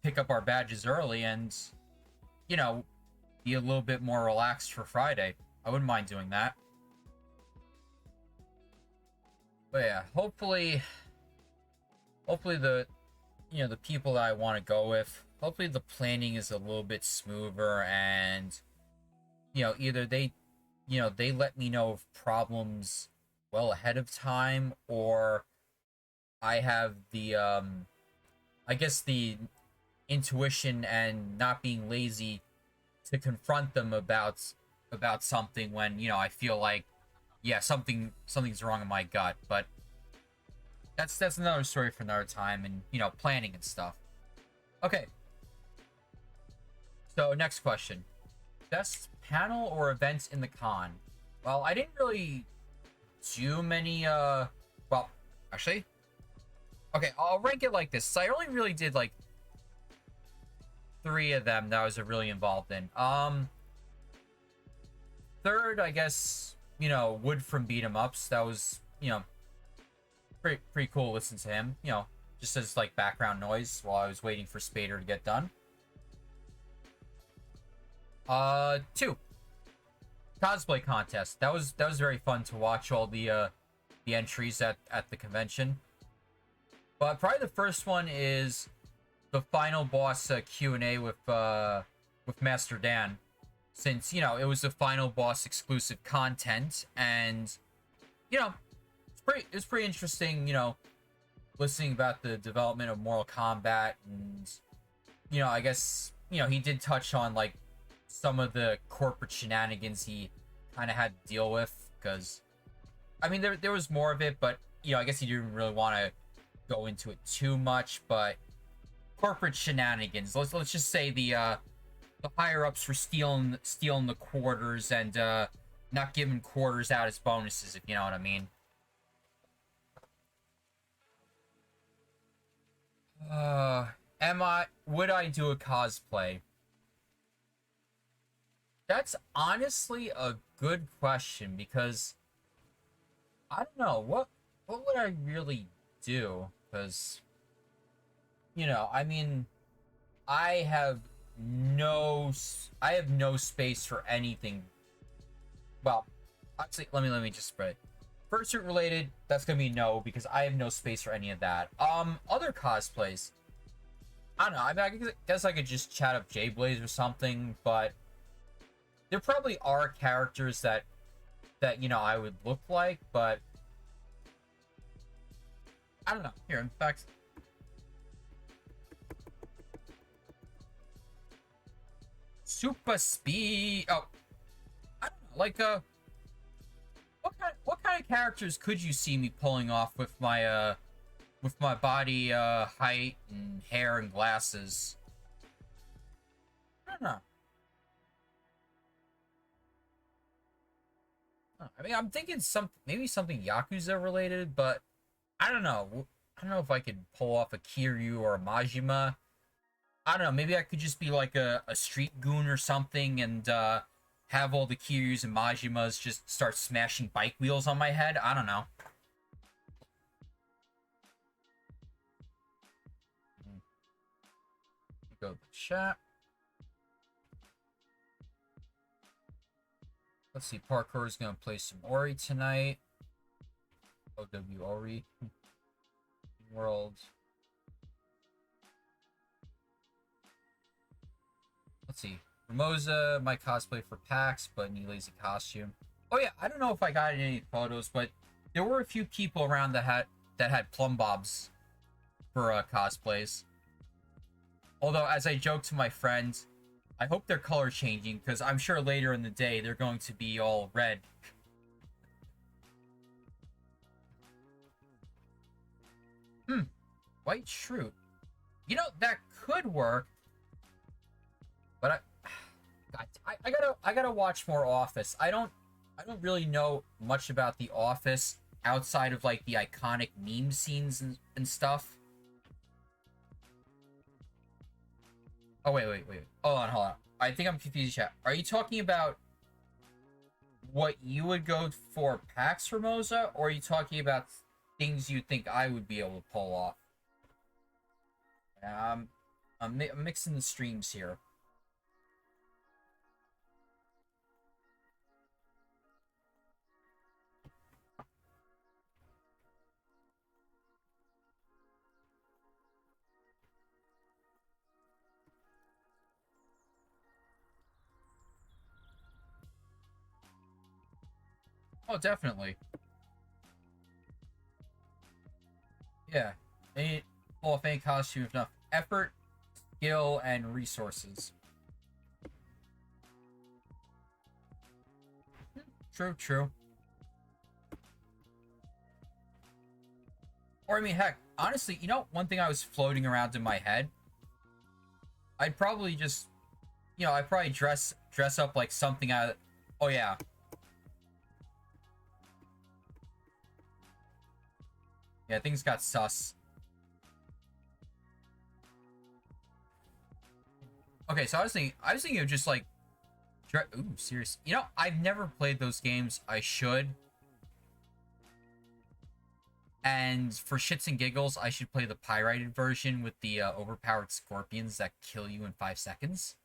pick up our badges early and, be a little bit more relaxed for Friday. I wouldn't mind doing that. But yeah, hopefully the people that I want to go with, hopefully the planning is a little bit smoother, and either they let me know of problems well ahead of time, or I have the I guess the intuition and not being lazy to confront them about something when I feel like, yeah, something's wrong in my gut. But that's another story for another time, and planning and stuff. Okay, so next question: best panel or events in the con? Well, I didn't really do many well, actually, okay, I'll rank it like this. So I only really did like 3 of them that I was really involved in. Third, I guess, Wood from Beat 'em Ups. That was, pretty cool to listen to him, just as like background noise while I was waiting for Spader to get done. 2, Cosplay Contest. That was very fun to watch all the entries at the convention. But probably the first one is the final boss Q&A with Master Dan, since it was the final boss exclusive content, and it's pretty interesting, listening about the development of Mortal Kombat, and I guess he did touch on like some of the corporate shenanigans he kind of had to deal with, because I mean there was more of it, but I guess he didn't really want to go into it too much. But corporate shenanigans, let's just say the higher ups for stealing the quarters and not giving quarters out as bonuses, if you know what I mean. Would I do a cosplay? That's honestly a good question, because I don't know what would I really do, because I mean, I have no space for anything. Well, actually, let me just spread. Fursuit related, that's gonna be no, because I have no space for any of that. Other cosplays, I don't know. I mean, I guess I could just chat up Jay Blaze or something, but there probably are characters that I would look like, but I don't know. Here, in fact, super speed. Oh, I don't know. Like what kind of characters could you see me pulling off with my body height and hair and glasses? I don't know. I mean, I'm thinking maybe something Yakuza related, but I don't know. I don't know if I could pull off a Kiryu or a Majima. I don't know. Maybe I could just be like a street goon or something, and have all the Kiryus and Majimas just start smashing bike wheels on my head. I don't know. Go to the chat. Let's see. Parkour is gonna play some Ori tonight. OW Ori. World. Let's see. Ramosa might cosplay for PAX, but need lazy costume. Oh yeah, I don't know if I got any photos, but there were a few people around that had plumb bobs for cosplays. Although, as I joked to my friends, I hope they're color changing, because I'm sure later in the day they're going to be all red. White Shroot. You know, that could work. But I gotta watch more Office. I don't really know much about The Office outside of like the iconic meme scenes and stuff. Oh wait. Hold on. I think I'm confused, chat. Are you talking about what you would go for PAX Formosa, or are you talking about things you think I would be able to pull off? I'm mixing the streams here. Oh, definitely. Yeah. Any Hall of Fame costume with enough effort, skill, and resources. True. Or, I mean, heck, honestly, you know, one thing I was floating around in my head? I'd probably just, you know, I'd probably dress up like something out of... Oh, yeah. Yeah, things got sus. Okay, so I was thinking of just like... Ooh, serious. You know, I've never played those games. I should. And for shits and giggles, I should play the pirated version with the overpowered scorpions that kill you in 5 seconds.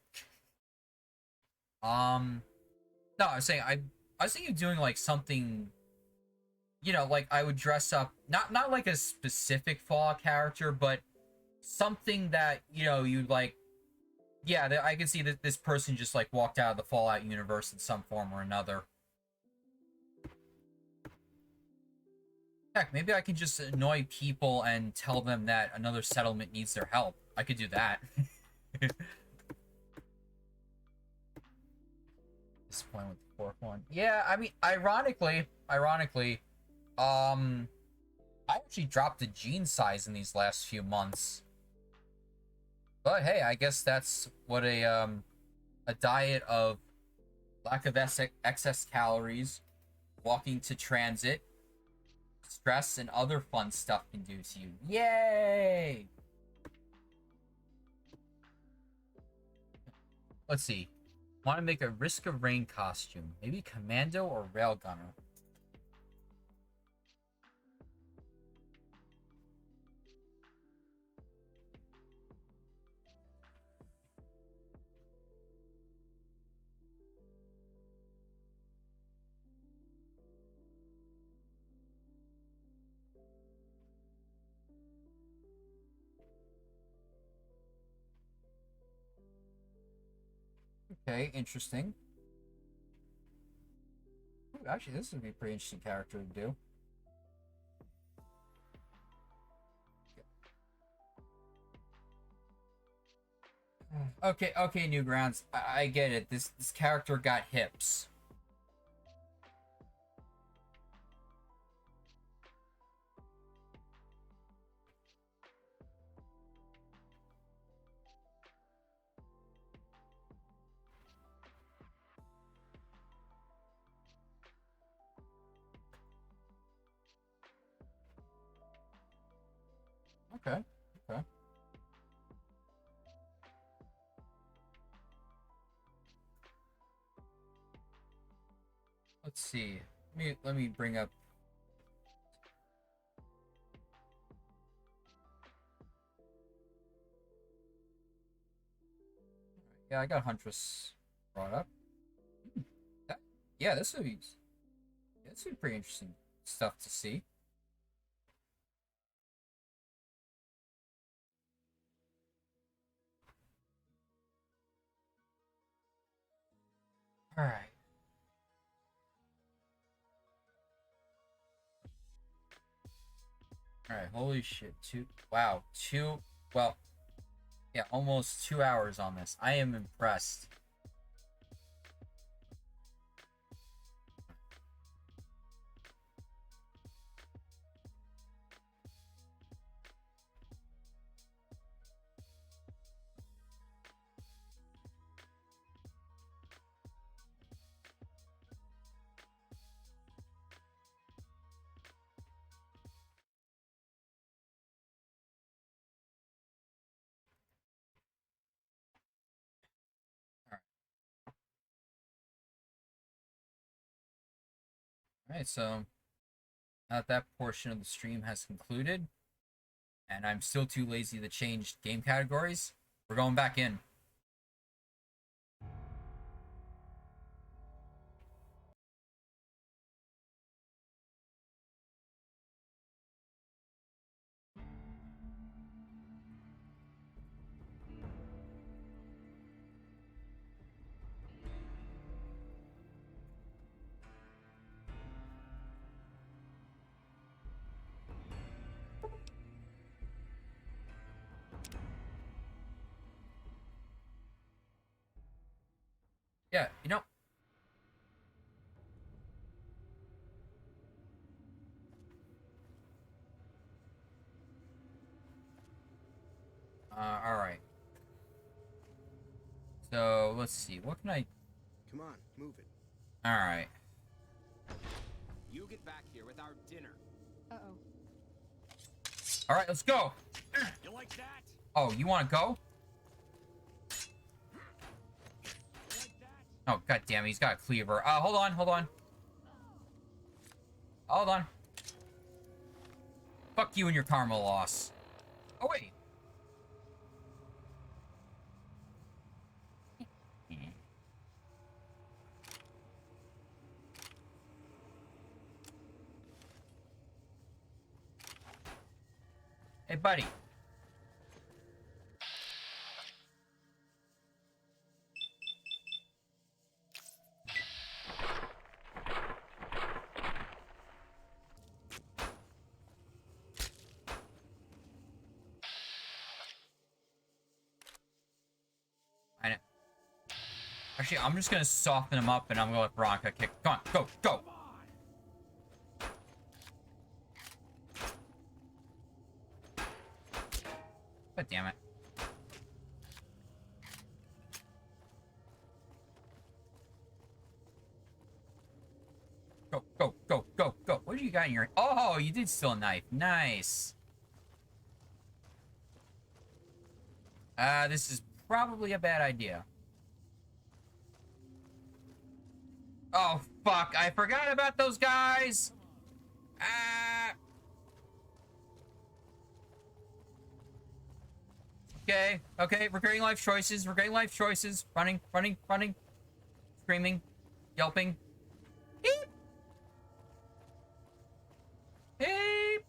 No, I was saying I was thinking of doing like something, you know, like I would dress up not like a specific Fallout character, but something that, you know, you'd like, yeah, I can see that this person just like walked out of the Fallout universe in some form or another. Heck, maybe I can just annoy people and tell them that another settlement needs their help. I could do that. Disappointed with the fourth one. Yeah, I mean, ironically, I actually dropped the jean size in these last few months. But hey, I guess that's what a diet of lack of excess calories, walking to transit, stress, and other fun stuff can do to you. Yay! Let's see. Want to make a Risk of Rain costume. Maybe Commando or Railgunner. Okay, interesting. Ooh, actually, this would be a pretty interesting character to do. Okay, Newgrounds. I get it. This character got hips. Okay. Let's see. Let me bring up. Yeah, I got Huntress brought up. Yeah, this would be pretty interesting stuff to see. All right. All right. Holy shit. Wow. Well, yeah, almost 2 hours on this. I am impressed. All right, so now that portion of the stream has concluded, and I'm still too lazy to change game categories, we're going back in. Yeah, you know. All right. So let's see. What can I? Come on, move it. All right. You get back here with our dinner. Uh-oh. All right, let's go. You like that? Oh, you want to go? You like that? Oh, god damn it, he's got a cleaver. Hold on. Hold on. Fuck you and your karma loss. Oh, wait. Hey, buddy. I know. Actually, I'm just gonna soften him up and I'm gonna let Veronica kick. Come on, go, go! God damn it. Go, go, go, go, go. What do you got in your... Oh, you did steal a knife. Nice. This is probably a bad idea. Oh, fuck. I forgot about those guys. Okay, okay. We're getting life choices. We're getting life choices. Running, running, running. Screaming. Yelping. Beep. Beep. Wait,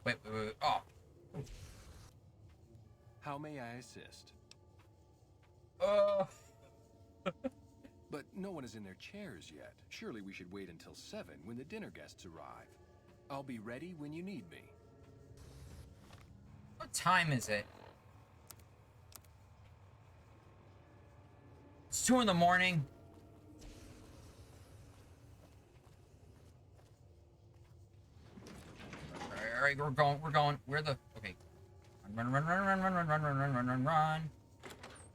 wait, wait. Oh. How may I assist? But no one is in their chairs yet. Surely we should wait until 7 when the dinner guests arrive. I'll be ready when you need me. What time is it? It's 2 in the morning. All right, we're going. Where the... Okay. Run, run, run, run, run, run, run, run, run, run, run, run.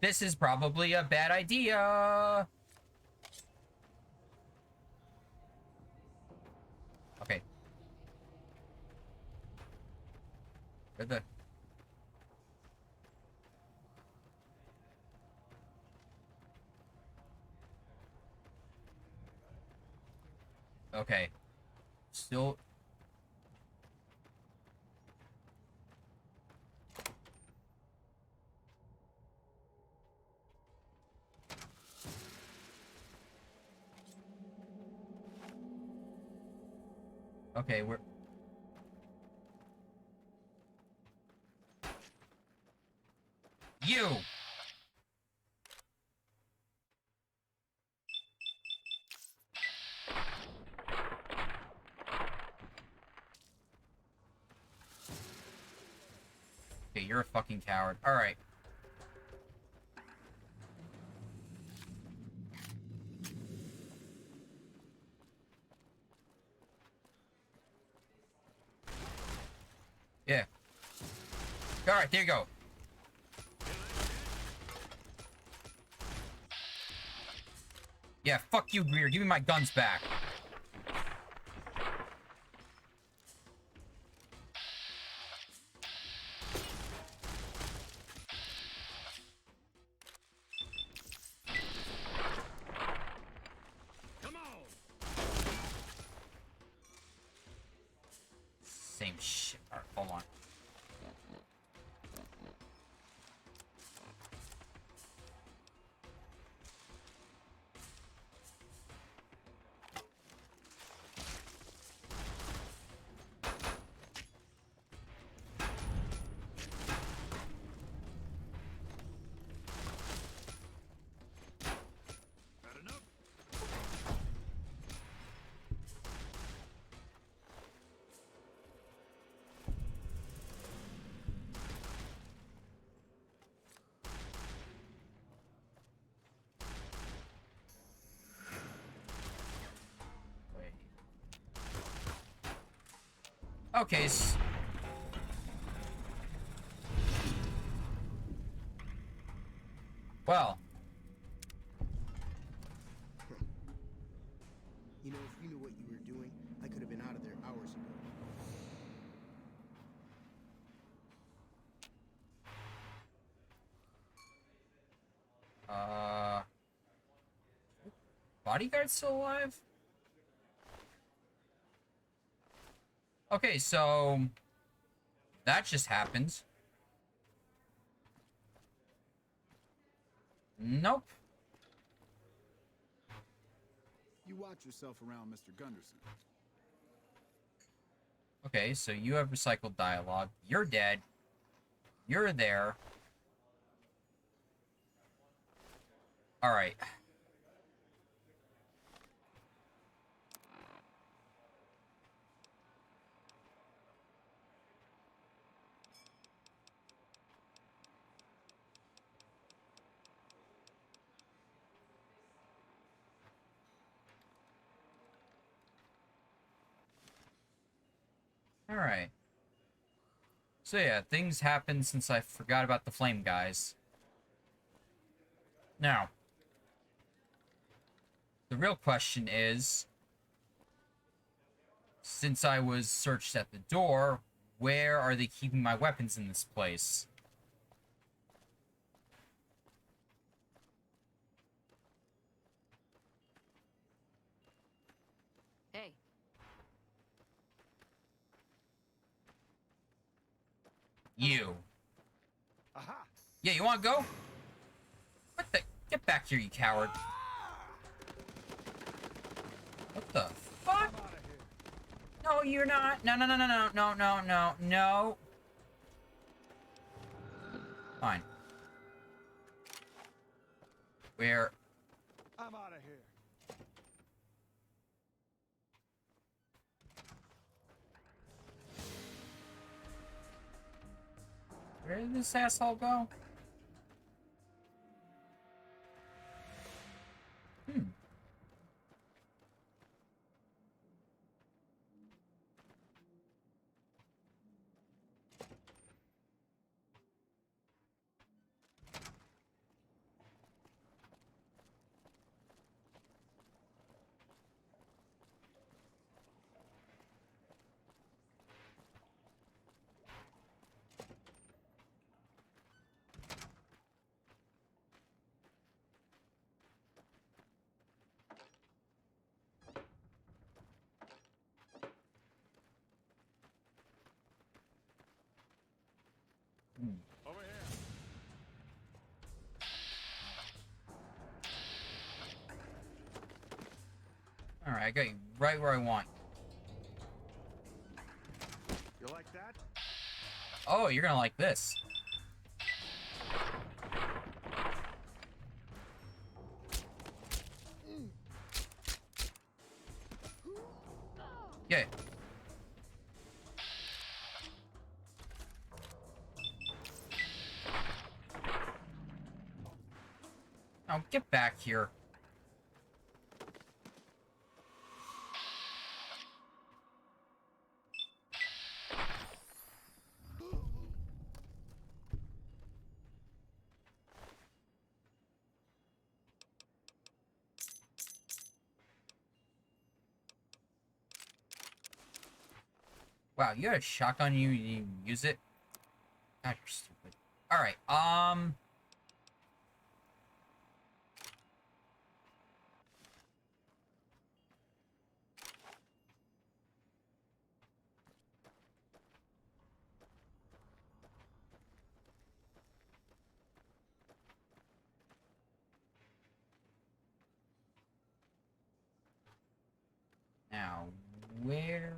This is probably a bad idea. Okay. Where the... Okay. Still... Okay, we're... You! Okay, you're a fucking coward. Alright. Yeah. Alright, there you go. Yeah, fuck you, Greer. Give me my guns back. Come on! Same shit. Alright, hold on. Had enough? Wait. Okay, well. You know, if you knew what you were doing, I could have been out of there hours ago. Bodyguard still alive? Okay, so... that just happened. Nope. You watch yourself around, Mr. Gunderson. Okay, so you have recycled dialogue. You're dead. You're there. Alright. Alright. So yeah, things happened since I forgot about the flame guys. Now, the real question is, since I was searched at the door, where are they keeping my weapons in this place? Hey, You. Aha! Yeah, you wanna go? What the? Get back here, you coward. What the fuck? I'm out of here. No, you're not. No, no, no, no, no, no, no, no, no. Fine. Where? I'm out of here. Where did this asshole go? Hmm. Over here. Alright, I got you right where I want. Oh, you're gonna like this. Yeah. Now get back here. Wow, you had a shotgun, you didn't use it? God, you're stupid. Alright, now, where...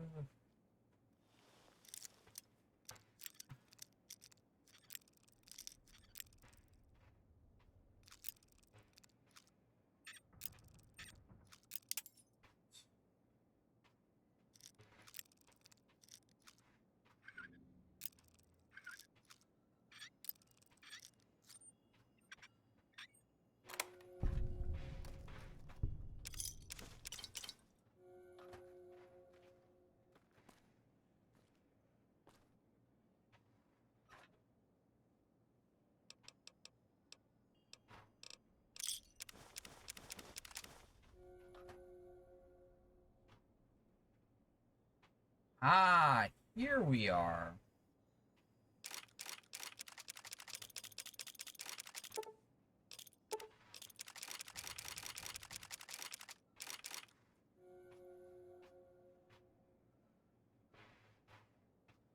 Ah, here we are.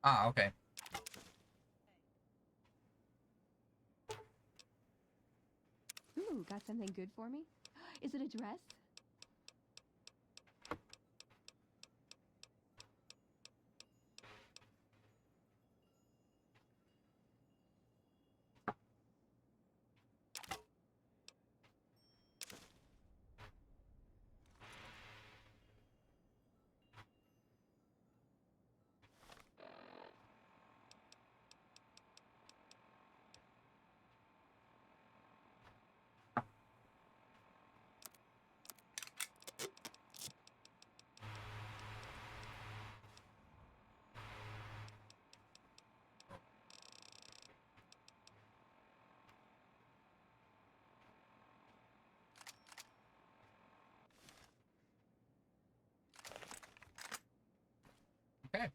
Ah, okay. Ooh, got something good for me? Is it a dress? Okay.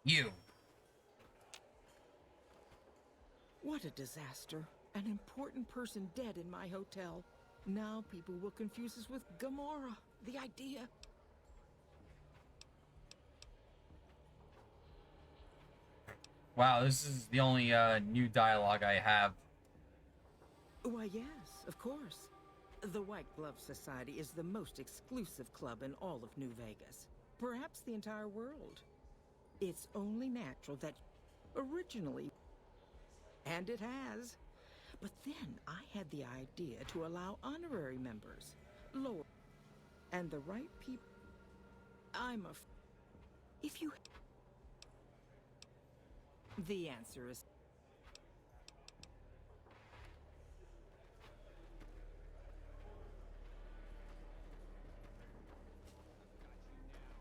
You. What a disaster. An important person dead in my hotel. Now people will confuse us with Gamora. The idea. Wow, this is the only new dialogue I have. Why, yes, of course. The White Glove Society is the most exclusive club in all of New Vegas. Perhaps the entire world. It's only natural that originally, and it has. But then I had the idea to allow honorary members, lower, and the right people. If you. The answer is.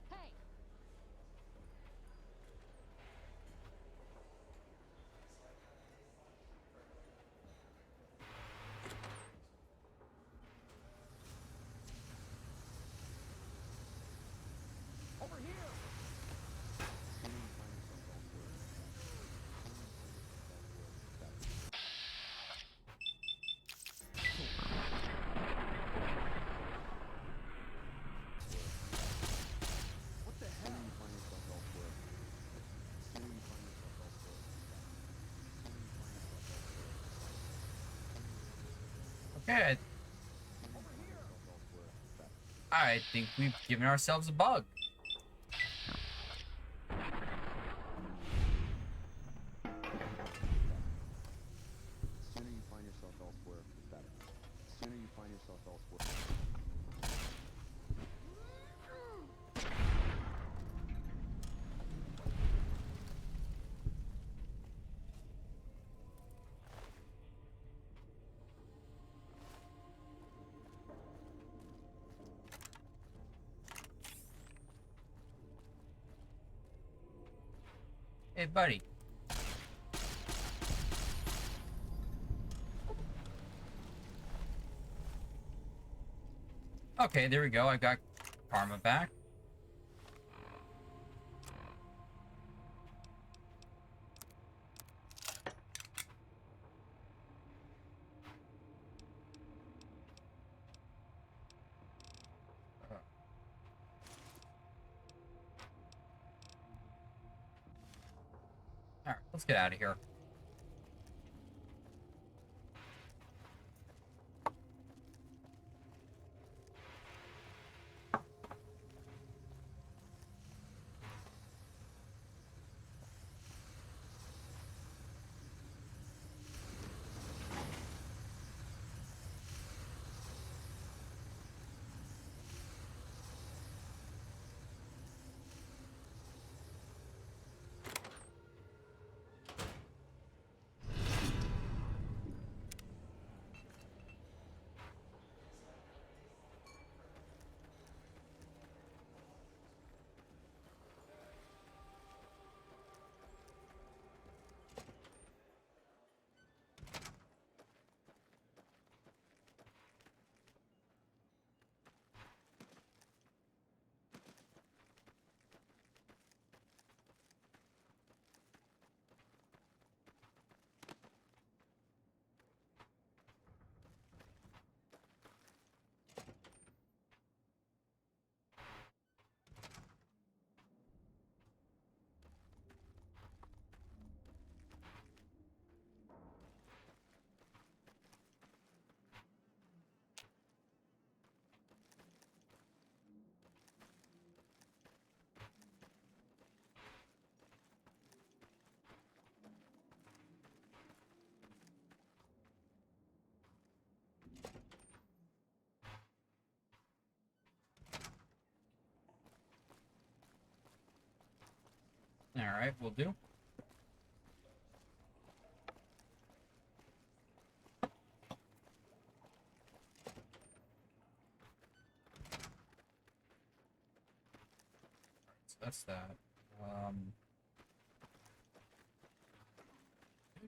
Hey! Over here! Okay, I think we've given ourselves a bug. The sooner you find yourself elsewhere, the better. The sooner you find yourself elsewhere. Hey, buddy. Okay, there we go. I got karma back. Alright, let's get out of here. Alright, we'll do. So that's that.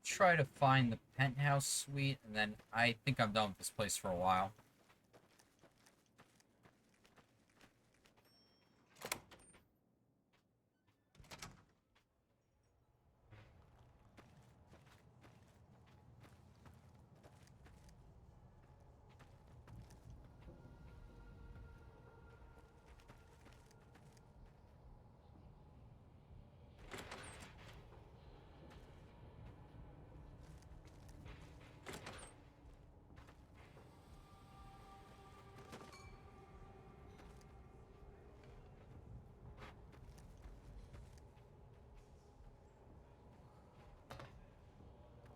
Try to find the penthouse suite, and then I think I'm done with this place for a while.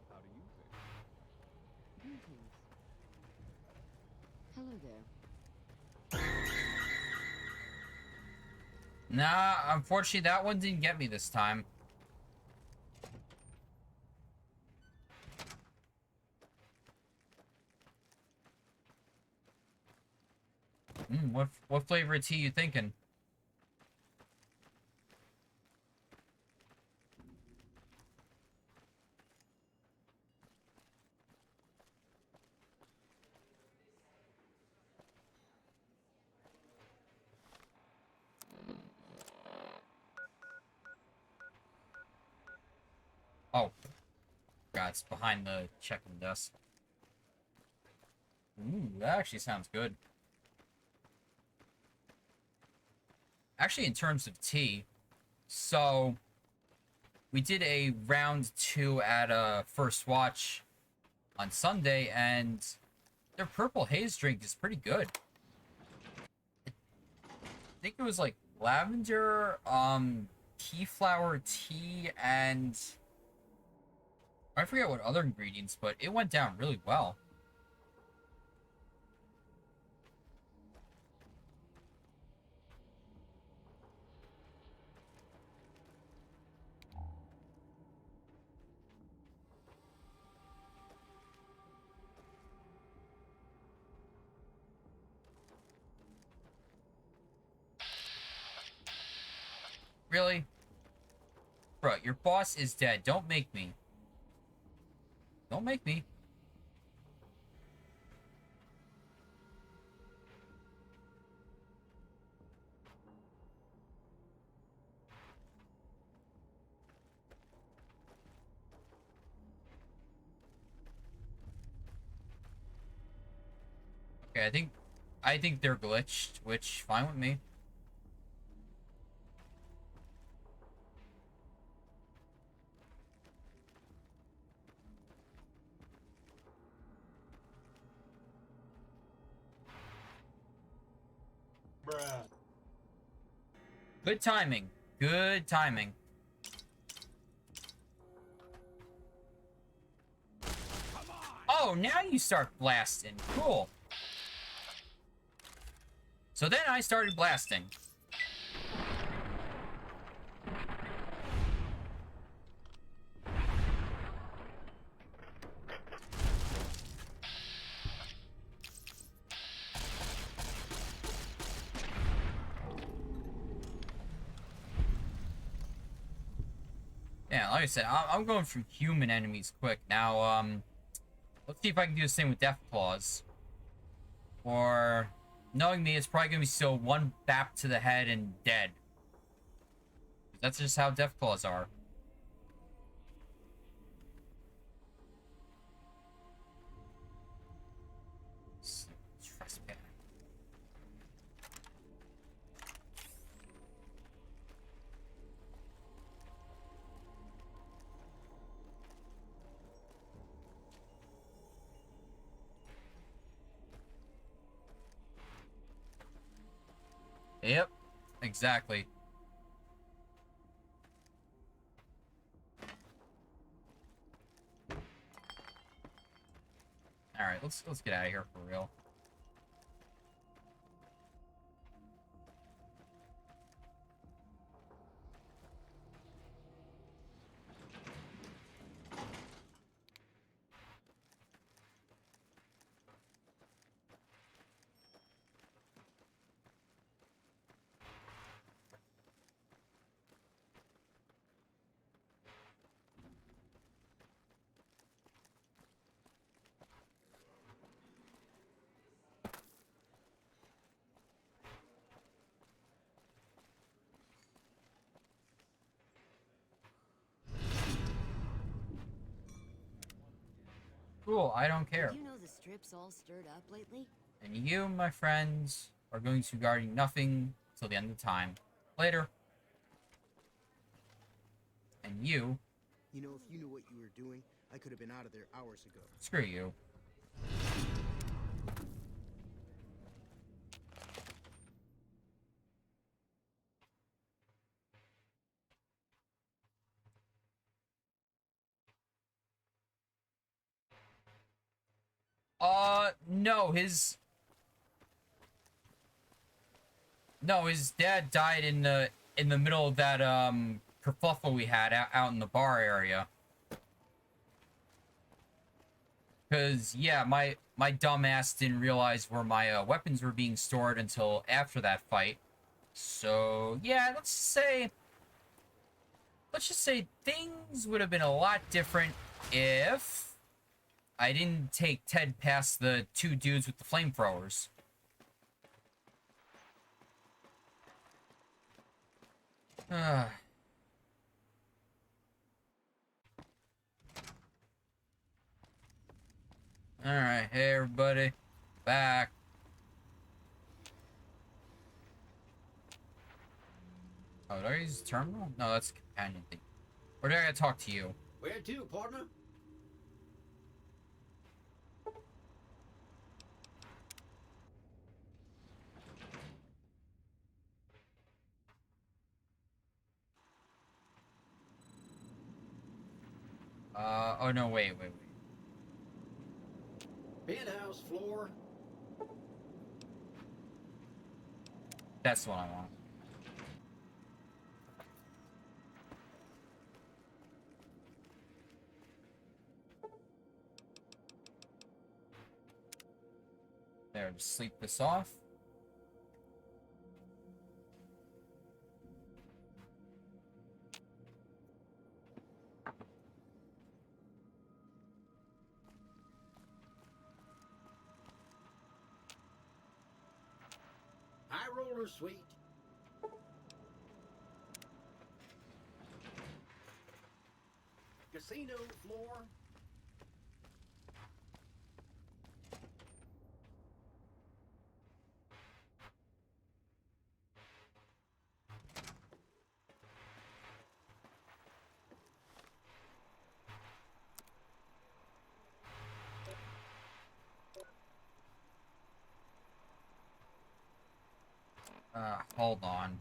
How do you think? Greetings. Hello there. Nah, unfortunately that one didn't get me this time. What flavor of tea you thinking? Oh, God, it's behind the check-in desk. Ooh, that actually sounds good. Actually, in terms of tea, so we did a round 2 at First Watch on Sunday, and Their purple haze drink is pretty good. I think it was like lavender, tea flower tea, and I forget what other ingredients, but it went down really well. Really? Bro, your boss is dead. Don't make me. Don't make me. Okay, I think they're glitched, which fine with me. Bruh. Good timing. Good timing. Oh, now you start blasting. Cool. So then I started blasting. Yeah, like I said, I'm going through human enemies quick. Now, let's see if I can do the same with Death Claws. Or, knowing me, it's probably gonna be still one bap to the head and dead. That's just how Death Claws are. Trespass. Yep, exactly. All right, let's get out of here for real. Cool, I don't care. Did you know the strip's all stirred up lately? And you, my friends, are going to guard nothing till the end of time. Later. And you, You know, if you knew what you were doing, I could have been out of there hours ago. screw you. No, his dad died in the middle of that kerfuffle we had out in the bar area. Cause yeah, my dumb ass didn't realize where my weapons were being stored until after that fight. So yeah, let's just say things would have been a lot different if I didn't take Ted past the two dudes with the flamethrowers. Alright, hey everybody. Back. Oh, did I use the terminal? No, that's a companion thing. Or did I gotta talk to you? Where to, partner? Oh no, wait. Penthouse floor. That's the one I want. There, just sleep this off. High roller suite. Casino floor. Hold on.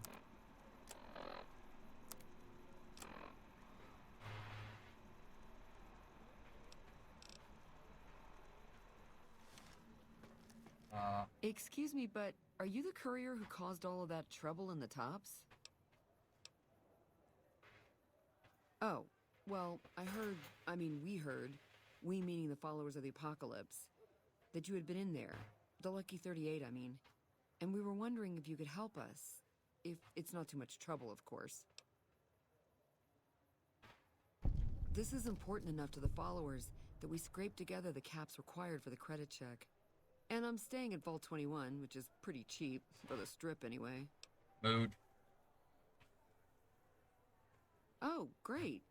Excuse me, but are you the courier who caused all of that trouble in the tops? Oh, well, we heard, we meaning the followers of the apocalypse, that you had been in there. The Lucky 38, I mean. And we were wondering if you could help us. If it's not too much trouble, of course. This is important enough to the followers that we scraped together the caps required for the credit check. And I'm staying at Vault 21, which is pretty cheap, for the strip anyway. Mood. Oh, great.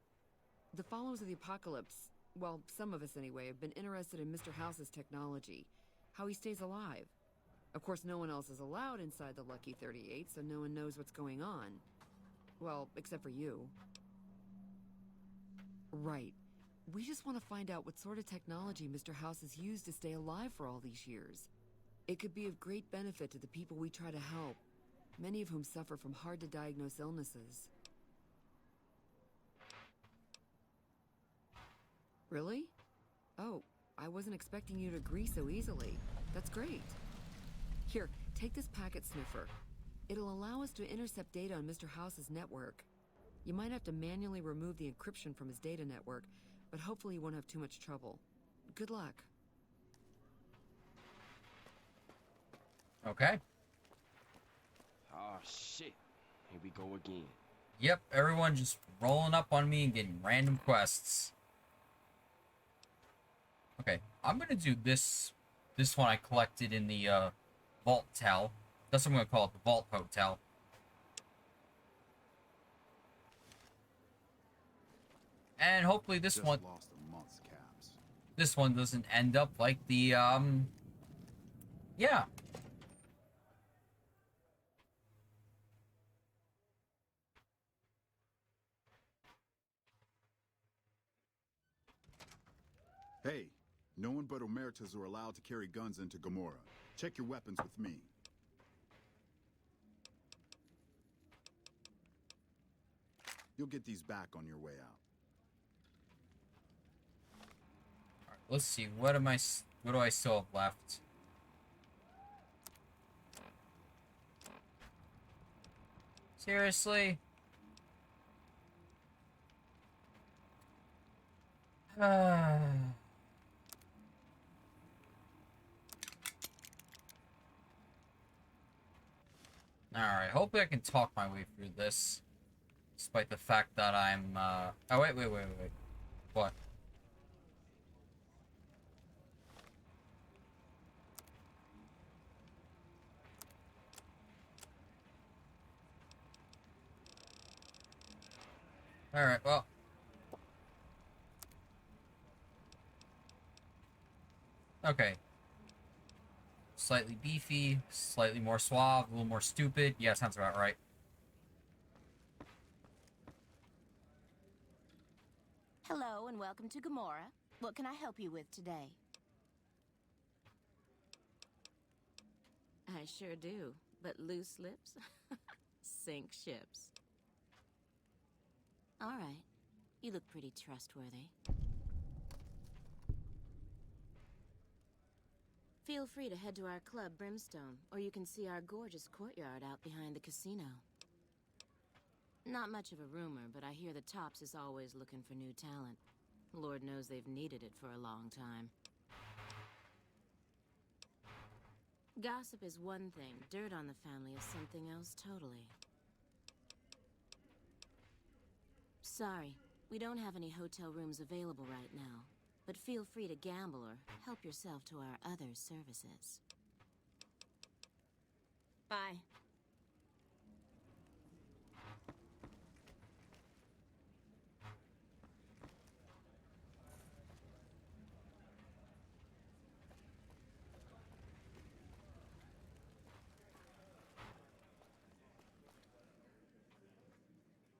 The followers of the apocalypse, well, some of us anyway, have been interested in Mr. House's technology, how he stays alive. Of course, no one else is allowed inside the Lucky 38, so no one knows what's going on. Well, except for you. Right. We just want to find out what sort of technology Mr. House has used to stay alive for all these years. It could be of great benefit to the people we try to help, many of whom suffer from hard-to-diagnose illnesses. Really? Oh, I wasn't expecting you to agree so easily. That's great. Here, take this packet sniffer. It'll allow us to intercept data on Mr. House's network. You might have to manually remove the encryption from his data network, but hopefully you won't have too much trouble. Good luck. Okay. Oh, shit. Here we go again. Yep, everyone just rolling up on me and getting random quests. Okay, I'm gonna do this one I collected in the, Vault Hotel. That's what I'm gonna call it, the Vault Hotel. And hopefully this Just one... lost a month's caps. This one doesn't end up like the, yeah. Hey, no one but Omertas are allowed to carry guns into Gomorrah. Check your weapons with me. You'll get these back on your way out. Alright, let's see, what do I still have left? Seriously? Alright, hopefully I can talk my way through this. Despite the fact that I'm, Oh, wait. What? Alright, well. Okay. Slightly beefy, slightly more suave, a little more stupid. Yeah, sounds about right. Hello and welcome to Gomorrah. What can I help you with today? I sure do, but loose lips sink ships. All right, you look pretty trustworthy. Feel free to head to our club, Brimstone, or you can see our gorgeous courtyard out behind the casino. Not much of a rumor, but I hear the Tops is always looking for new talent. Lord knows they've needed it for a long time. Gossip is one thing, dirt on the family is something else totally. Sorry, we don't have any hotel rooms available right now, but feel free to gamble or help yourself to our other services. Bye.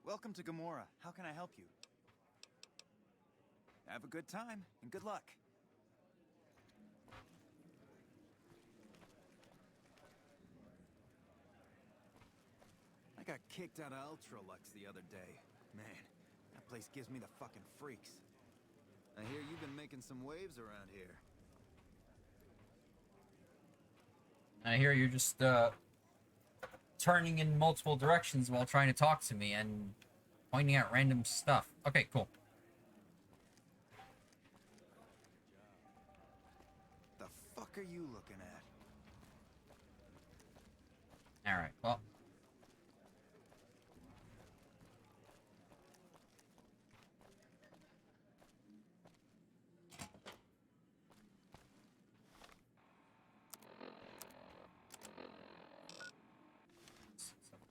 Welcome to Gomorrah. How can I help you? Have a good time, and good luck. I got kicked out of Ultralux the other day. Man, that place gives me the fucking freaks. I hear you've been making some waves around here. I hear you're just, turning in multiple directions while trying to talk to me and pointing out random stuff. Okay, cool. The fuck are you looking at? Alright, well.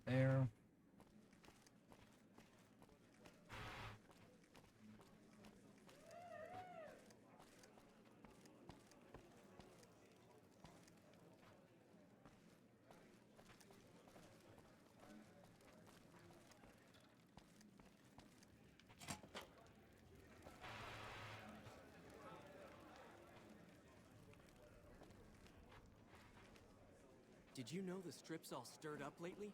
There. Did you know the strip's all stirred up lately?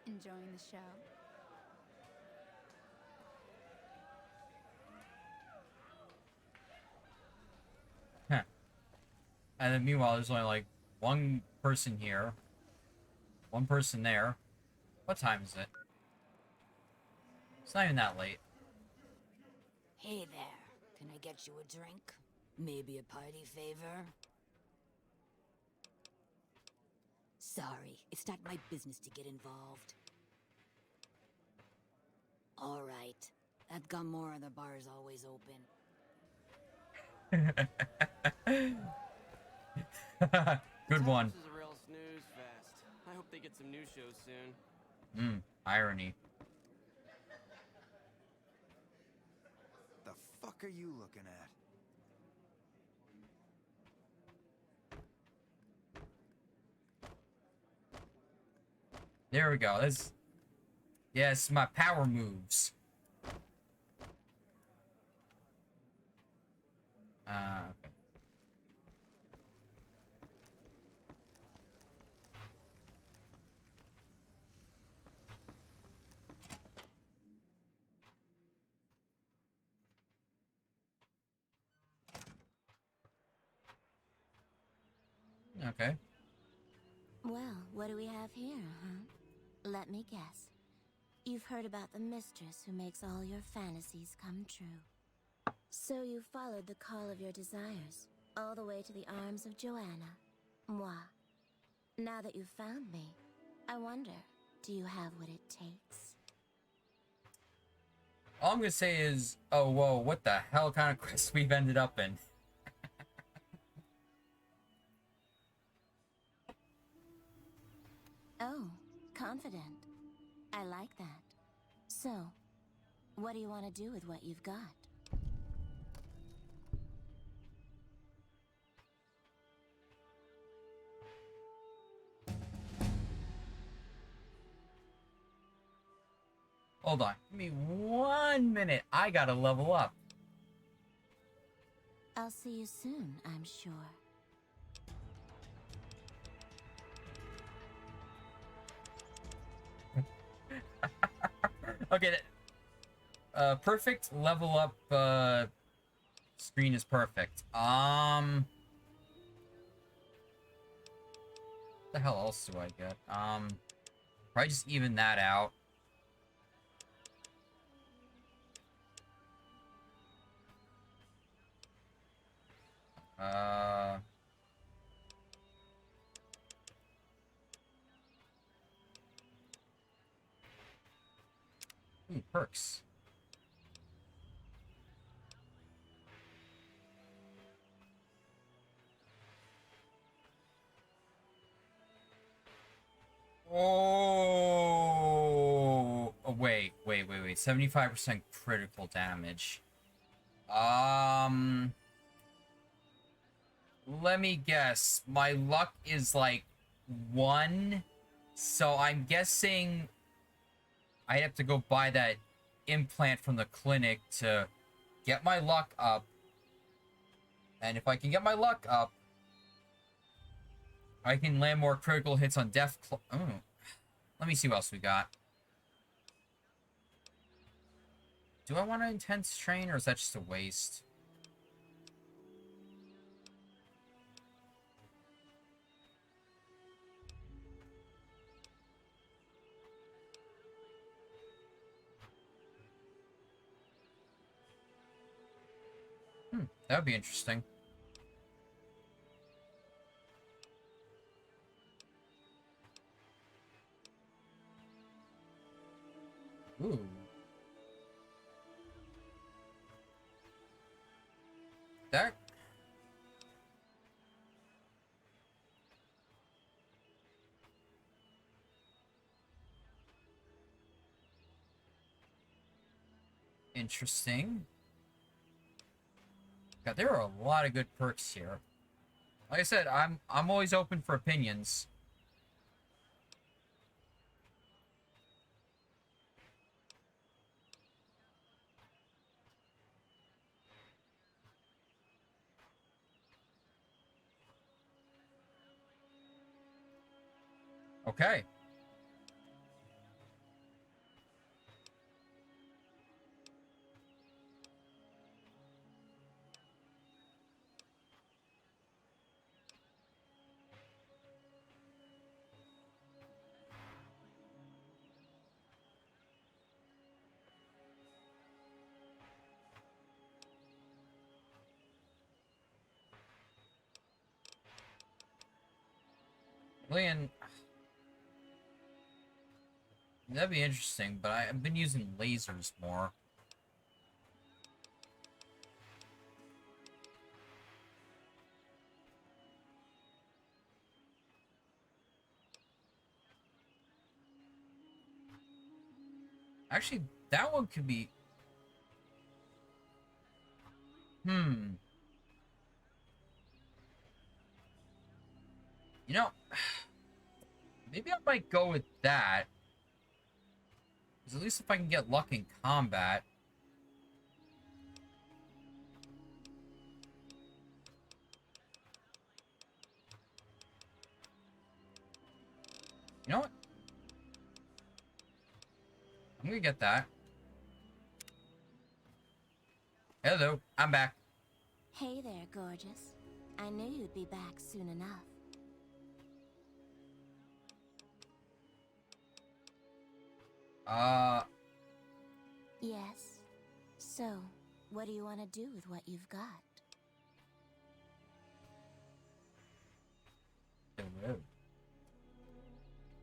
Enjoying the show? Huh. And then meanwhile, there's only like one person here, one person there. What time is it? It's not even that late. Hey there. Can I get you a drink? Maybe a party favor? Sorry, it's not my business to get involved. All right. At Gomorrah, the bar's always open. Good one. This is a real snooze fest. I hope they get some new shows soon. Irony. The fuck are you looking at? There we go. That's... Yes, my power moves. Okay. Okay. Well, what do we have here, huh? Let me guess. You've heard about the mistress who makes all your fantasies come true. So you followed the call of your desires, all the way to the arms of Joanna. Moi. Now that you've found me, I wonder, do you have what it takes? All I'm gonna say is, oh, whoa, what the hell kind of quest we've ended up in? Oh, confident. I like that. So, what do you want to do with what you've got? Hold on. Give me 1 minute. I gotta level up. I'll see you soon, I'm sure. Okay. Perfect level up Screen is perfect. What the hell else do I get? Probably just even that out. Perks. Oh, wait. 75% critical damage. Let me guess. My luck is like 1. So I'm guessing I have to go buy that implant from the clinic to get my luck up. And if I can get my luck up, I can land more critical hits on Let me see what else we got. Do I want an intense train, or is that just a waste? That would be interesting. Ooh. That... Interesting. God, there are a lot of good perks here. Like I said, I'm always open for opinions. Okay. Leon... That'd be interesting, but I've been using lasers more. Actually, that one could be... You know, maybe I might go with that. Because at least if I can get luck in combat... You know what? I'm gonna get that. Hello, I'm back. Hey there, gorgeous. I knew you'd be back soon enough. Yes. So, what do you want to do with what you've got?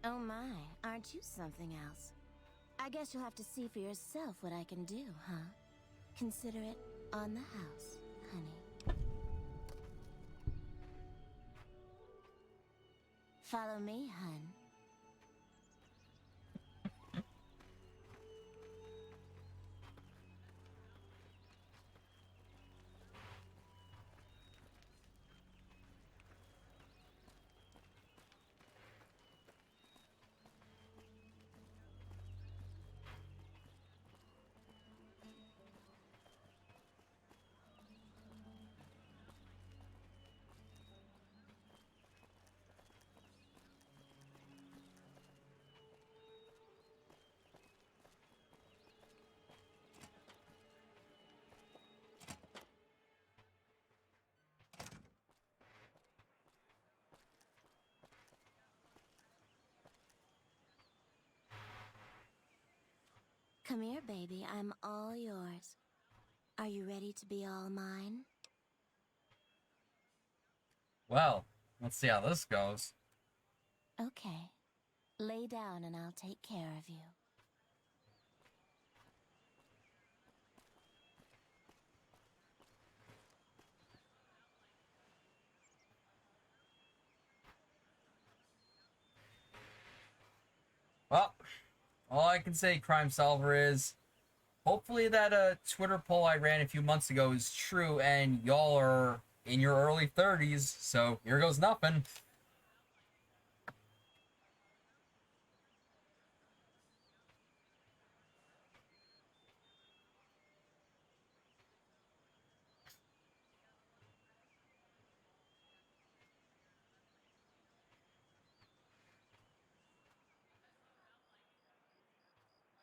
Oh my, aren't you something else? I guess you'll have to see for yourself what I can do, huh? Consider it on the house, honey. Follow me, hun. Come here, baby. I'm all yours. Are you ready to be all mine? Well, let's see how this goes. Okay. Lay down and I'll take care of you. Well, all I can say, Crime Solver, is hopefully that Twitter poll I ran a few months ago is true and y'all are in your early 30s, so here goes nothing.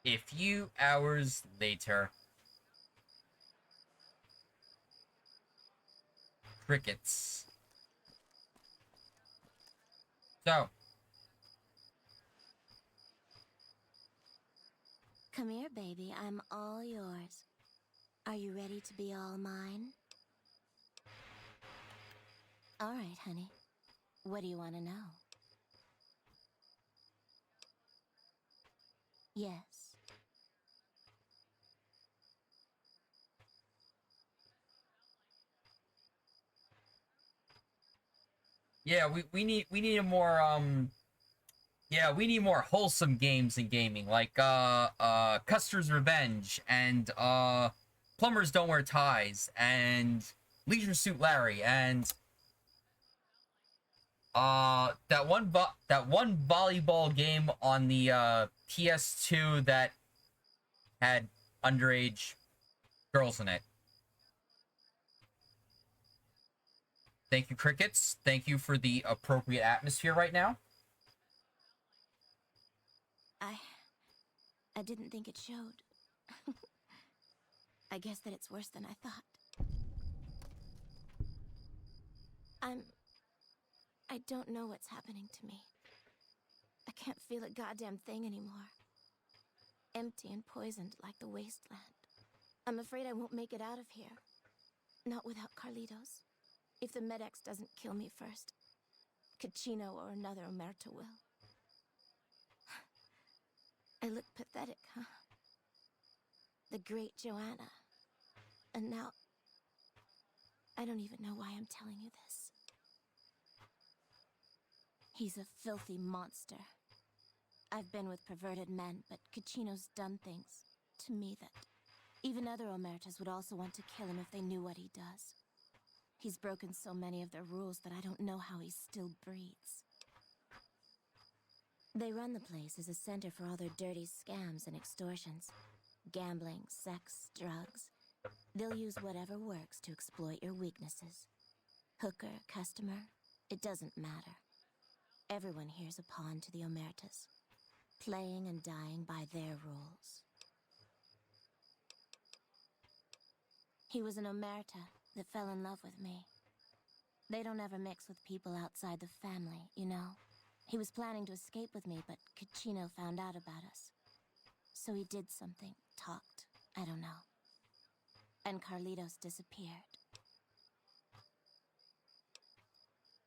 A few hours later. Crickets. So. Come here, baby. I'm all yours. Are you ready to be all mine? All right, honey. What do you want to know? Yes. Yeah, we need a more yeah, we need more wholesome games in gaming, like Custer's Revenge and Plumbers Don't Wear Ties and Leisure Suit Larry and that one volleyball game on the PS2 that had underage girls in it. Thank you, Crickets. Thank you for the appropriate atmosphere right now. I didn't think it showed. I guess that it's worse than I thought. I don't know what's happening to me. I can't feel a goddamn thing anymore. Empty and poisoned like the wasteland. I'm afraid I won't make it out of here. Not without Carlitos. If the Med-X doesn't kill me first, Caccino or another Omerta will. I look pathetic, huh? The great Joanna. And now, I don't even know why I'm telling you this. He's a filthy monster. I've been with perverted men, but Caccino's done things to me that even other Omertas would also want to kill him if they knew what he does. He's broken so many of their rules that I don't know how he still breathes. They run the place as a center for all their dirty scams and extortions. Gambling, sex, drugs. They'll use whatever works to exploit your weaknesses. Hooker, customer, it doesn't matter. Everyone here's a pawn to the Omertas, playing and dying by their rules. He was an Omerta that fell in love with me. They don't ever mix with people outside the family, you know? He was planning to escape with me, but Caccino found out about us. So he did something, talked, I don't know. And Carlitos disappeared.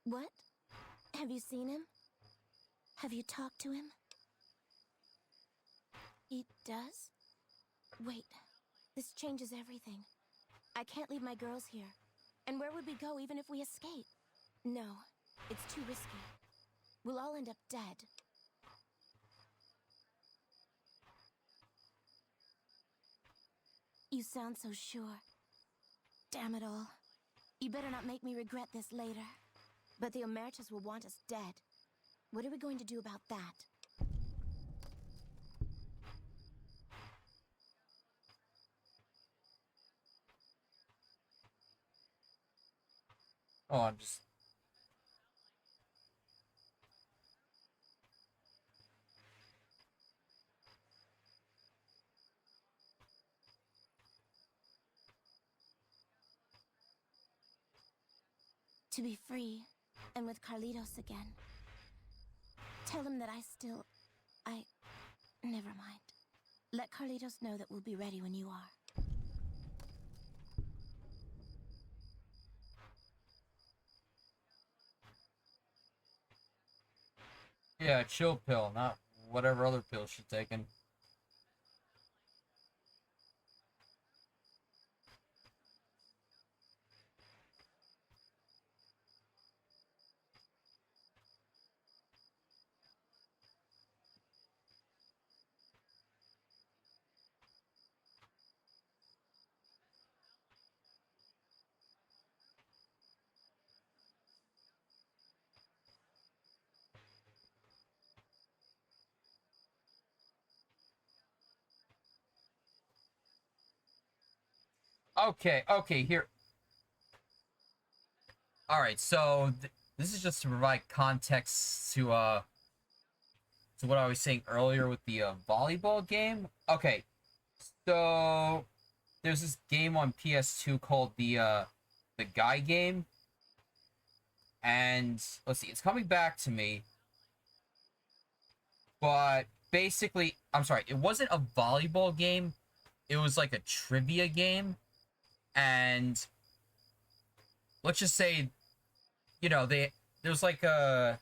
What? Have you seen him? Have you talked to him? He does? Wait, this changes everything. I can't leave my girls here. And where would we go even if we escape? No, it's too risky. We'll all end up dead. You sound so sure. Damn it all. You better not make me regret this later. But the Omertas will want us dead. What are we going to do about that? Oh, I'm just... To be free, and with Carlitos again. Tell him that never mind. Let Carlitos know that we'll be ready when you are. Yeah, chill pill, not whatever other pill she's taking. Okay, here. Alright, so this is just to provide context to what I was saying earlier with the volleyball game. Okay, so there's this game on PS2 called the Guy game, and let's see, it's coming back to me. But basically, I'm sorry, it wasn't a volleyball game. It was like a trivia game, and let's just say, there's like a,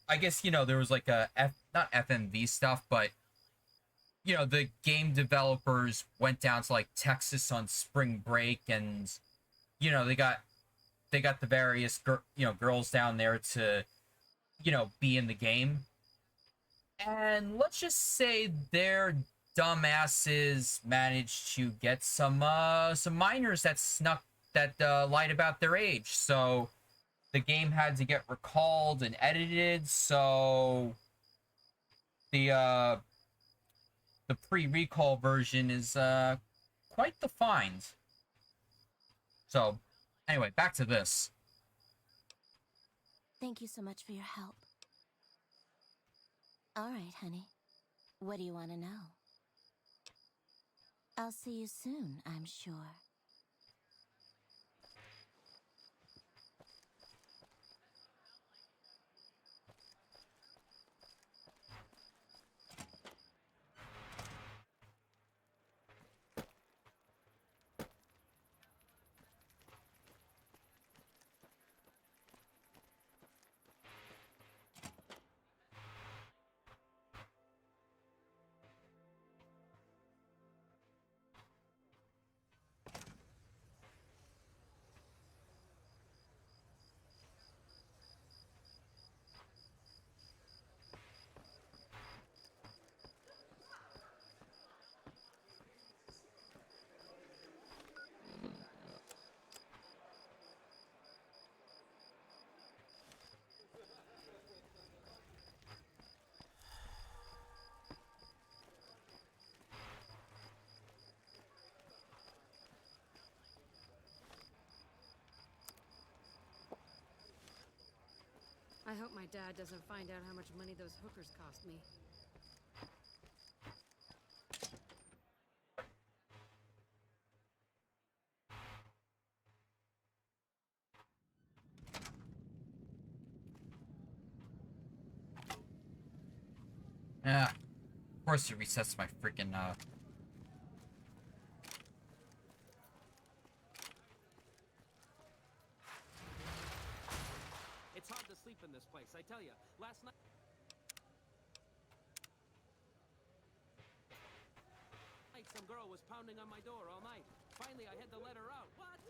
I guess, there was like a not FMV stuff, but the game developers went down to like Texas on spring break, and they got the various girls down there to be in the game, and let's just say their dumbasses managed to get some minors that lied about their age, so the game had to get recalled and edited. So the pre-recall version is quite defined. So anyway, back to this. Thank you so much for your help. All right, honey. What do you want to know? I'll see you soon, I'm sure. I hope my dad doesn't find out how much money those hookers cost me. Yeah, of course it resets my freaking It's hard to sleep in this place, I tell you. Last night some girl was pounding on my door all night. Finally, I had to let her out. What?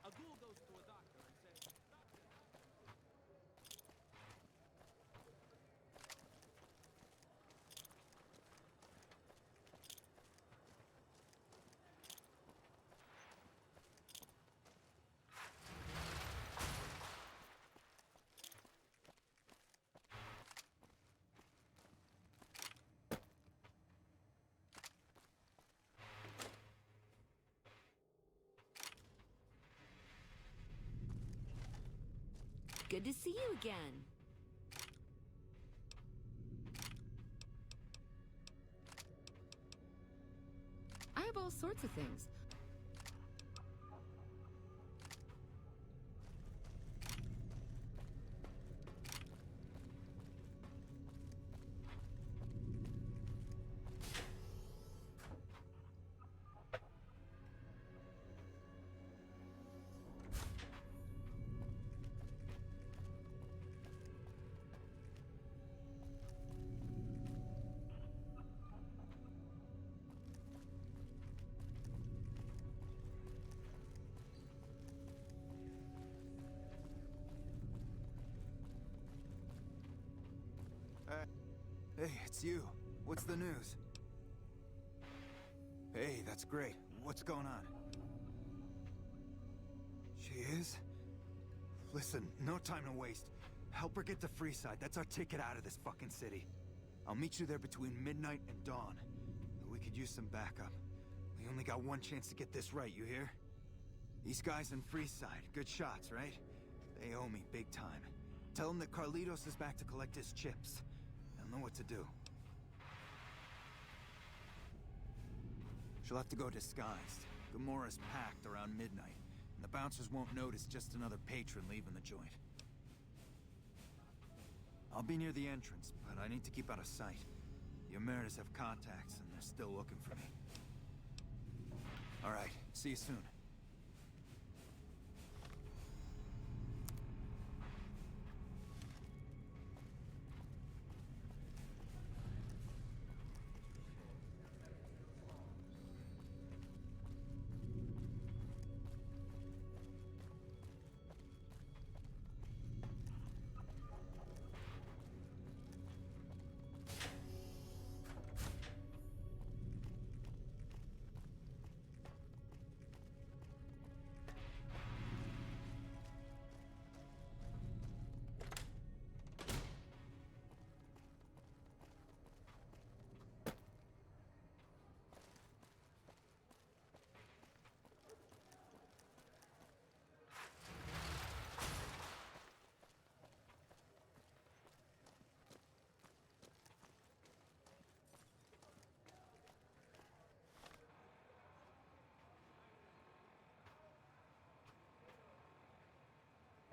A ghoul goes to a doctor and says, Good to see you again. I have all sorts of things. Hey, it's you. What's the news? Hey, that's great. What's going on? She is? Listen, no time to waste. Help her get to Freeside. That's our ticket out of this fucking city. I'll meet you there between midnight and dawn. We could use some backup. We only got one chance to get this right, you hear? These guys in Freeside, good shots, right? They owe me big time. Tell them that Carlitos is back to collect his chips. They'll know what to do. She'll have to go disguised. Gamora's packed around midnight, and the bouncers won't notice just another patron leaving the joint. I'll be near the entrance, but I need to keep out of sight. The Emeritus have contacts, and they're still looking for me. All right, see you soon.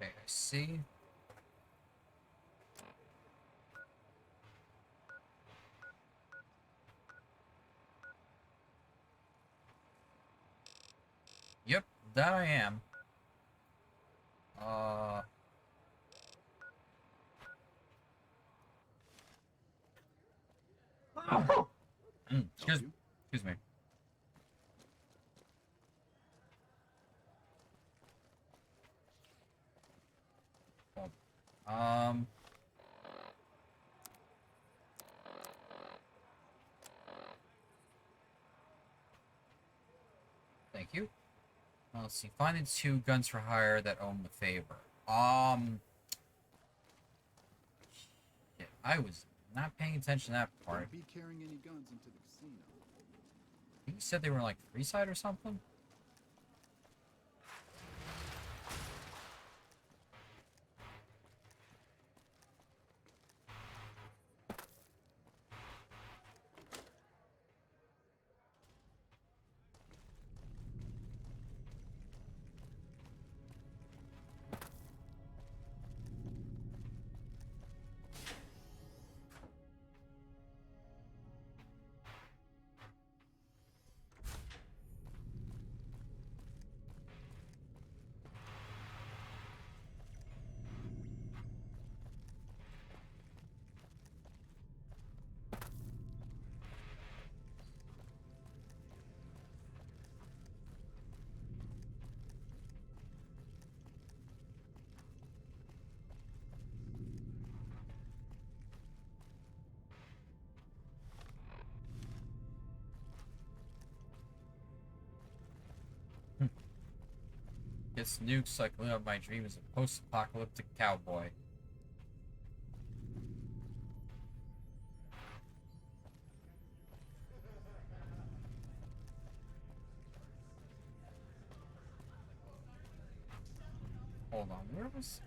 Okay, I see. Yep, that I am. Excuse me. Thank you. Let's see. Find the 2 guns for hire that own the favor. Shit, I was not paying attention to that part. Don't be carrying any guns into the casino. I think you said they were like Freeside or something? Gets nukes like living out my dream as a post-apocalyptic cowboy. Hold on, where was...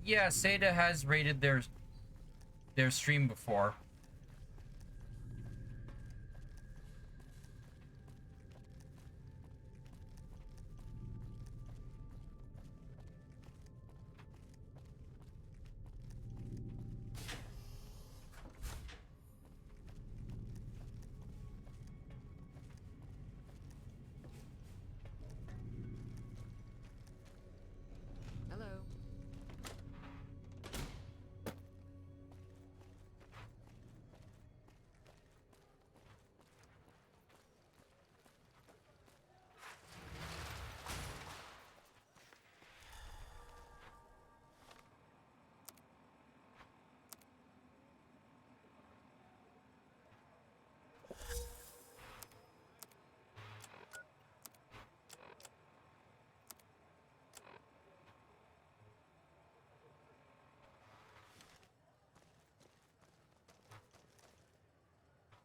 Yeah, Seda has rated their stream before.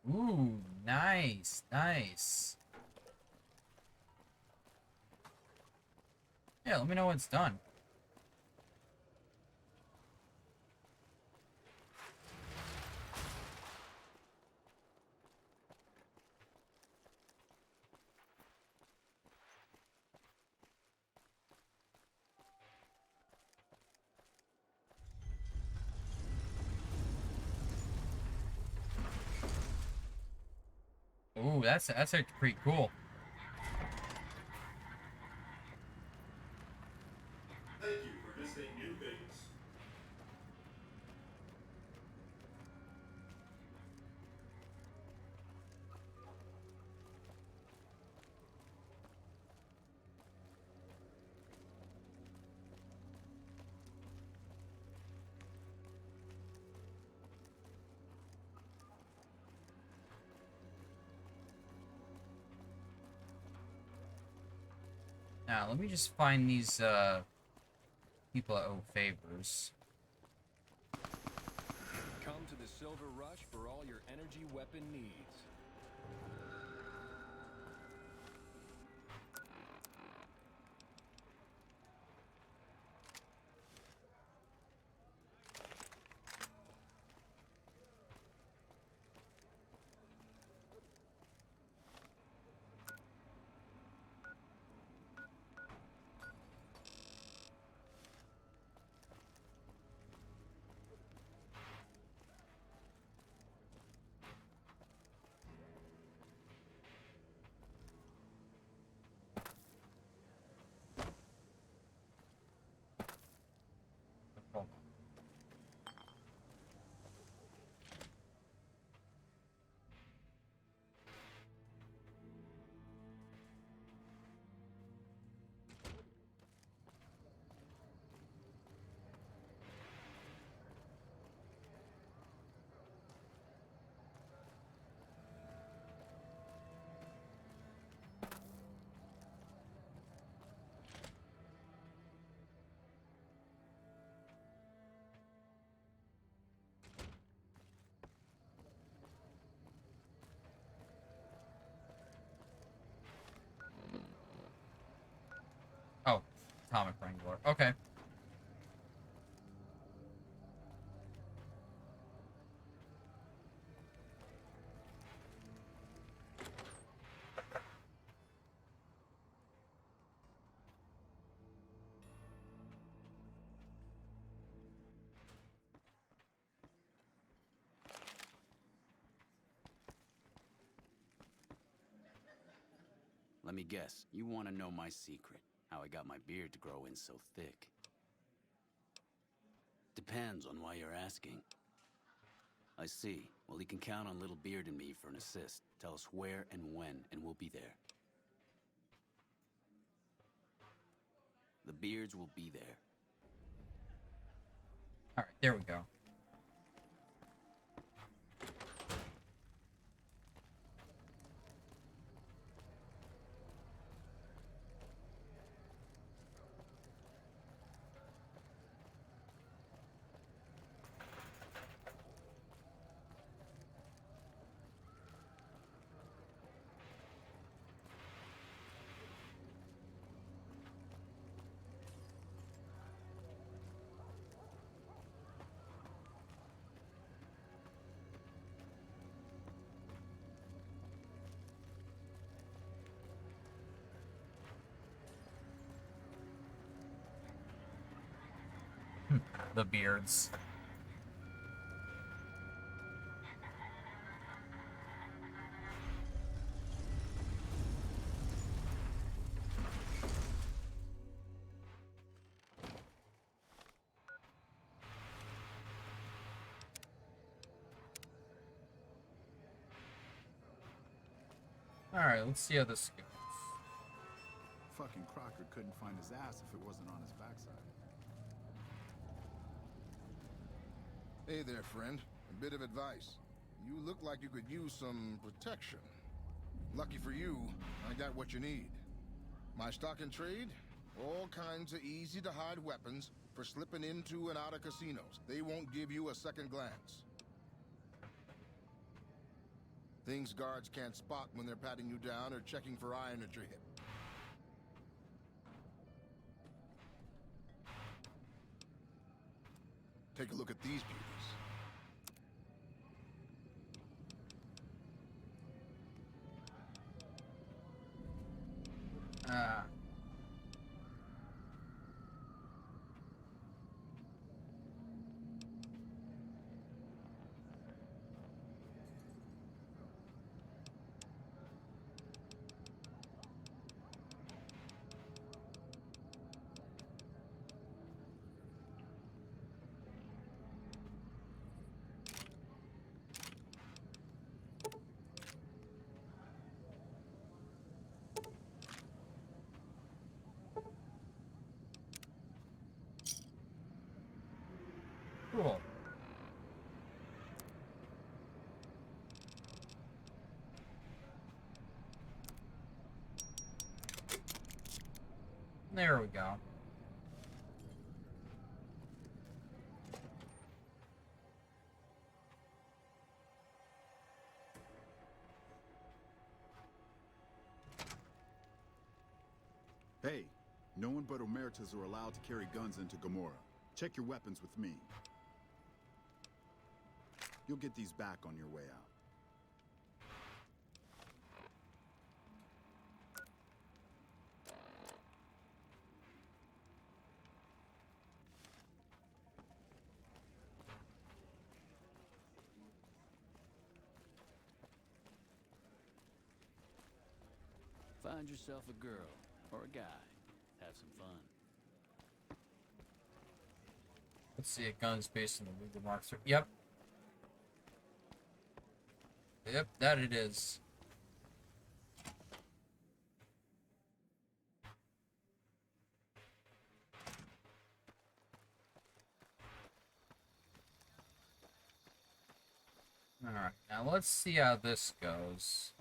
Ooh, nice, nice. Yeah, let me know when it's done. Ooh, that's actually pretty cool. Thank you for visiting New Vegas. Now, let me just find these, people that owe favors. Come to the Silver Rush for all your energy weapon needs. Oh, Atomic Wrangler. Okay. Let me guess, you want to know my secret, how I got my beard to grow in so thick. Depends on why you're asking. I see. Well, you can count on Little Beard and me for an assist. Tell us where and when, and we'll be there. The Beards will be there. Alright, there we go. The Beards. Alright, let's see how this goes. Fucking Crocker couldn't find his ass if it wasn't on his backside. Hey there, friend. A bit of advice. You look like you could use some protection. Lucky for you, I got what you need. My stock and trade? All kinds of easy-to-hide weapons for slipping into and out of casinos. They won't give you a second glance. Things guards can't spot when they're patting you down or checking for iron at your hip. Take a look at these beauties. Cool. There we go. Hey, no one but Omertas are allowed to carry guns into Gomorrah. Check your weapons with me. You'll get these back on your way out. Find yourself a girl or a guy. Have some fun. Let's see, a gun's based on the legal marks. Yep. Yep, that it is. Alright, now let's see how this goes.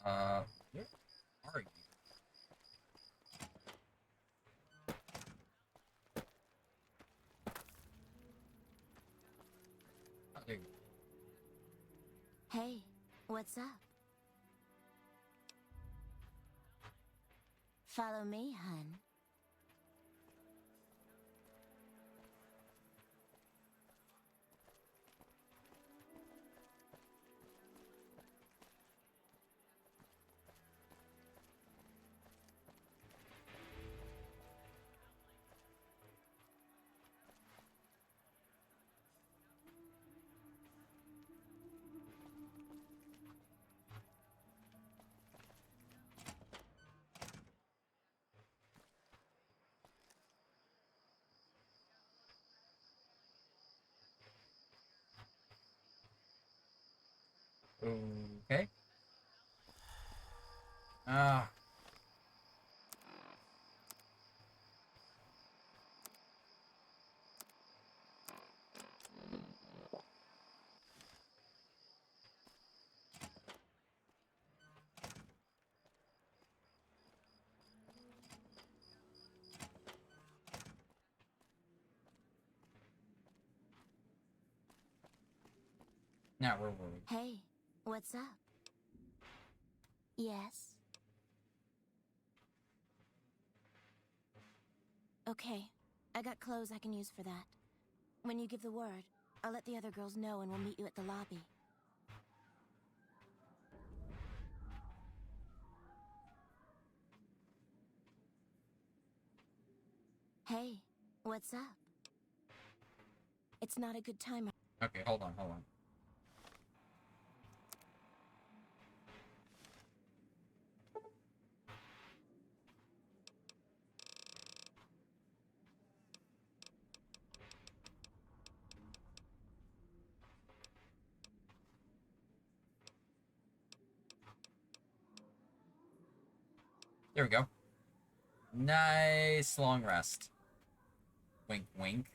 Where are you? Oh, there you go. Hey, what's up? Follow me, hun. Okay. Ah. Now where were we? Hey, what's up? Yes? Okay, I got clothes I can use for that. When you give the word, I'll let the other girls know and we'll meet you at the lobby. Hey, what's up? It's not a good time. Okay, hold on, hold on. There we go. Nice long rest. Wink, wink.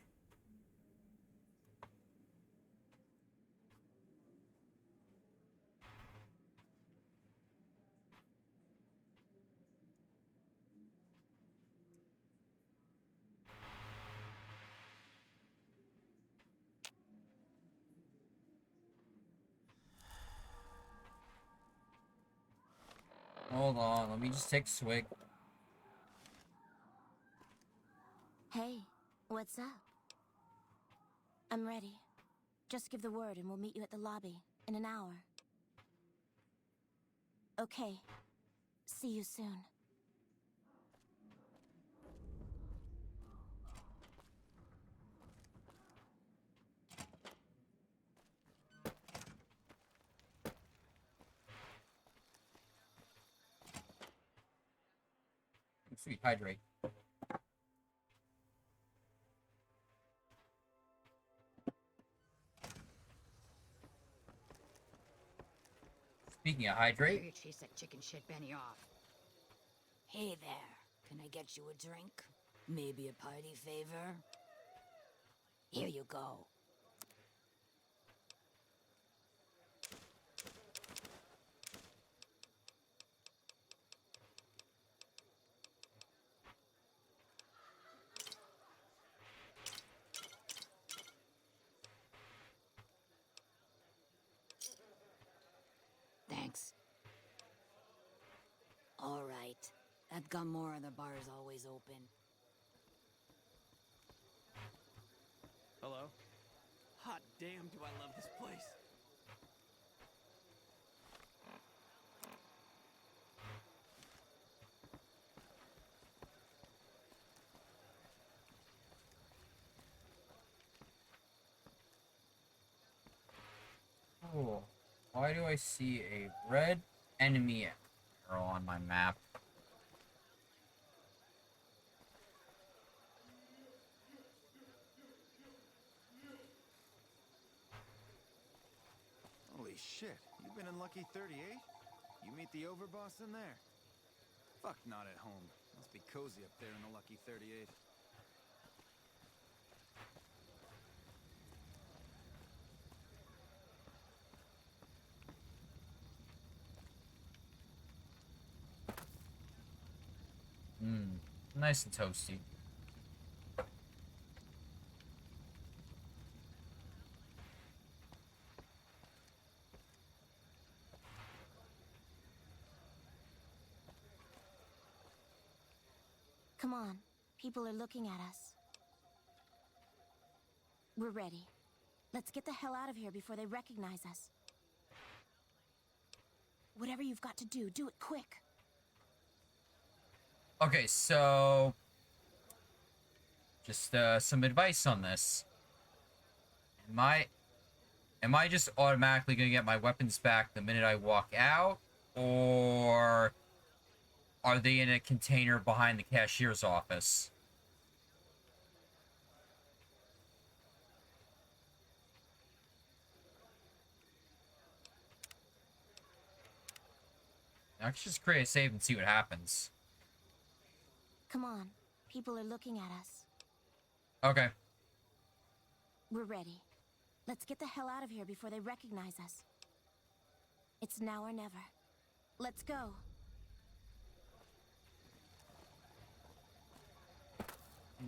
hold on. Let me just take a swig. Hey, what's up? I'm ready. Just give the word and we'll meet you at the lobby in an hour. Okay. See you soon. Sweet, hydrate. Speaking of hydrate. You chase that chicken shit Benny off. Hey there, can I get you a drink? Maybe a party favor? Here you go. Thanks. All right. At Gamora, the bar is always open. Hello? Hot damn, do I love this place. Oh, why do I see a red enemy arrow on my map? Holy shit, you've been in Lucky 38? You meet the overboss in there? Fuck, not at home. Must be cozy up there in the Lucky 38. Nice and toasty. Come on. People are looking at us. We're ready. Let's get the hell out of here before they recognize us. Whatever you've got to do, do it quick. Okay, so just some advice on this. Am I just automatically gonna get my weapons back the minute I walk out, or are they in a container behind the cashier's office? I can just create a save and see what happens. Come on. People are looking at us. Okay. We're ready. Let's get the hell out of here before they recognize us. It's now or never. Let's go.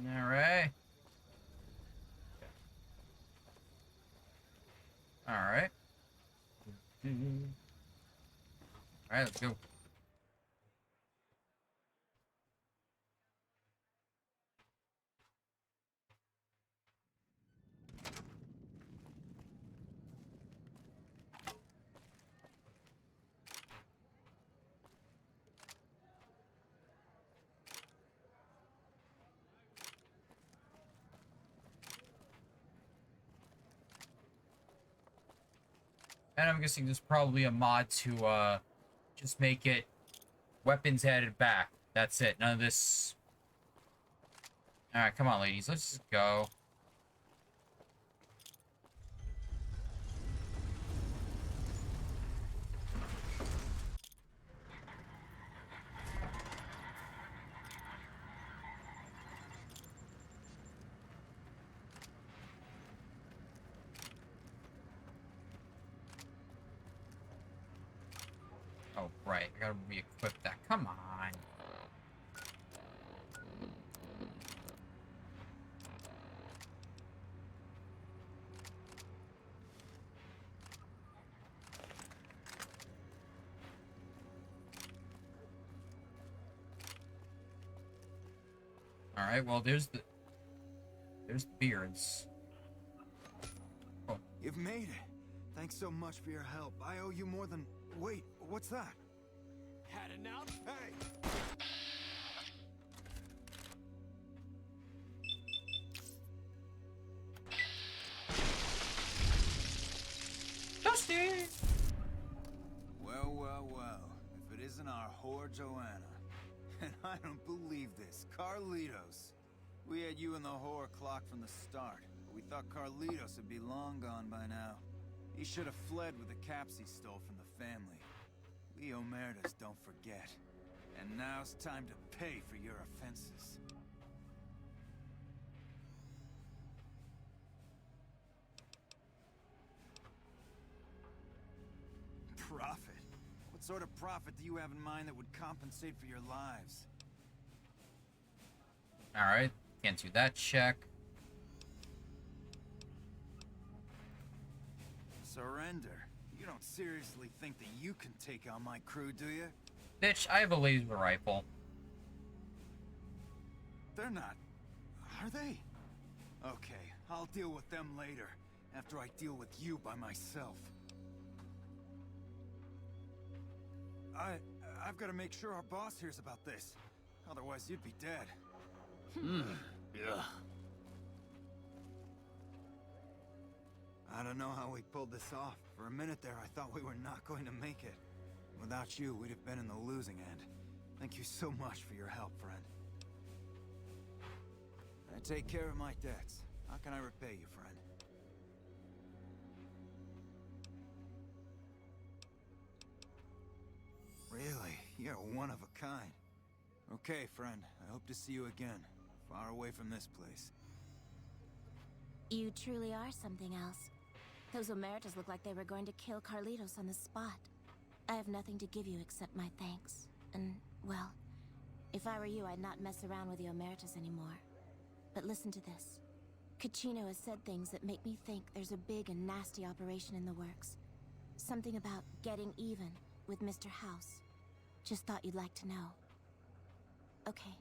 Alright. Alright. Alright, let's go. And I'm guessing there's probably a mod to just make it weapons added back. That's it. None of this. Alright, come on, ladies. Let's just go. Oh, right. I gotta re-equip that. Come on. Alright, well, there's the beards. Oh. You've made it. Thanks so much for your help. I owe you more than... Wait, what's that? Had enough? Hey! Toasty! Well, well, well. If it isn't our whore Joanna. And I don't believe this. Carlitos. We had you and the whore clocked from the start. But we thought Carlitos would be long gone by now. He should have fled with the caps he stole from the family. We Omertas don't forget. And now's time to pay for your offenses. Profit? What sort of profit do you have in mind that would compensate for your lives? Alright, can't do that check. Surrender? You don't seriously think that you can take out my crew, do you? Bitch, I have a laser rifle. They're not... Are they? Okay, I'll deal with them later, after I deal with you by myself. I've got to make sure our boss hears about this. Otherwise, you'd be dead. Yeah. I don't know how we pulled this off. For a minute there, I thought we were not going to make it. Without you, we'd have been in the losing end. Thank you so much for your help, friend. I take care of my debts. How can I repay you, friend? Really? You're one of a kind. Okay, friend. I hope to see you again. Far away from this place. You truly are something else. Those Omertas look like they were going to kill Carlitos on the spot. I have nothing to give you except my thanks. And, well, if I were you, I'd not mess around with the Omertas anymore. But listen to this. Kachino has said things that make me think there's a big and nasty operation in the works. Something about getting even with Mr. House. Just thought you'd like to know. Okay.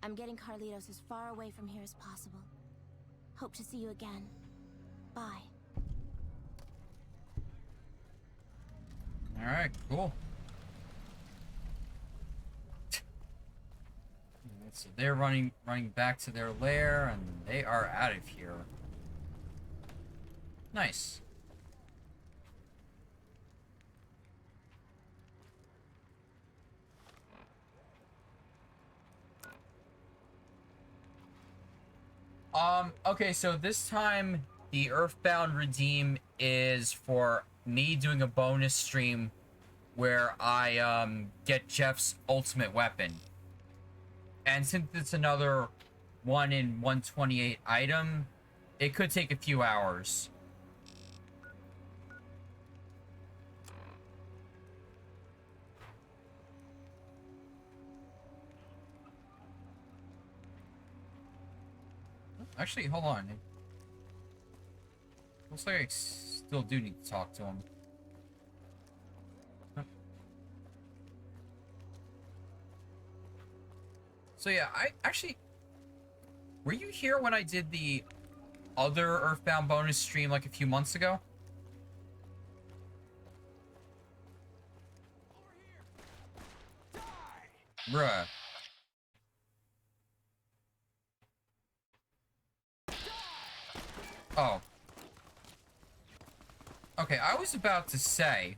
I'm getting Carlitos as far away from here as possible. Hope to see you again. Bye. Alright, cool. So they're running back to their lair, and they are out of here. Nice. Okay, so this time the Earthbound Redeem is for me doing a bonus stream where I get Jeff's ultimate weapon. And since it's another 1 in 128 item, it could take a few hours. Actually, hold on. Looks like I still do need to talk to him. So yeah, I actually... Were you here when I did the other Earthbound bonus stream like a few months ago? Bruh. Oh. Okay, I was about to say...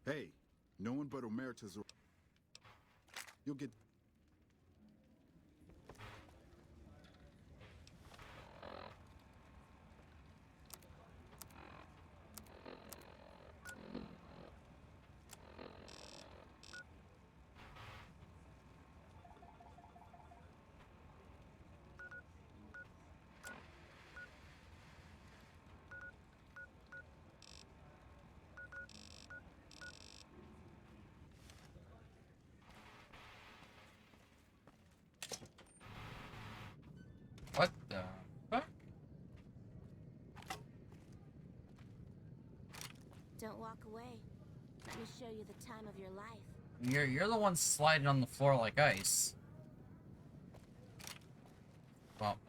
Hey, no one but Omertas or... You'll get... What the fuck? Don't walk away. Let me show you the time of your life. You're the one sliding on the floor like ice. Well,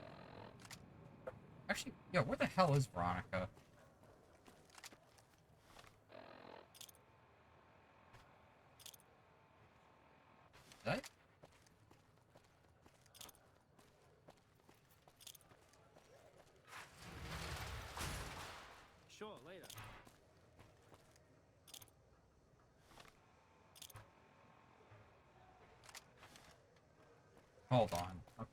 actually, yeah. Where the hell is Veronica? Did I? Sure, later. Hold on. Okay.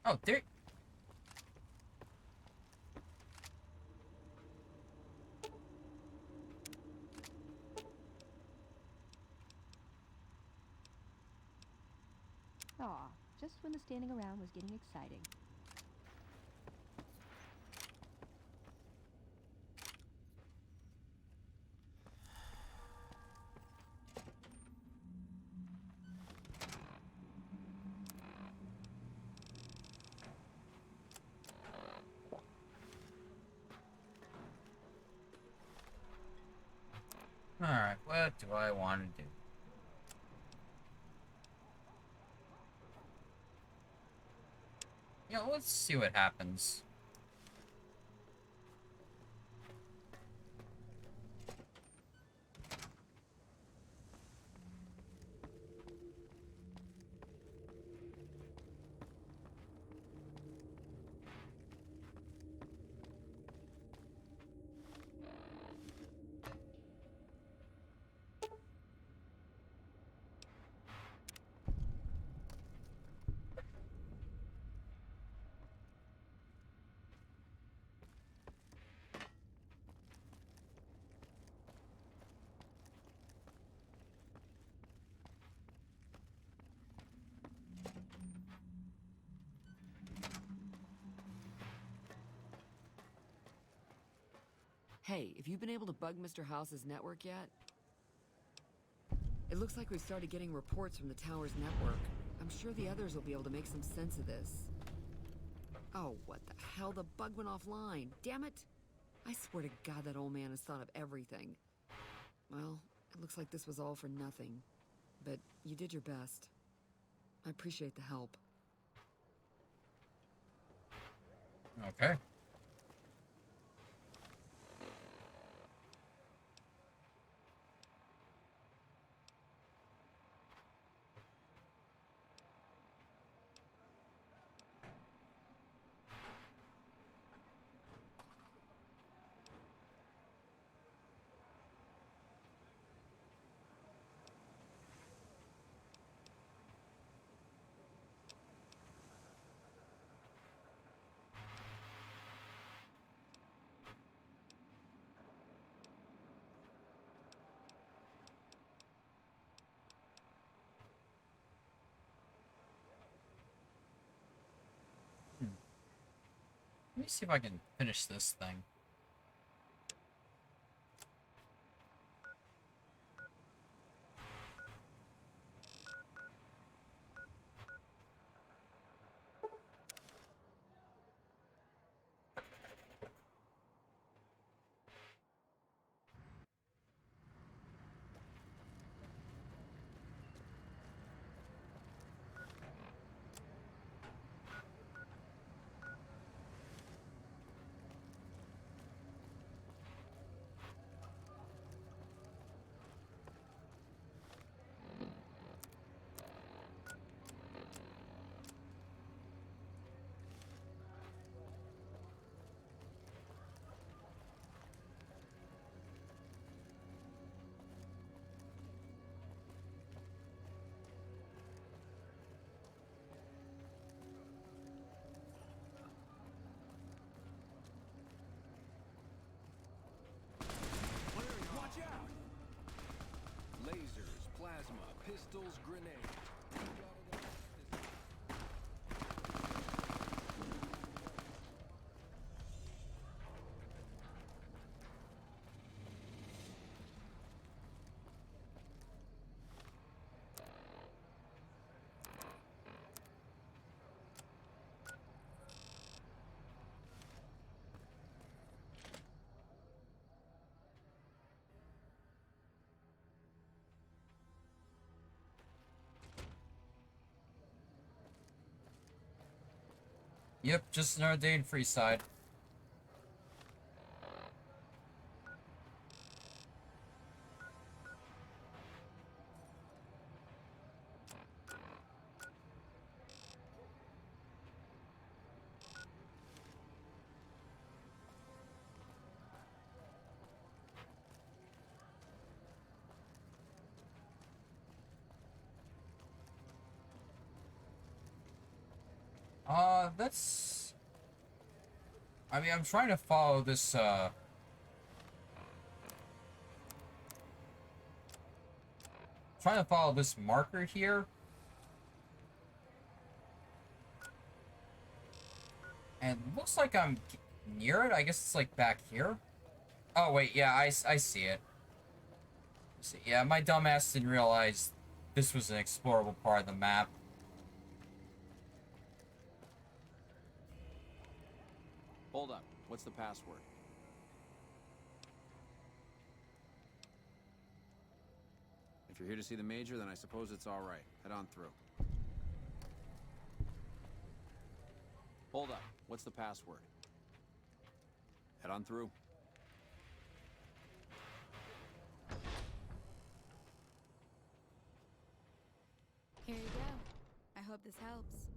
Oh, there. Aw, just when the standing around was getting exciting. Alright, what do I want to do? Yeah, let's see what happens. Hey, have you been able to bug Mr. House's network yet? It looks like we've started getting reports from the tower's network. I'm sure the others will be able to make some sense of this. Oh, what the hell? The bug went offline. Damn it! I swear to God that old man has thought of everything. Well, it looks like this was all for nothing. But you did your best. I appreciate the help. Okay. Let me see if I can finish this thing. pistols, grenade. We got it all. Yep, just another day in Freeside. That's... I mean, I'm trying to follow this, trying to follow this marker here. And it looks like I'm near it. I guess it's like back here. Oh, wait, yeah, I see it. See, yeah, my dumbass didn't realize this was an explorable part of the map. Hold up. What's the password? If you're here to see the Major, then I suppose it's all right. Head on through. Hold up. What's the password? Head on through. Here you go. I hope this helps.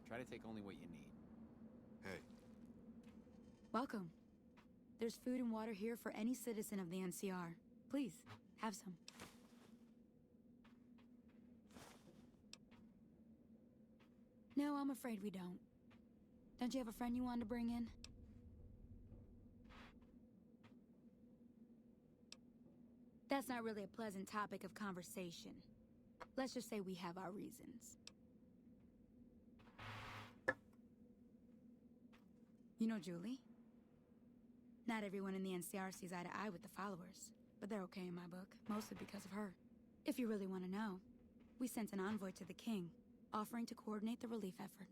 Try to take only what you need. Hey. Welcome. There's food and water here for any citizen of the NCR. Please, have some. No, I'm afraid we don't. Don't you have a friend you wanted to bring in? That's not really a pleasant topic of conversation. Let's just say we have our reasons. You know Julie? Not everyone in the NCR sees eye to eye with the followers, but they're okay in my book, mostly because of her. If you really want to know, we sent an envoy to the king, offering to coordinate the relief effort.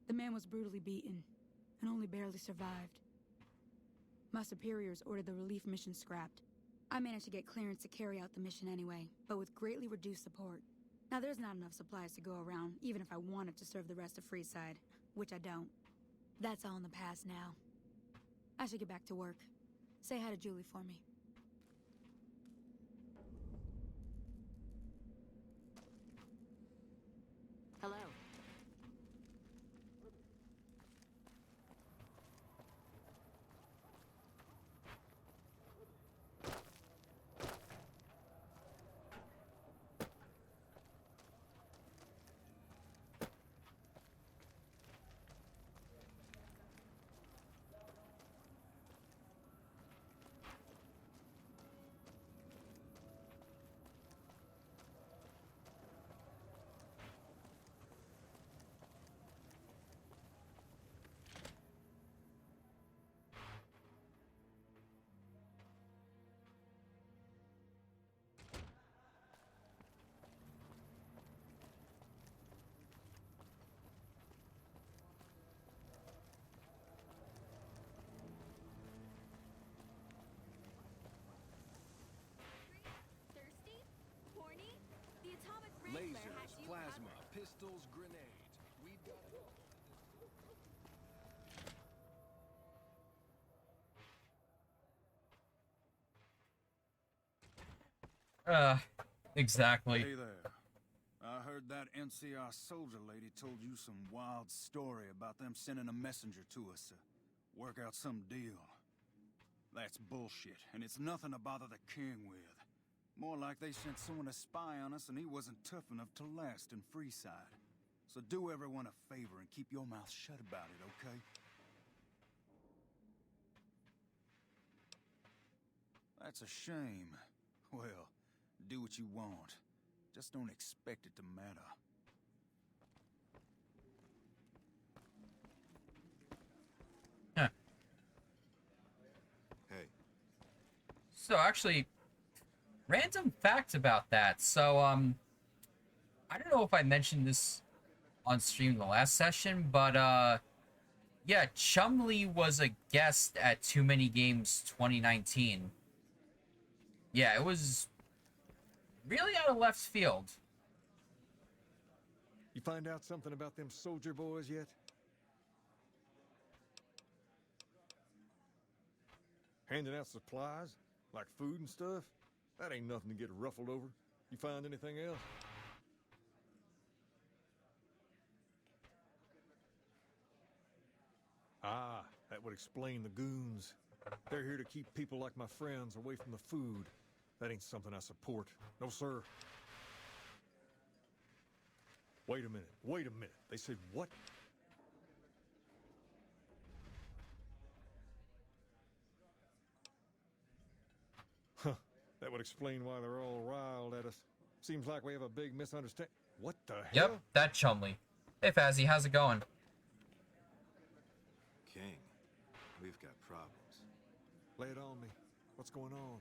The man was brutally beaten, and only barely survived. My superiors ordered the relief mission scrapped. I managed to get clearance to carry out the mission anyway, but with greatly reduced support. Now there's not enough supplies to go around, even if I wanted to serve the rest of Freeside, which I don't. That's all in the past now. I should get back to work. Say hi to Julie for me. Hello. Lasers, plasma, pistols, grenades. We've got it all. Exactly. Hey there. I heard that NCR soldier lady told you some wild story about them sending a messenger to us to work out some deal. That's bullshit, and it's nothing to bother the king with. More like they sent someone to spy on us and he wasn't tough enough to last in Freeside. So do everyone a favor and keep your mouth shut about it, okay? That's a shame. Well, do what you want. Just don't expect it to matter. Huh. Hey. So actually, random fact about that. So, I don't know if I mentioned this on stream in the last session, but, yeah, Chumley was a guest at TooManyGames 2019. Yeah, it was really out of left field. You find out something about them soldier boys yet? Handing out supplies? Like food and stuff? That ain't nothing to get ruffled over. You find anything else? Ah, that would explain the goons. They're here to keep people like my friends away from the food. That ain't something I support. No, sir. Wait a minute. Wait a minute. They said what? Huh. That would explain why they're all riled at us. Seems like we have a big misunderstanding. What the hell? Yep, that Chumley. Hey, Fazzy, how's it going? King, we've got problems. Lay it on me. What's going on?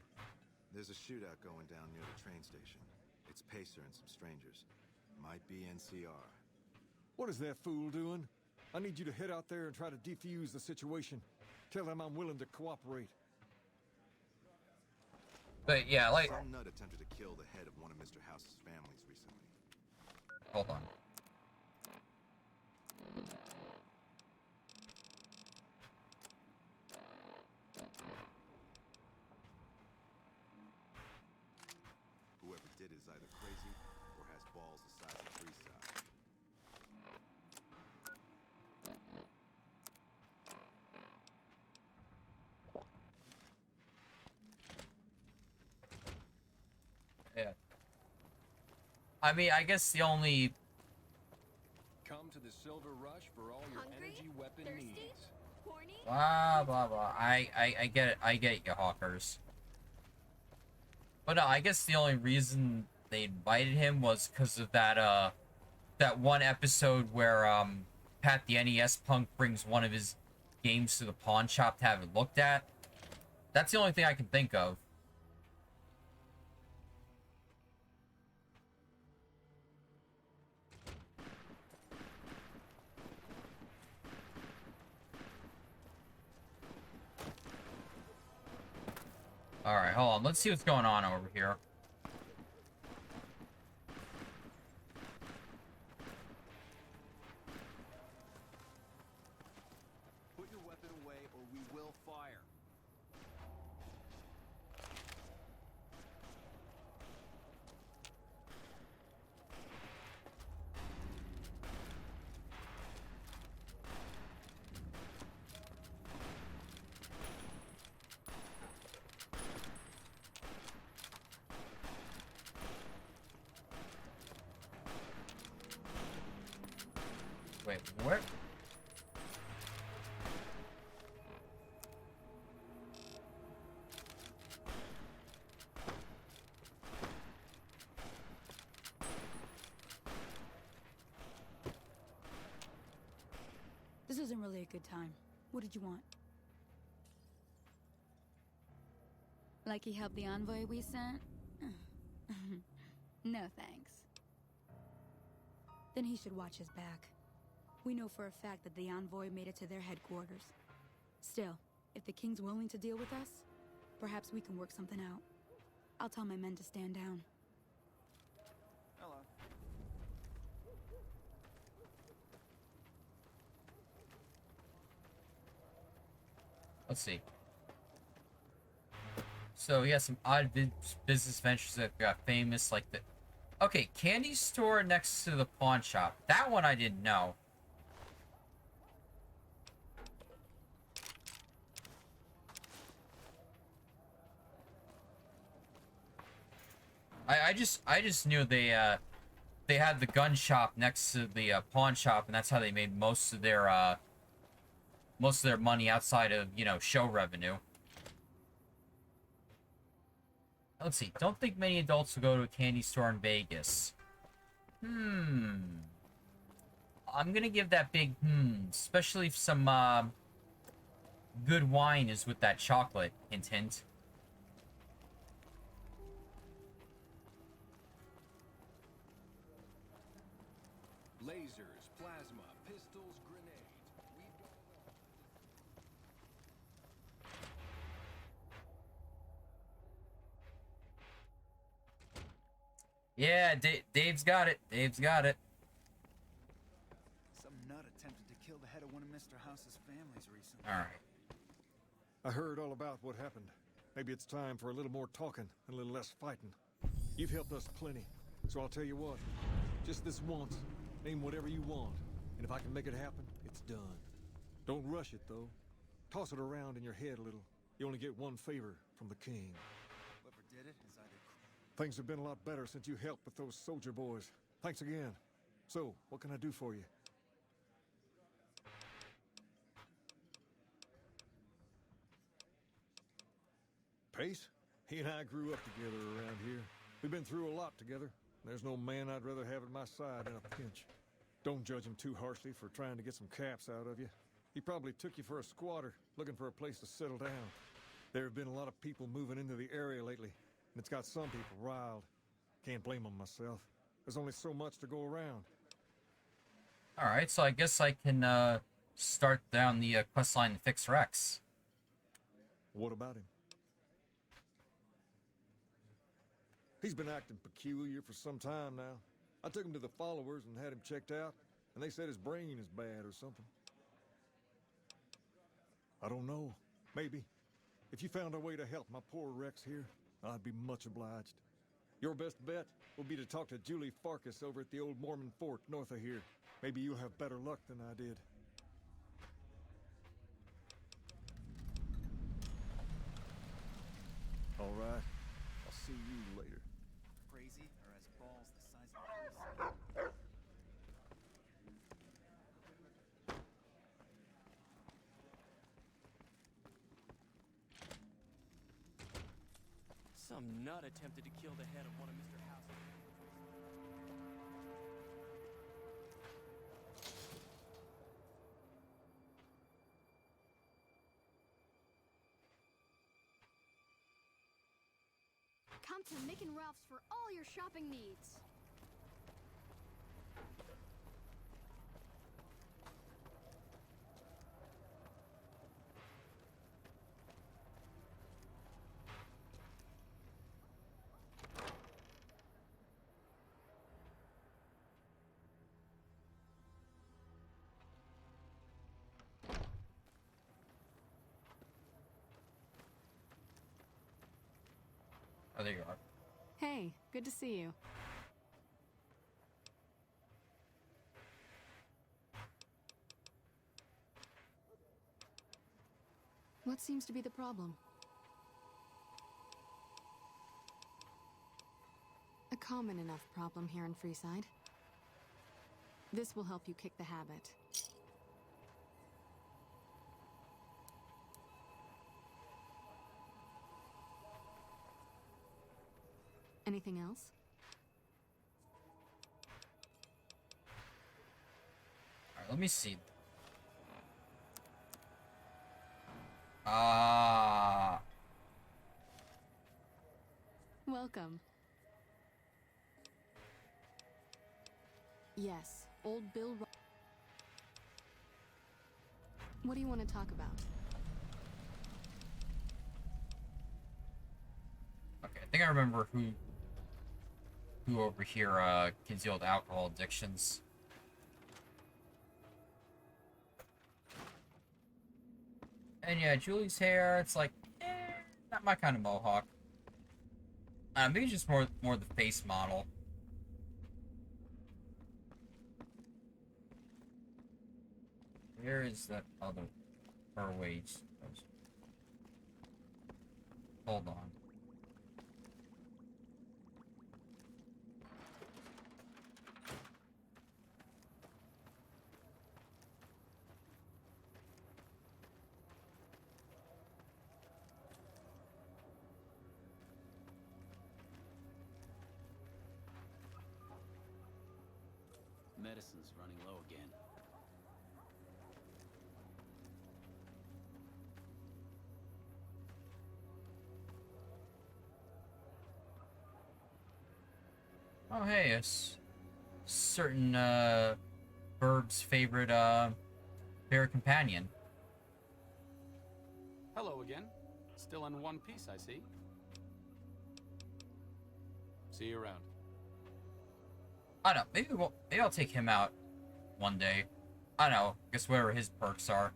There's a shootout going down near the train station. It's Pacer and some strangers. Might be NCR. What is that fool doing? I need you to head out there and try to defuse the situation. Tell them I'm willing to cooperate. But yeah, like... Some nut attempted to kill the head of one of Mr. House's families recently. Hold on. Whoever did it is either crazy or has balls the size of Freeside. Yeah. I mean, I guess the only... Come to the Silver Rush for all your energy weapon needs. Blah, blah, blah. I get it. I get you, Hawkers. But no, I guess the only reason they invited him was because of that, that one episode where, Pat the NES punk brings one of his games to the pawn shop to have it looked at. That's the only thing I can think of. Alright, hold on. Let's see what's going on over here. Put your weapon away or we will fire. Wait, what? This isn't really a good time. What did you want? Like he helped the envoy we sent? No thanks. Then he should watch his back. We know for a fact that the envoy made it to their headquarters. Still, if the king's willing to deal with us, perhaps we can work something out. I'll tell my men to stand down. Hello. Let's see. So he has some odd business ventures that got famous, like the... Okay, candy store next to the pawn shop. That one I didn't know. I just knew they had the gun shop next to the pawn shop, and that's how they made most of their money outside of, you know, show revenue. Let's see. Don't think many adults will go to a candy store in Vegas. I'm gonna give that big especially if some good wine is with that chocolate. Hint, hint. Lasers, plasma, pistols, grenades. We've got Yeah, Dave's got it. Dave's got it. Some nut attempted to kill the head of one of Mr. House's families recently. All right. I heard all about what happened. Maybe it's time for a little more talking and a little less fighting. You've helped us plenty, so I'll tell you what. Just this once, name whatever you want, and if I can make it happen, it's done. Don't rush it, though. Toss it around in your head a little. You only get one favor from the king. Whoever did it is either... Things have been a lot better since you helped with those soldier boys. Thanks again. So, what can I do for you? Pace? He and I grew up together around here. We've been through a lot together. There's no man I'd rather have at my side in a pinch. Don't judge him too harshly for trying to get some caps out of you. He probably took you for a squatter, looking for a place to settle down. There have been a lot of people moving into the area lately, and it's got some people riled. Can't blame them myself. There's only so much to go around. Alright, so I guess I can start down the quest line to fix Rex. What about him? He's been acting peculiar for some time now. I took him to the followers and had him checked out, and they said his brain is bad or something. I don't know. Maybe. If you found a way to help my poor Rex here, I'd be much obliged. Your best bet will be to talk to Julie Farkas over at the old Mormon fort north of here. Maybe you'll have better luck than I did. All right. I'll see you later. Crazy or has balls the size of a house? Some nut attempted to kill the head of one of Mr. House's. Come to Mick and Ralph's for all your shopping needs. Oh, there you are. Hey, good to see you. What seems to be the problem? A common enough problem here in Freeside. This will help you kick the habit. Anything else? Alright, let me see. Welcome. Yes, old Bill. What do you want to talk about? Okay, I think I remember who over here can deal with alcohol addictions. And yeah, Julie's hair, it's like, not my kind of mohawk. Maybe just more the face model. Where is that other? Or wait. Hold on. Medicine's running low again. Oh, hey, it's certain, Burb's favorite, bear companion. Hello again. Still in one piece, I see. See you around. I don't know, maybe I'll take him out one day. I don't know, guess whatever his perks are.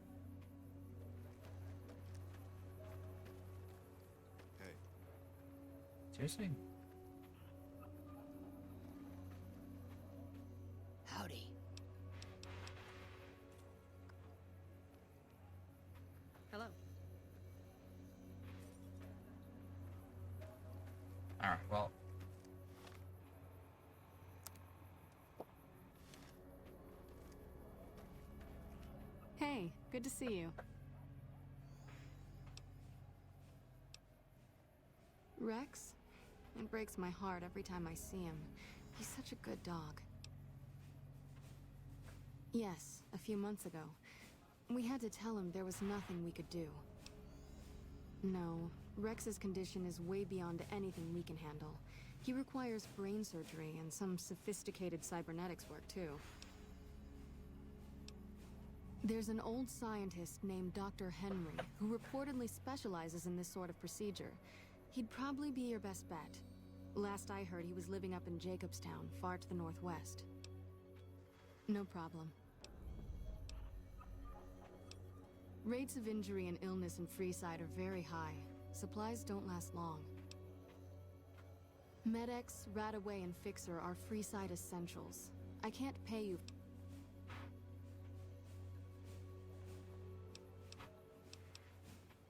Hey. Seriously? Howdy. Hello. Alright, well. Hey, good to see you. Rex? It breaks my heart every time I see him. He's such a good dog. Yes, a few months ago. We had to tell him there was nothing we could do. No, Rex's condition is way beyond anything we can handle. He requires brain surgery and some sophisticated cybernetics work, too. There's an old scientist named Dr. Henry who reportedly specializes in this sort of procedure. He'd probably be your best bet. Last I heard, he was living up in Jacobstown, far to the northwest. No problem. Rates of injury and illness in Freeside are very high. Supplies don't last long. Med-X, Radaway, and Fixer are Freeside essentials. I can't pay you.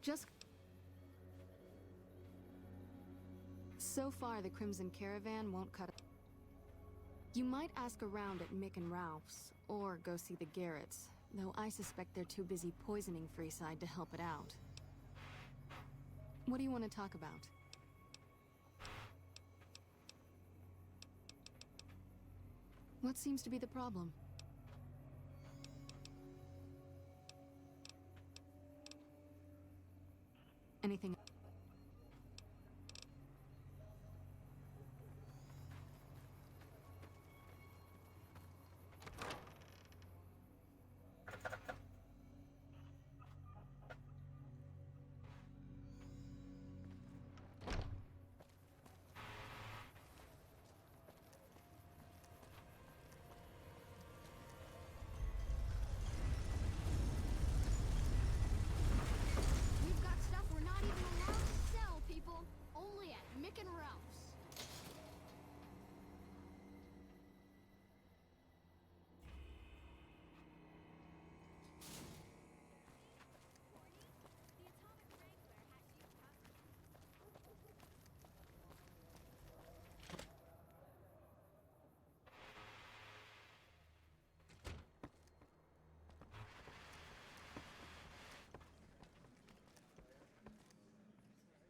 Just... So far, the Crimson Caravan won't cut... You might ask around at Mick and Ralph's, or go see the Garretts, though I suspect they're too busy poisoning Freeside to help it out. What do you want to talk about? What seems to be the problem? Anything? We've got stuff we're not even allowed to sell, people. Only at Mick and Ralph's.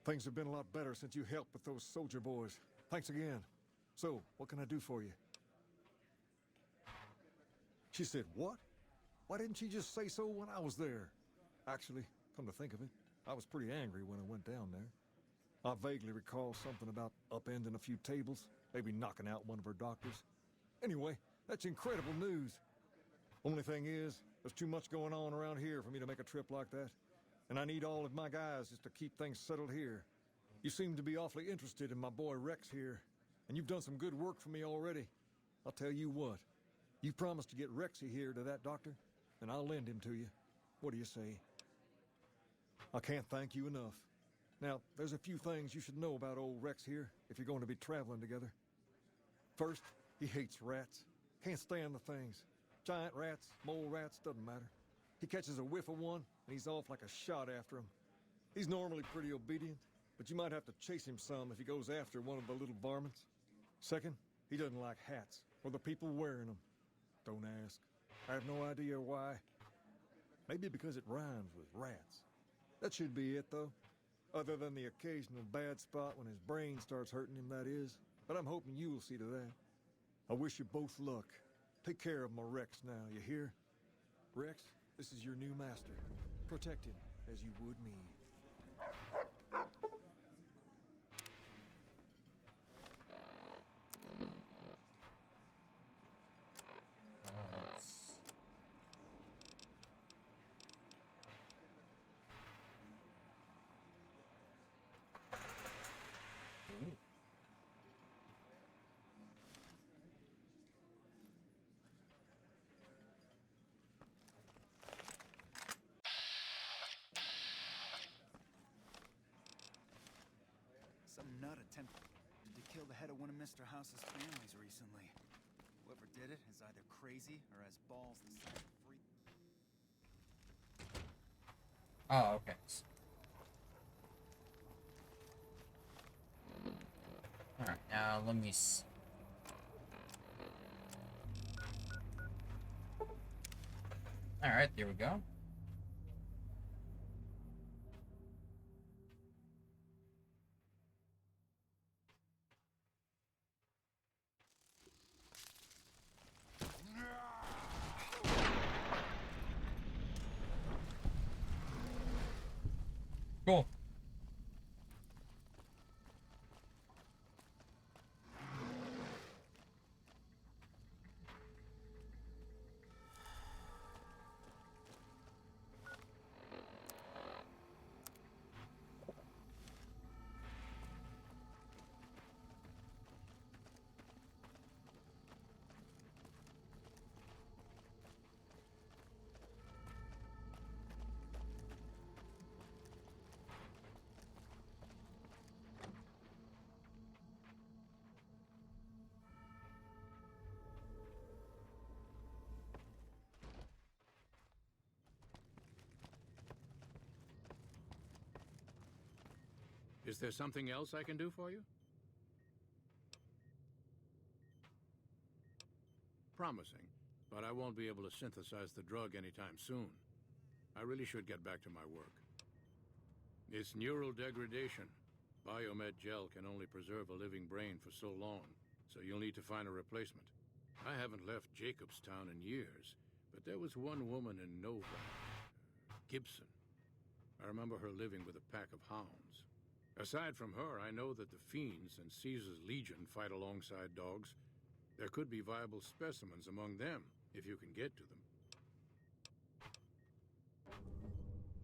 Things have been a lot better since you helped with those soldier boys. Thanks again. So, what can I do for you? She said, what? Why didn't she just say so when I was there? Actually, come to think of it, I was pretty angry when I went down there. I vaguely recall something about upending a few tables, maybe knocking out one of her doctors. Anyway, that's incredible news. Only thing is, there's too much going on around here for me to make a trip like that. And I need all of my guys just to keep things settled here. You seem to be awfully interested in my boy Rex here, and you've done some good work for me already. I'll tell you what, you promised to get Rexy here to that doctor, and I'll lend him to you. What do you say? I can't thank you enough. Now, there's a few things you should know about old Rex here if you're going to be traveling together. First, he hates rats. Can't stand the things. Giant rats, mole rats, doesn't matter. He catches a whiff of one, and he's off like a shot after him. He's normally pretty obedient, but you might have to chase him some if he goes after one of the little varmints. Second, he doesn't like hats, or the people wearing them. Don't ask. I have no idea why. Maybe because it rhymes with rats. That should be it, though. Other than the occasional bad spot when his brain starts hurting him, that is. But I'm hoping you will see to that. I wish you both luck. Take care of my Rex now, you hear? Rex, this is your new master. Protect him as you would me. Some nut attempted to kill the head of one of Mr. House's families recently. Whoever did it is either crazy or has balls the size of free. Oh, okay. Alright, now let me see. Alright, there we go. Cool. Is there something else I can do for you? Promising, but I won't be able to synthesize the drug anytime soon. I really should get back to my work. It's neural degradation. Biomed gel can only preserve a living brain for so long, so you'll need to find a replacement. I haven't left Jacobstown in years, but there was one woman in Nova, Gibson. I remember her living with a pack of hounds. Aside from her, I know that the Fiends and Caesar's Legion fight alongside dogs. There could be viable specimens among them, if you can get to them.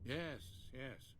Yes, yes.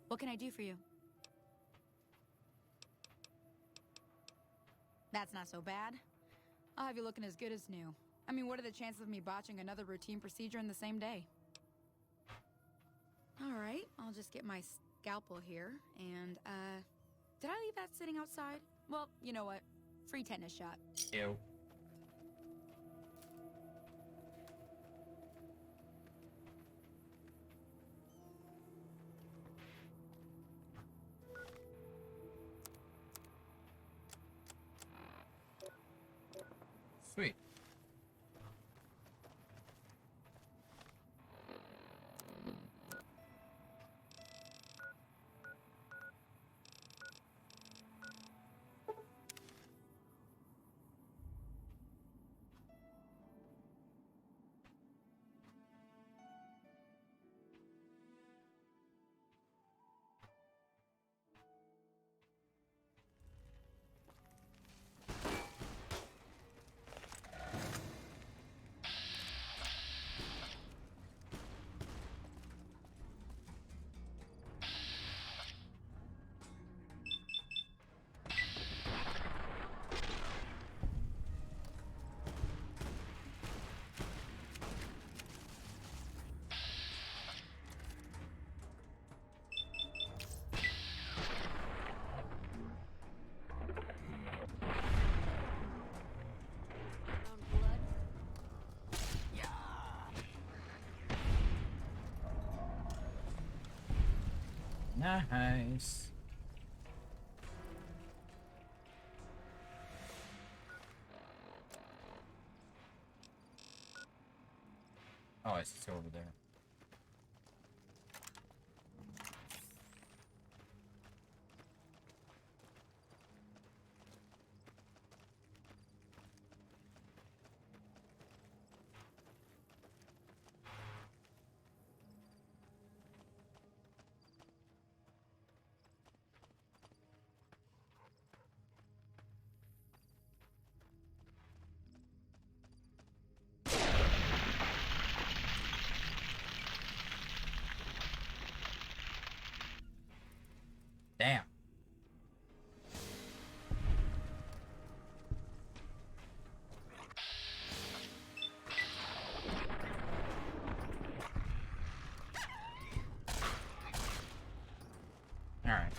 What can I do for you? That's not so bad. I'll have you looking as good as new. I mean, what are the chances of me botching another routine procedure in the same day? Alright, I'll just get my scalpel here, and, did I leave that sitting outside? Well, you know what? Free tetanus shot. Ew. Sweet. Nice. Oh, I see it's over there. Damn. All right.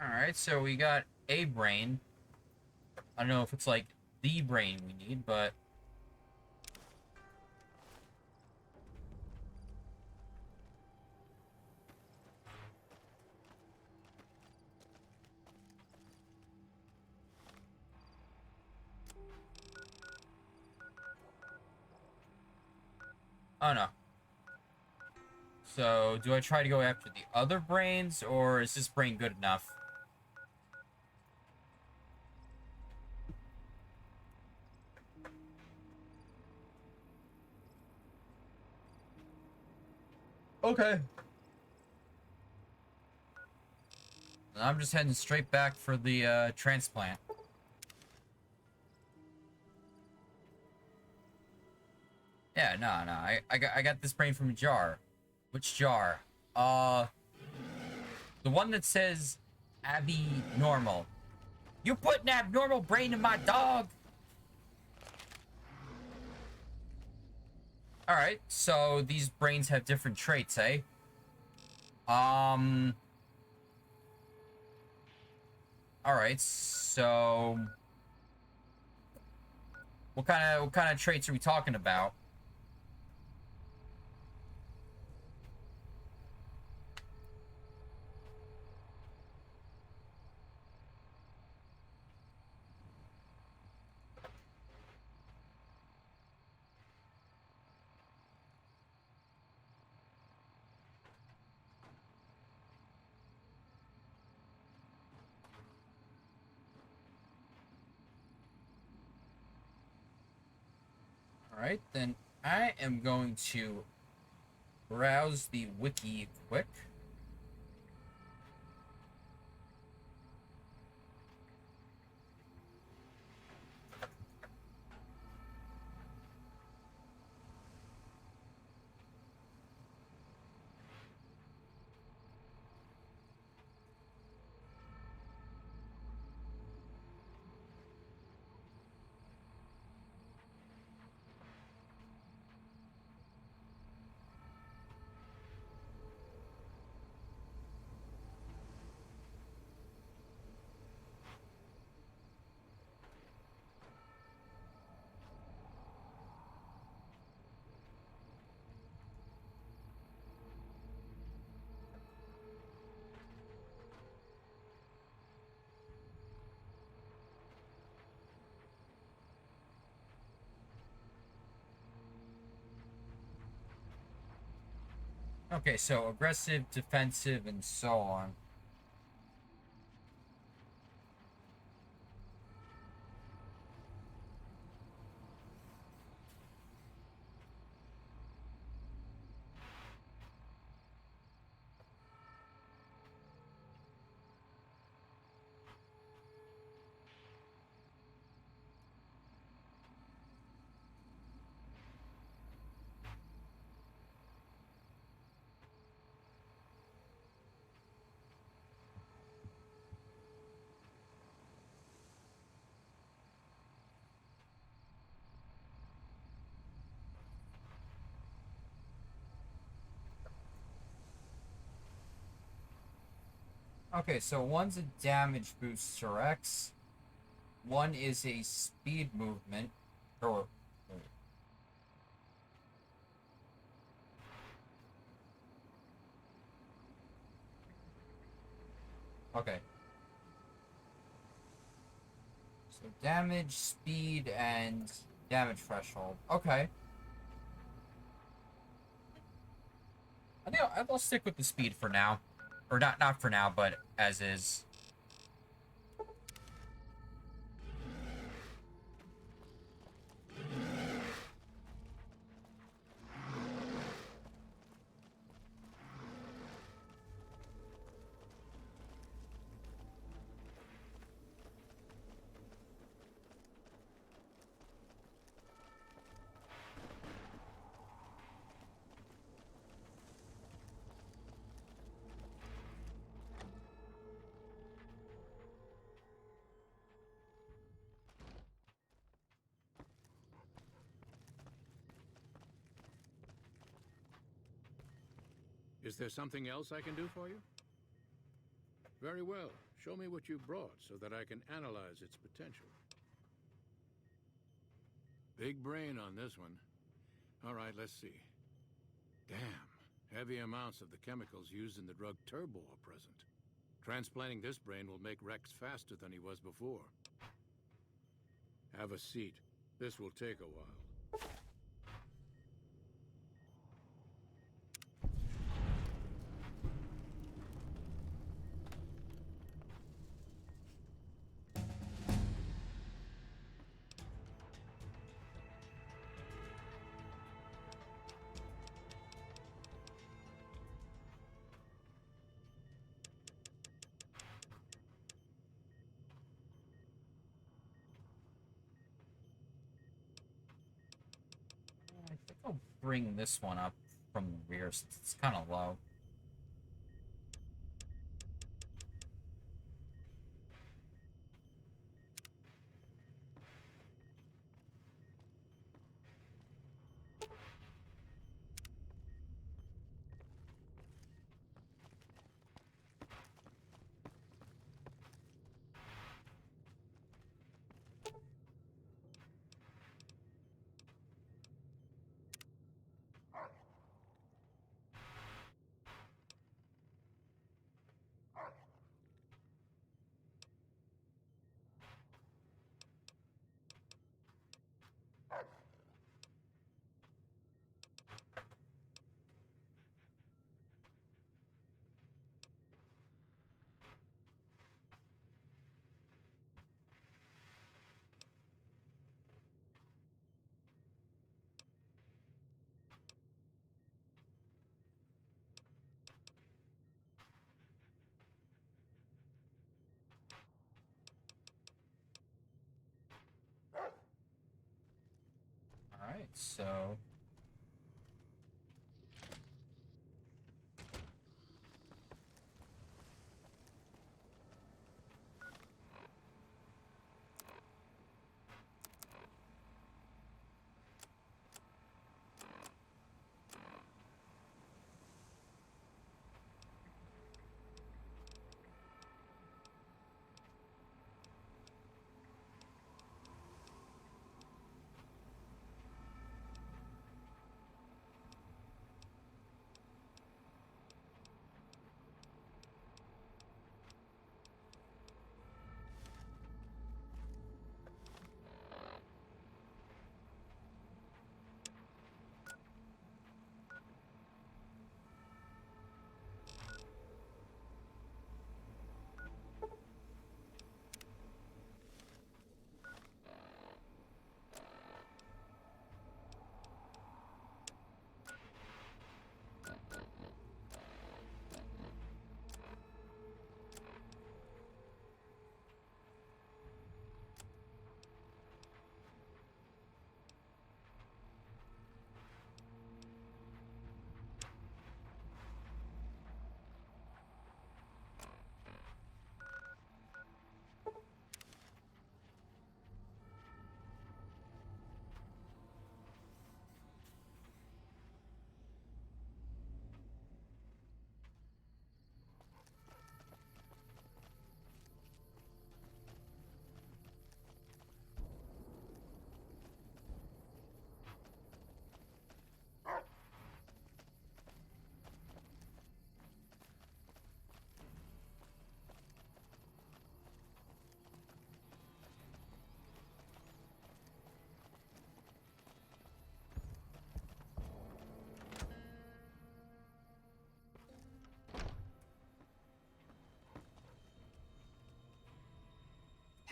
All right, so we got a brain. I don't know if it's like the brain we need, but oh no. So, do I try to go after the other brains, or is this brain good enough? Okay. I'm just heading straight back for the transplant. Yeah, no. I got this brain from a jar. Which jar? The one that says Abby Normal. You put an abnormal brain in my dog. All right, so these brains have different traits, eh? All right, so what kind of traits are we talking about? All right, then I am going to browse the wiki quick. Okay, so aggressive, defensive, and so on. Okay, so one's a damage booster X. One is a speed movement. Or... Okay. So damage, speed, and damage threshold. Okay. I think I'll stick with the speed for now. Or not for now, but as is. Is there something else I can do for you? Very well. Show me what you brought so that I can analyze its potential. Big brain on this one. All right, let's see. Damn. Heavy amounts of the chemicals used in the drug Turbo are present. Transplanting this brain will make Rex faster than he was before. Have a seat. This will take a while. I think I'll bring this one up from the rear since it's kind of low. Alright, so...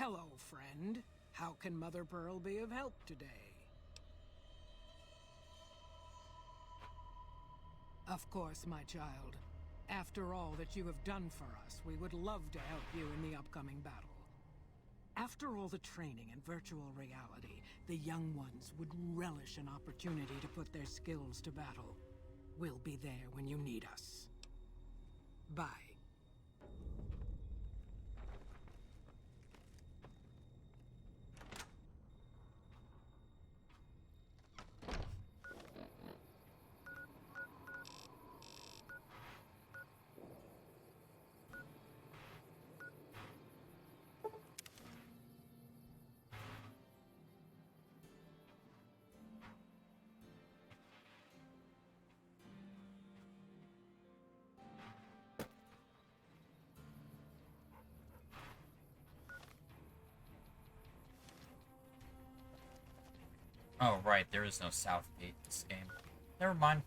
Hello, friend. How can Mother Pearl be of help today? Of course, my child. After all that you have done for us, we would love to help you in the upcoming battle. After all the training in virtual reality, the young ones would relish an opportunity to put their skills to battle. We'll be there when you need us. Bye. Oh, right, there is no South Gate in this game. Never mind.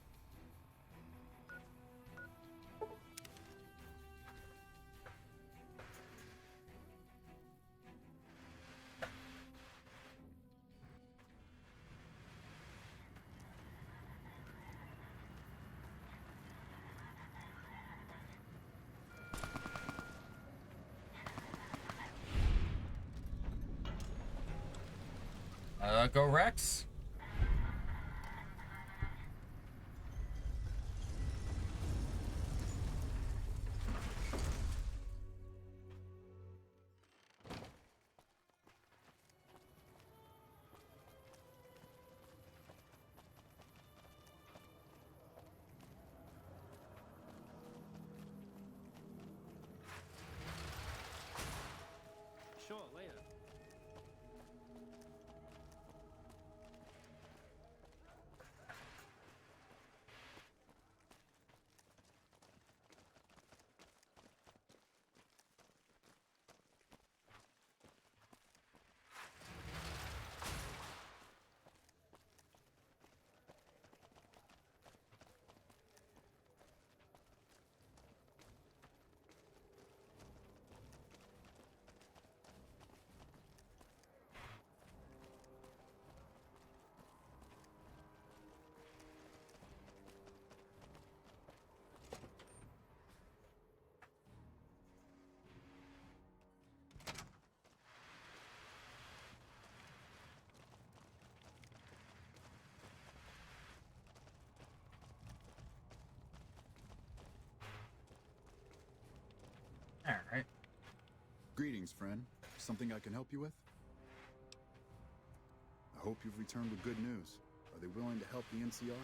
Go Rex. Sure, later. Alright. Greetings, friend. Something I can help you with? I hope you've returned with good news. Are they willing to help the NCR?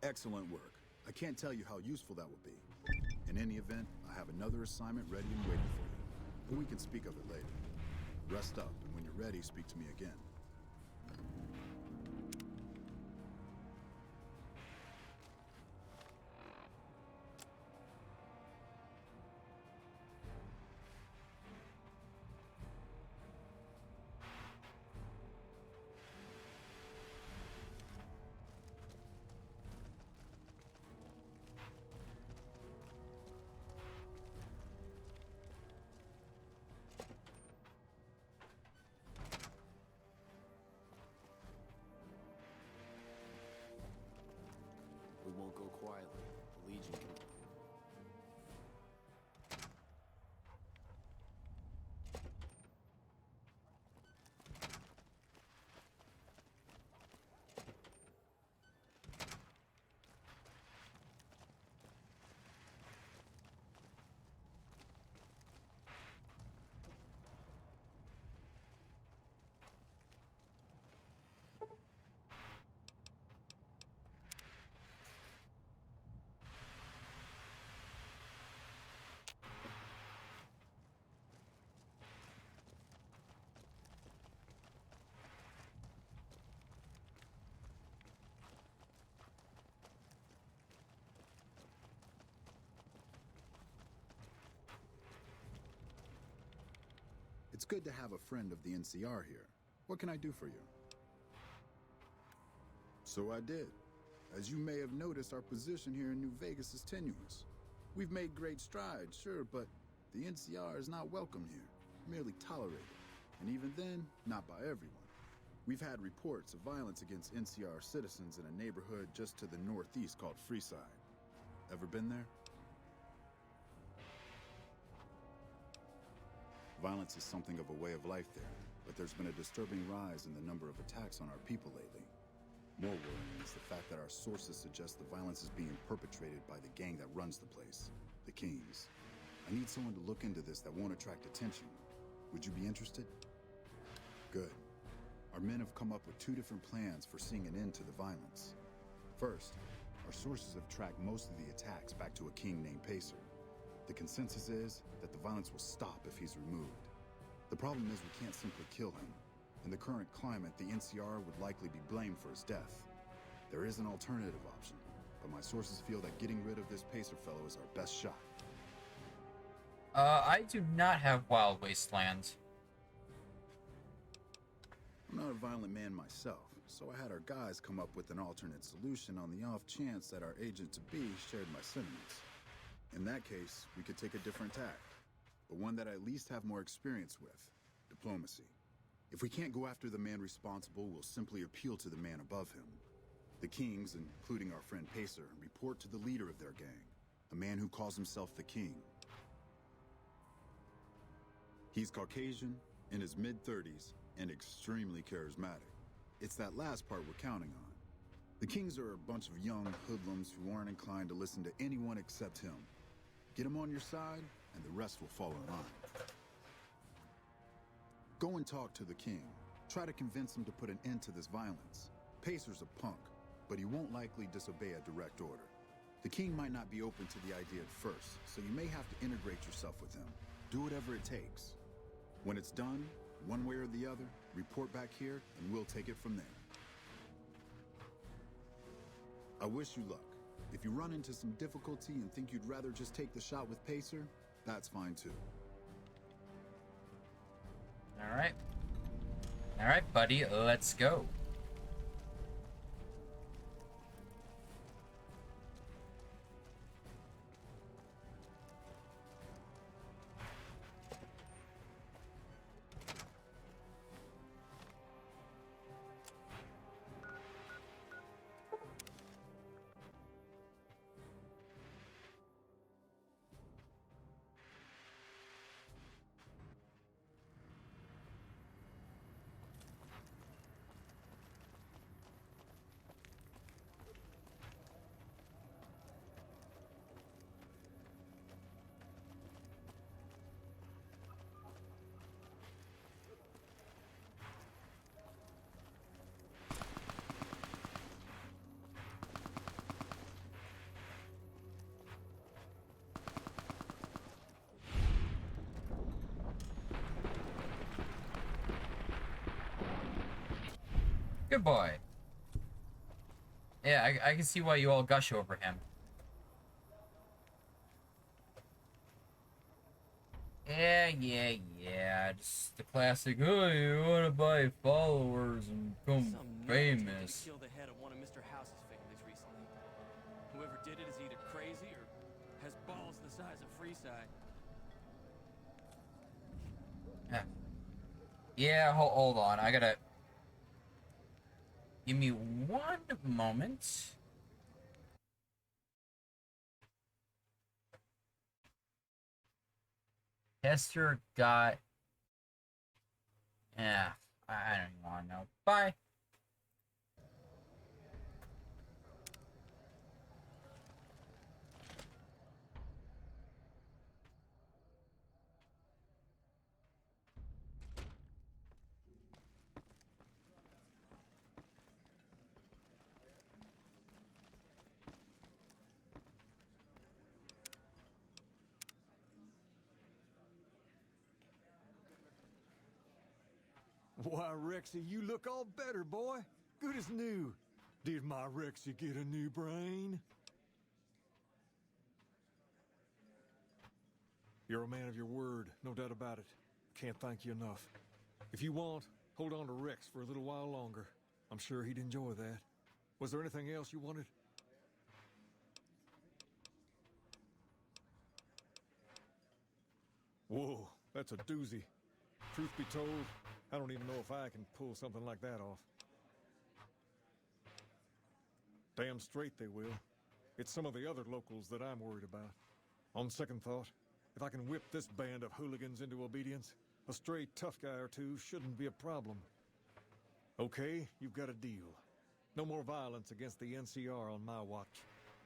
Excellent work. I can't tell you how useful that will be. In any event, I have another assignment ready and waiting for you. But we can speak of it later. Rest up, and when you're ready, speak to me again. We won't go quietly. The Legion can... It's good to have a friend of the NCR here. What can I do for you? So I did. As you may have noticed, our position here in New Vegas is tenuous. We've made great strides, sure, but The NCR is not welcome here, merely tolerated, and even then, not by everyone. We've had reports of violence against NCR citizens in a neighborhood just to the northeast called Freeside. Ever been there? Violence is something of a way of life there, but there's been a disturbing rise in the number of attacks on our people lately. More worrying is the fact that our sources suggest the violence is being perpetrated by the gang that runs the place, the Kings. I need someone to look into this that won't attract attention. Would you be interested? Good. Our men have come up with 2 different plans for seeing an end to the violence. First, our sources have tracked most of the attacks back to a king named Pacer. The consensus is that the violence will stop if he's removed. The problem is we can't simply kill him. In the current climate, the NCR would likely be blamed for his death. There is an alternative option, but my sources feel that getting rid of this Pacer fellow is our best shot. I do not have Wild Wasteland. I'm not a violent man myself, so I had our guys come up with an alternate solution on the off chance that our agent-to-be shared my sentiments. In that case, we could take a different tack, but one that I at least have more experience with: diplomacy. If we can't go after the man responsible, we'll simply appeal to the man above him. The Kings, including our friend Pacer, report to the leader of their gang, a man who calls himself the King. He's Caucasian, in his mid-30s, and extremely charismatic. It's that last part we're counting on. The Kings are a bunch of young hoodlums who aren't inclined to listen to anyone except him. Get him on your side, and the rest will fall in line. Go and talk to the King. Try to convince him to put an end to this violence. Pacer's a punk, but he won't likely disobey a direct order. The King might not be open to the idea at first, so you may have to integrate yourself with him. Do whatever it takes. When it's done, one way or the other, report back here, and we'll take it from there. I wish you luck. If you run into some difficulty and think you'd rather just take the shot with Pacer, that's fine too. Alright. Alright, buddy, let's go. Good boy. Yeah, I can see why you all gush over him. Yeah. Just the classic, oh, you want to buy followers and become famous. Killed the head of one of Mr. House's families recently. Whoever did it is either crazy or has balls the size of Freeside. Yeah, hold on. I gotta... Give me one moment. Tester got... Yeah, I don't even want to know. Bye. Why, Rexy, you look all better, boy. Good as new. Did my Rexy get a new brain? You're a man of your word, no doubt about it. Can't thank you enough. If you want, hold on to Rex for a little while longer. I'm sure he'd enjoy that. Was there anything else you wanted? Whoa, that's a doozy. Truth be told, I don't even know if I can pull something like that off. Damn straight they will. It's some of the other locals that I'm worried about. On second thought, if I can whip this band of hooligans into obedience, a stray tough guy or two shouldn't be a problem. Okay, you've got a deal. No more violence against the NCR on my watch.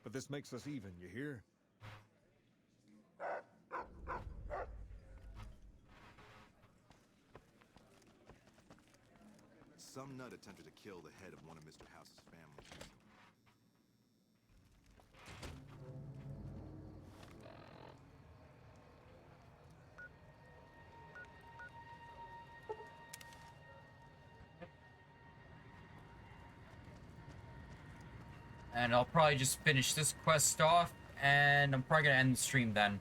But this makes us even, you hear? Some nut attempted to kill the head of one of Mr. House's family recently. And I'll probably just finish this quest off, and I'm probably gonna end the stream then.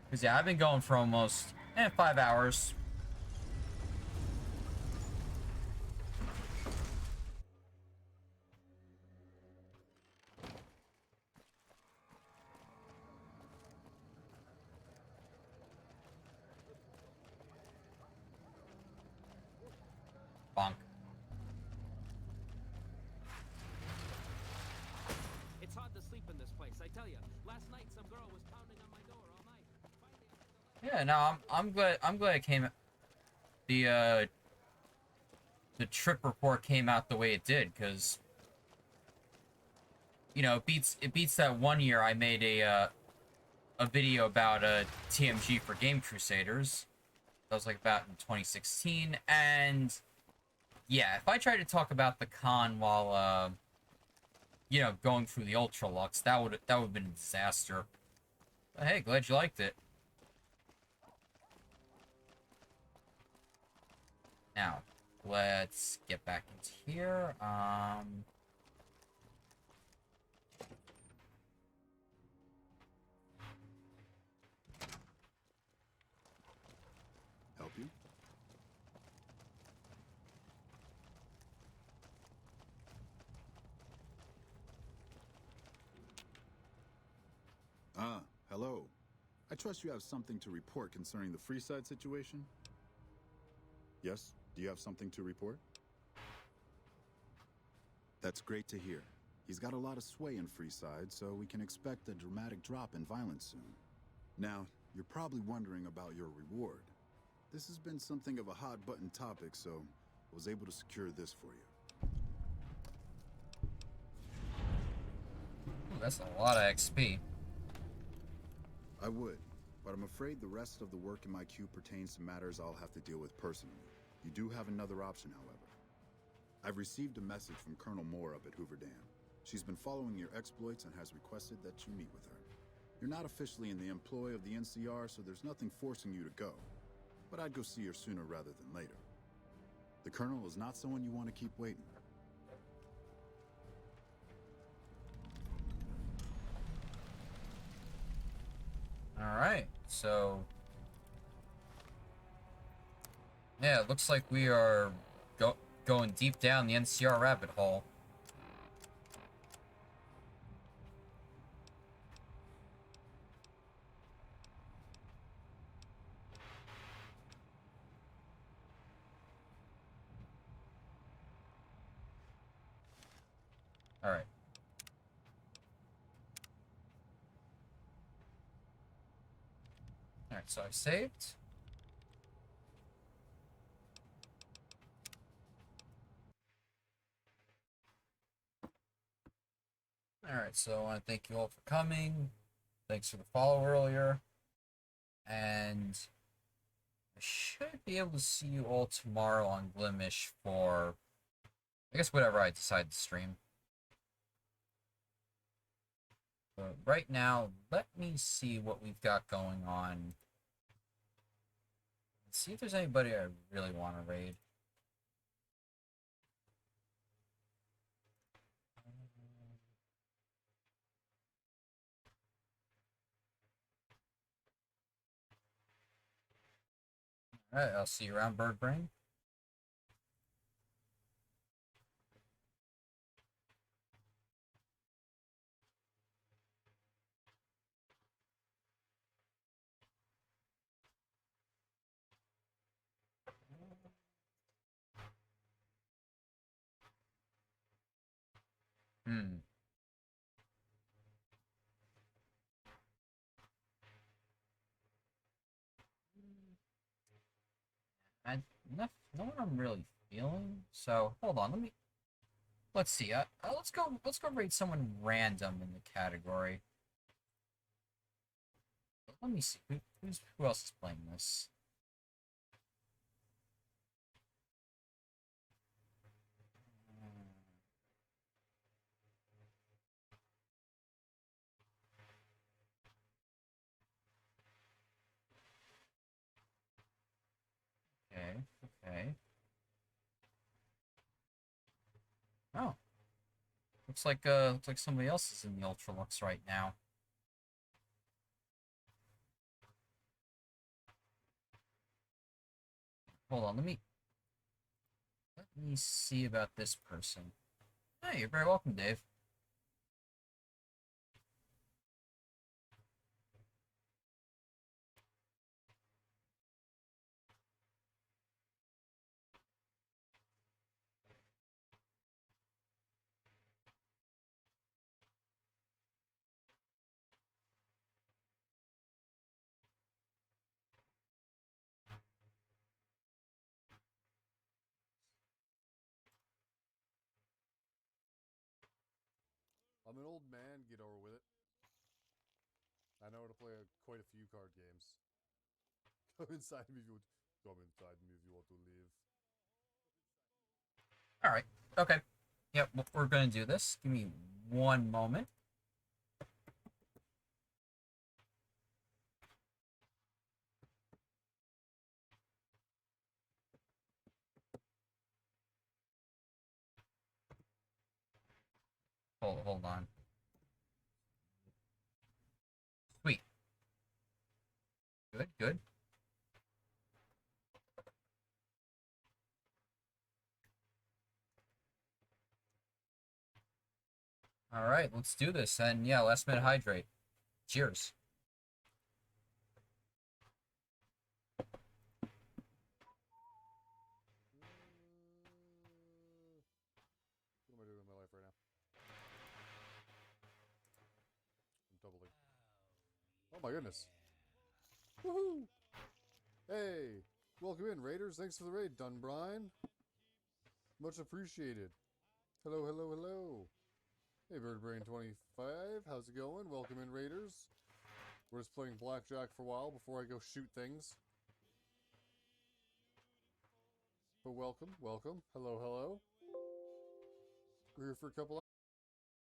Because yeah, I've been going for almost 5 hours. Bonk. It's hard to sleep in this place, I tell you. Last night some girl was pounding on my door all night. Yeah, no, I'm glad it came. The trip report came out the way it did, because you know, it beats that one year I made a video about TMG for Game Crusaders. That was like about in 2016, and yeah, if I tried to talk about the con while you know, going through the Ultra Lux, that would have been a disaster. But hey, glad you liked it. Now, let's get back into here. Help you? Hello. I trust you have something to report concerning the Freeside situation? Yes? Do you have something to report? That's great to hear. He's got a lot of sway in Freeside, so we can expect a dramatic drop in violence soon. Now, you're probably wondering about your reward. This has been something of a hot-button topic, so I was able to secure this for you. Ooh, that's a lot of XP. I would, but I'm afraid the rest of the work in my queue pertains to matters I'll have to deal with personally. You do have another option, however. I've received a message from Colonel Moore up at Hoover Dam. She's been following your exploits and has requested that you meet with her. You're not officially in the employ of the NCR, so there's nothing forcing you to go. But I'd go see her sooner rather than later. The Colonel is not someone you want to keep waiting. Alright, so yeah, it looks like we are going deep down the NCR rabbit hole. Alright. Alright, so I saved. Alright, so I want to thank you all for coming. Thanks for the follow earlier. And I should be able to see you all tomorrow on Glimish for, I guess, whatever I decide to stream. But right now, let me see what we've got going on. See if there's anybody I really want to raid. Alright, I'll see you around, Bird Brain. Hmm. I not what I'm really feeling. So hold on, let's see. Let's go rate someone random in the category. Let me see who else is playing this. Okay, okay. Oh, looks like somebody else is in the Ultralux right now. Hold on, let me see about this person. Hey, you're very welcome, Dave. I'm an old man, get over with it. I know how to play quite a few card games. Come inside me if you come inside me if you want to live. Alright, okay. Yep, we're gonna do this. Give me one moment. Hold on. Sweet. Good, good. Alright, let's do this. And yeah, last minute hydrate. Cheers. What am I doing in my life right now? I'm doubling. Oh my goodness. Woohoo! Hey! Welcome in, Raiders. Thanks for the raid, Dunbrine. Much appreciated. Hello, hello, hello. Hey, BirdBrain25. How's it going? Welcome in, Raiders. We're just playing Blackjack for a while before I go shoot things. But welcome, welcome. Hello, hello. We're here for a couple